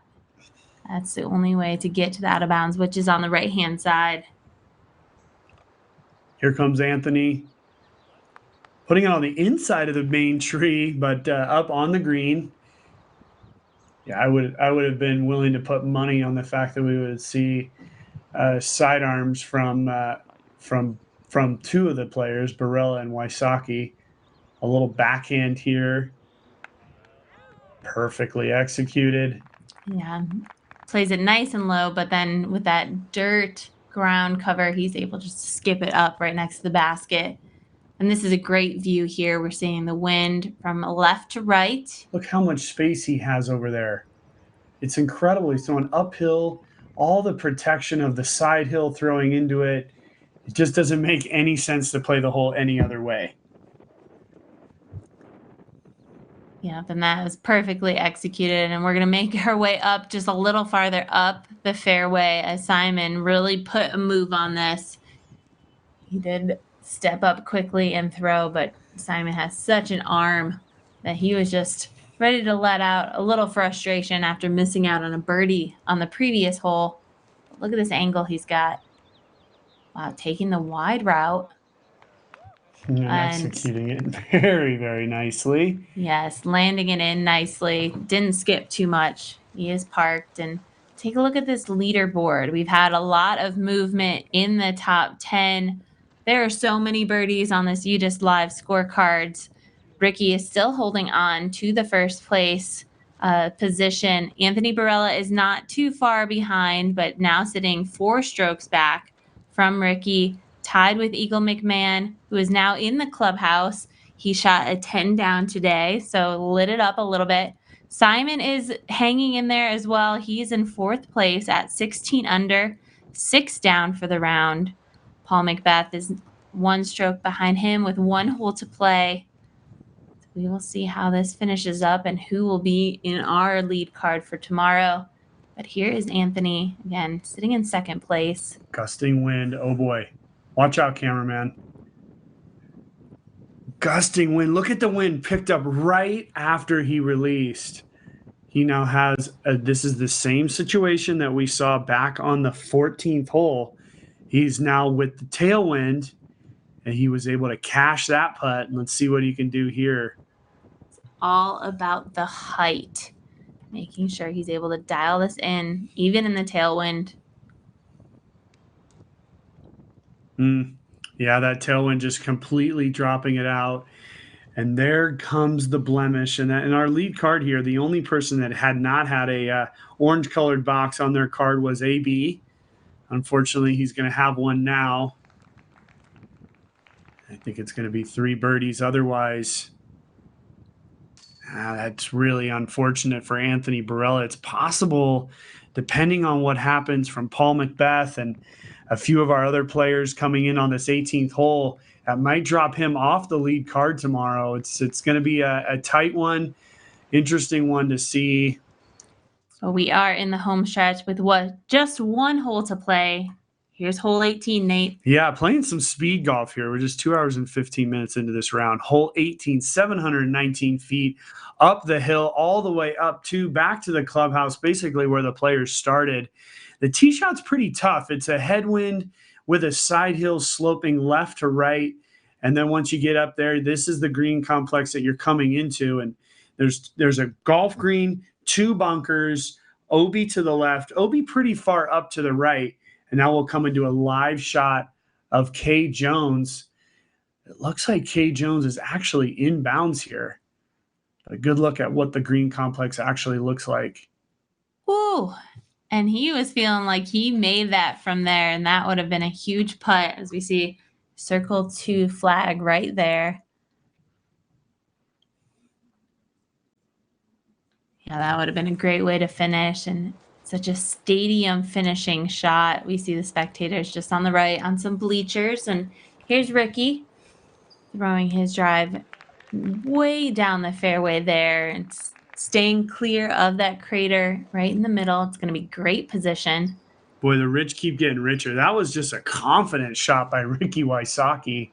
That's the only way to get to the out of bounds, which is on the right-hand side. Here comes Anthony, putting it on the inside of the main tree, but up on the green. Yeah, I would have been willing to put money on the fact that we would see sidearms from two of the players, Borella and Wysocki. A little backhand here, perfectly executed. Yeah, plays it nice and low, but then with that dirt ground cover, he's able just to skip it up right next to the basket. And this is a great view here. We're seeing the wind from left to right. Look how much space he has over there. It's incredible. He's throwing uphill, all the protection of the side hill throwing into it. It just doesn't make any sense to play the hole any other way. Yeah, then that was perfectly executed, and we're going to make our way up just a little farther up the fairway as Simon really put a move on this. He did step up quickly and throw, but Simon has such an arm that he was just ready to let out a little frustration after missing out on a birdie on the previous hole. Look at this angle he's got. taking the wide route. And executing it very, very nicely. Yes, landing it in nicely. Didn't skip too much. He is parked. And take a look at this leaderboard. We've had a lot of movement in the top 10. There are so many birdies on this UDisc Live scorecards. Ricci is still holding on to the first place position. Anthony Barela is not too far behind, but now sitting 4 strokes back from Ricci, tied with Eagle Mcmahon, who is now in the clubhouse. He shot a 10 down today, so lit it up a little bit. Simon is hanging in there as well. He's in 4th place at 16 under, 6 down for the round. Paul Macbeth is 1 stroke behind him with 1 hole to play. We will see how this finishes up and who will be in our lead card for tomorrow. But here is Anthony, again, sitting in 2nd place. Gusting wind. Oh, boy. Watch out, cameraman. Gusting wind. Look at the wind picked up right after he released. He now has this is the same situation that we saw back on the 14th hole. He's now with the tailwind, and he was able to cash that putt. And let's see what he can do here. It's all about the height, making sure he's able to dial this in, even in the tailwind. Yeah, that tailwind just completely dropping it out. And there comes the blemish. And in our lead card here, the only person that had not had a orange-colored box on their card was AB. Unfortunately, he's going to have one now. I think it's going to be 3 birdies otherwise. That's really unfortunate for Anthony Barela. It's possible, depending on what happens from Paul Macbeth and a few of our other players coming in on this 18th hole, that might drop him off the lead card tomorrow. It's going to be a tight one, interesting one to see. So we are in the home stretch with just 1 hole to play. Here's hole 18, Nate. Yeah, playing some speed golf here. We're just 2 hours and 15 minutes into this round. Hole 18, 719 feet up the hill, all the way up to back to the clubhouse, basically where the players started. The tee shot's pretty tough. It's a headwind with a side hill sloping left to right. And then once you get up there, this is the green complex that you're coming into. And there's a golf green, 2 bunkers, OB to the left, OB pretty far up to the right. And now we'll come into a live shot of Kay Jones. It looks like Kay Jones is actually inbounds here. A good look at what the green complex actually looks like. Ooh, and he was feeling like he made that from there, and that would have been a huge putt, as we see circle 2 flag right there. Yeah, that would have been a great way to finish, and such a stadium finishing shot. We see the spectators just on the right on some bleachers, and here's Ricci throwing his drive way down the fairway there and staying clear of that crater right in the middle. It's going to be great position. Boy, the rich keep getting richer. That was just a confident shot by Ricki Wysocki.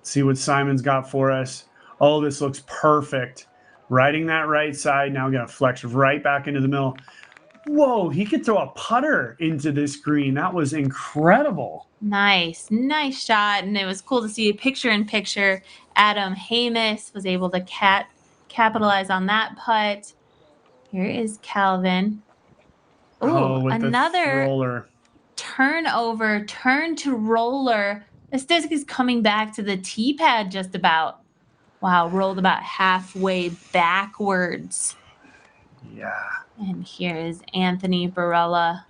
See what Simon's got for us. Oh, this looks perfect. Riding that right side. Now going to flex right back into the middle. Whoa, he could throw a putter into this green. That was incredible. Nice shot. And it was cool to see picture-in-picture. Adam Hamis was able to capitalize on that putt. Here is Calvin. Ooh, another turn to roller. This disc is coming back to the tee pad just about. Wow, rolled about halfway backwards. Yeah. And here is Anthony Barela.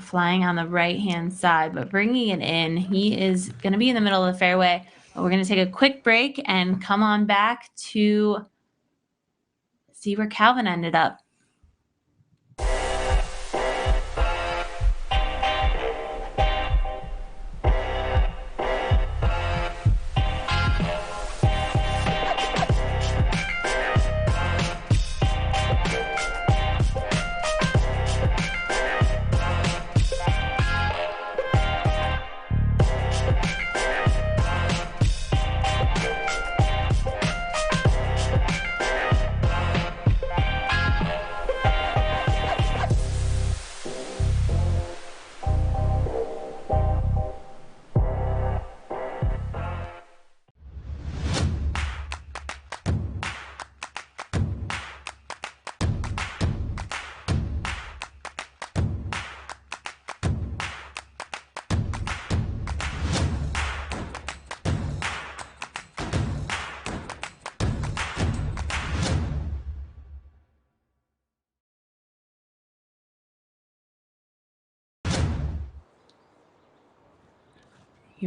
Flying on the right-hand side, but bringing it in. He is going to be in the middle of the fairway. But we're going to take a quick break and come on back to see where Calvin ended up.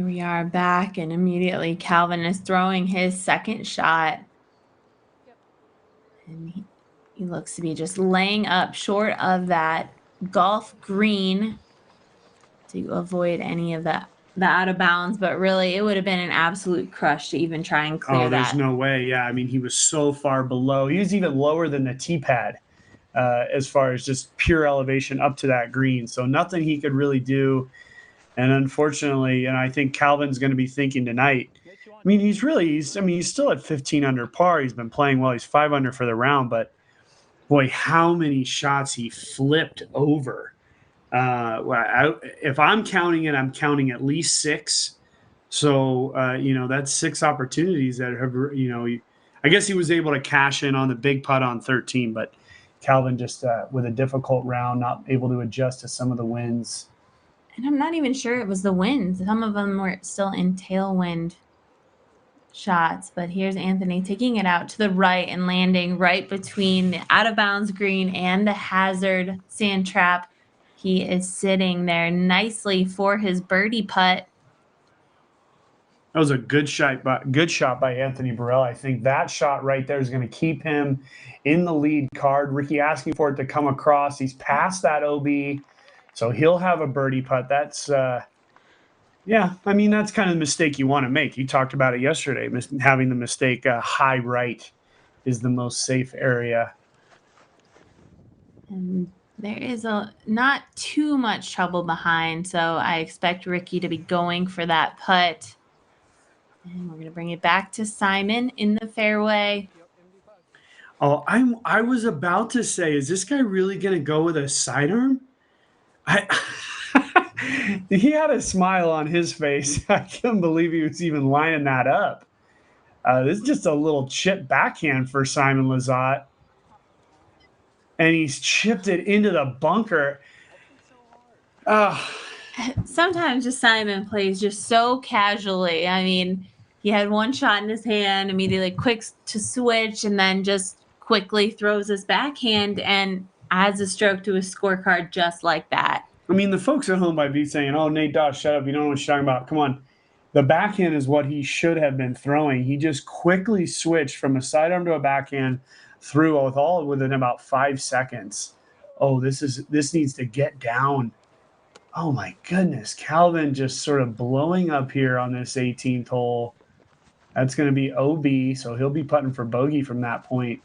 Here we are back, and immediately Calvin is throwing his second shot. And he looks to be just laying up short of that golf green to avoid any of the out of bounds, but really it would have been an absolute crush to even try and clear that. There's no way. Yeah, I mean, he was so far below. He was even lower than the tee pad as far as just pure elevation up to that green. So nothing he could really do. And unfortunately, and I think Calvin's going to be thinking tonight, I mean, he's still at 15 under par. He's been playing well. He's 5 under for the round, but boy, how many shots he flipped over. If I'm counting it, I'm counting at least 6. So, that's 6 opportunities that have, I guess he was able to cash in on the big putt on 13, but Calvin just with a difficult round, not able to adjust to some of the winds. And I'm not even sure it was the winds. Some of them were still in tailwind shots, but here's Anthony taking it out to the right and landing right between the out of bounds green and the hazard sand trap. He is sitting there nicely for his birdie putt. That was a good shot by Anthony Barela. I think that shot right there is going to keep him in the lead card. Ricci asking for it to come across. He's past that OB, so he'll have a birdie putt. That's that's kind of the mistake you want to make. You talked about it yesterday, having the mistake high right is the most safe area. And there is not too much trouble behind, so I expect Ricci to be going for that putt. And we're going to bring it back to Simon in the fairway. Oh, I was about to say, is this guy really going to go with a sidearm? He had a smile on his face. I couldn't believe he was even lining that up. This is just a little chip backhand for Simon Lizotte. And he's chipped it into the bunker. Sometimes just Simon plays just so casually. I mean, he had one shot in his hand, immediately quick to switch, and then just quickly throws his backhand and adds a stroke to his scorecard just like that. I mean, the folks at home might be saying, oh, Nate Dawes, shut up. You don't know what you're talking about. Come on. The backhand is what he should have been throwing. He just quickly switched from a sidearm to a backhand, threw all within about 5 seconds. Oh, this needs to get down. Oh my goodness, Calvin just sort of blowing up here on this 18th hole. That's going to be OB, so he'll be putting for bogey from that point.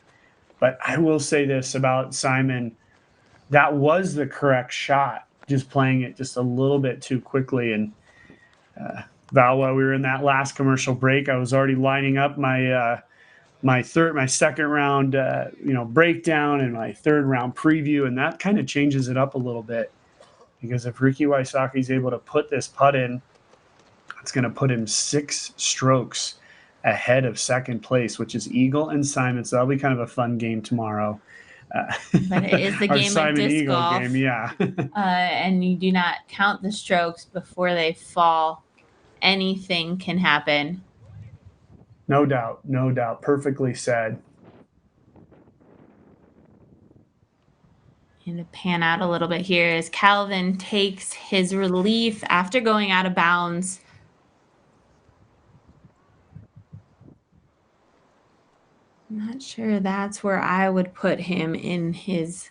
But I will say this about Simon. That was the correct shot, just playing it just a little bit too quickly. And Val, while we were in that last commercial break, I was already lining up my second round breakdown and my third round preview, and that kind of changes it up a little bit. Because if Ricki Wysocki is able to put this putt in, it's going to put him 6 strokes ahead of second place, which is Eagle and Simon. So that'll be kind of a fun game tomorrow. But it is the game Simon of disc Eagle golf. Game, yeah. And you do not count the strokes before they fall. Anything can happen. No doubt. Perfectly said. And to pan out a little bit here as Calvin takes his relief after going out of bounds. I'm not sure that's where I would put him in his.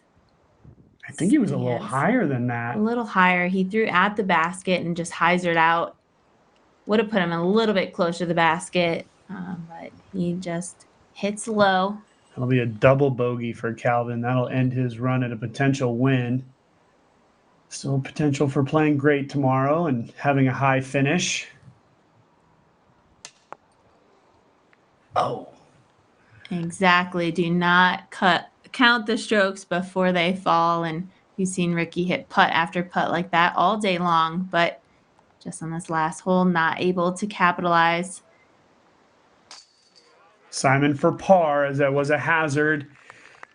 I think he was a little higher than that. A little higher. He threw at the basket and just hyzered out. Would have put him a little bit closer to the basket, but he just hits low. That'll be a double bogey for Calvin. That'll end his run at a potential win. Still potential for playing great tomorrow and having a high finish. Oh. Exactly. Do not count the strokes before they fall. And you've seen Ricci hit putt after putt like that all day long, but just on this last hole, not able to capitalize. Simon for par, as that was a hazard.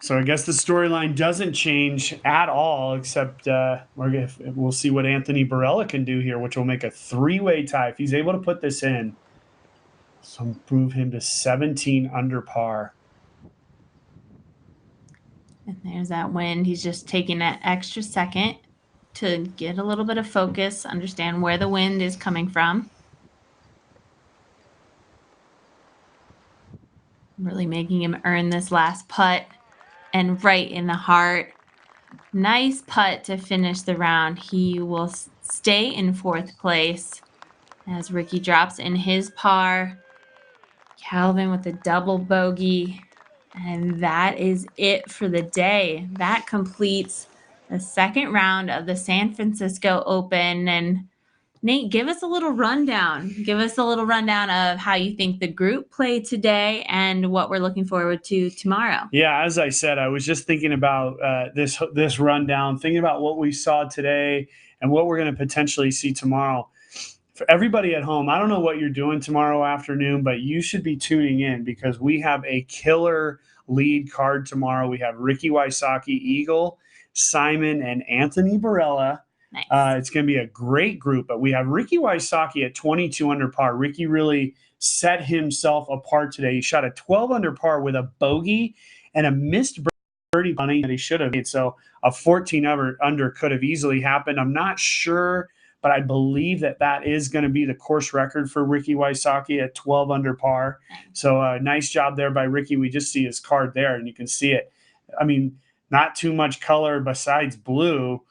So I guess the storyline doesn't change at all, except we'll see what Anthony Barela can do here, which will make a 3-way tie. If he's able to put this in, so improve him to 17 under par. And there's that wind. He's just taking that extra second to get a little bit of focus, understand where the wind is coming from. Really making him earn this last putt, and right in the heart. Nice putt to finish the round. He will stay in 4th place as Ricci drops in his par. Calvin with a double bogey. And that is it for the day. That completes the second round of the San Francisco Open. And Nate, give us a little rundown. Give us a little rundown of how you think the group played today and what we're looking forward to tomorrow. Yeah, as I said, I was just thinking about this rundown, thinking about what we saw today and what we're going to potentially see tomorrow. For everybody at home, I don't know what you're doing tomorrow afternoon, but you should be tuning in because we have a killer lead card tomorrow. We have Ricki Wysocki, Eagle, Simon, and Anthony Barela. Nice. It's going to be a great group, but we have Ricki Wysocki at 22 under par. Ricci really set himself apart today. He shot a 12 under par with a bogey and a missed birdie bunny that he should have made. So a 14 under could have easily happened. I'm not sure, but I believe that is going to be the course record for Ricki Wysocki at 12 under par. So nice job there by Ricci. We just see his card there, and you can see it. I mean, not too much color besides blue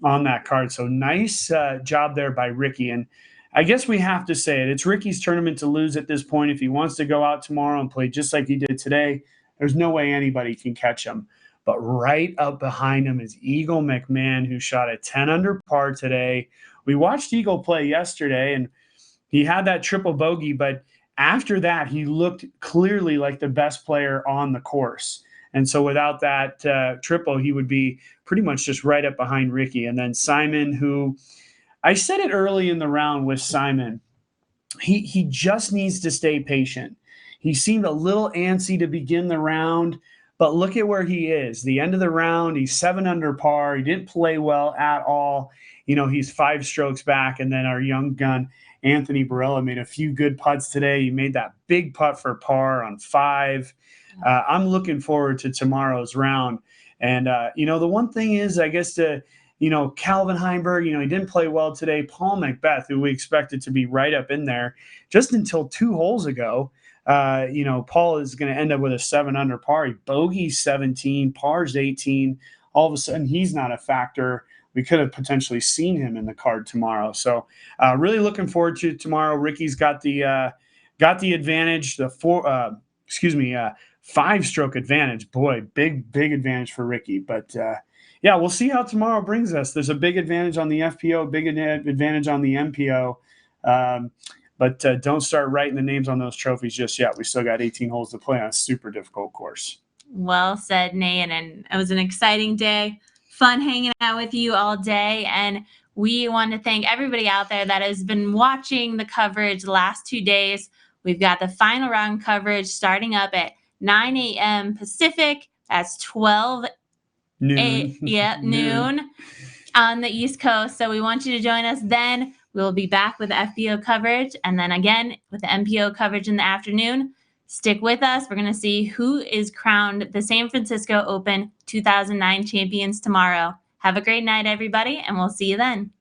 on that card. So nice job there by Ricci. And I guess we have to say it. It's Ricci's tournament to lose at this point. If he wants to go out tomorrow and play just like he did today, there's no way anybody can catch him. But right up behind him is Eagle Mcmahon, who shot a 10 under par today. We watched Eagle play yesterday, and he had that triple bogey. But after that, he looked clearly like the best player on the course. And so without that triple, he would be pretty much just right up behind Ricci. And then Simon, who I said it early in the round with Simon, he just needs to stay patient. He seemed a little antsy to begin the round, but look at where he is. The end of the round, he's 7 under par. He didn't play well at all. You know, he's 5 strokes back. And then our young gun, Anthony Barela, made a few good putts today. He made that big putt for par on 5. I'm looking forward to tomorrow's round. And, the one thing is, I guess, Calvin Heimburg, he didn't play well today. Paul Macbeth, who we expected to be right up in there just until 2 holes ago. Paul is going to end up with a 7 under par. He bogeyed 17, par's 18. All of a sudden, he's not a factor. We could have potentially seen him in the card tomorrow. So really looking forward to tomorrow. Ricci's got the advantage, 5-stroke advantage. Boy, big advantage for Ricci. But we'll see how tomorrow brings us. There's a big advantage on the FPO, big advantage on the MPO. But don't start writing the names on those trophies just yet. We still got 18 holes to play on a super difficult course. Well said, Nate. And it was an exciting day. Fun hanging out with you all day. And we want to thank everybody out there that has been watching the coverage the last 2 days. We've got the final round coverage starting up at 9 a.m. Pacific. That's 12 noon on the East Coast. So we want you to join us then. We'll be back with the FBO coverage and then again with the MPO coverage in the afternoon. Stick with us. We're going to see who is crowned the San Francisco Open 2009 champions tomorrow. Have a great night, everybody, and we'll see you then.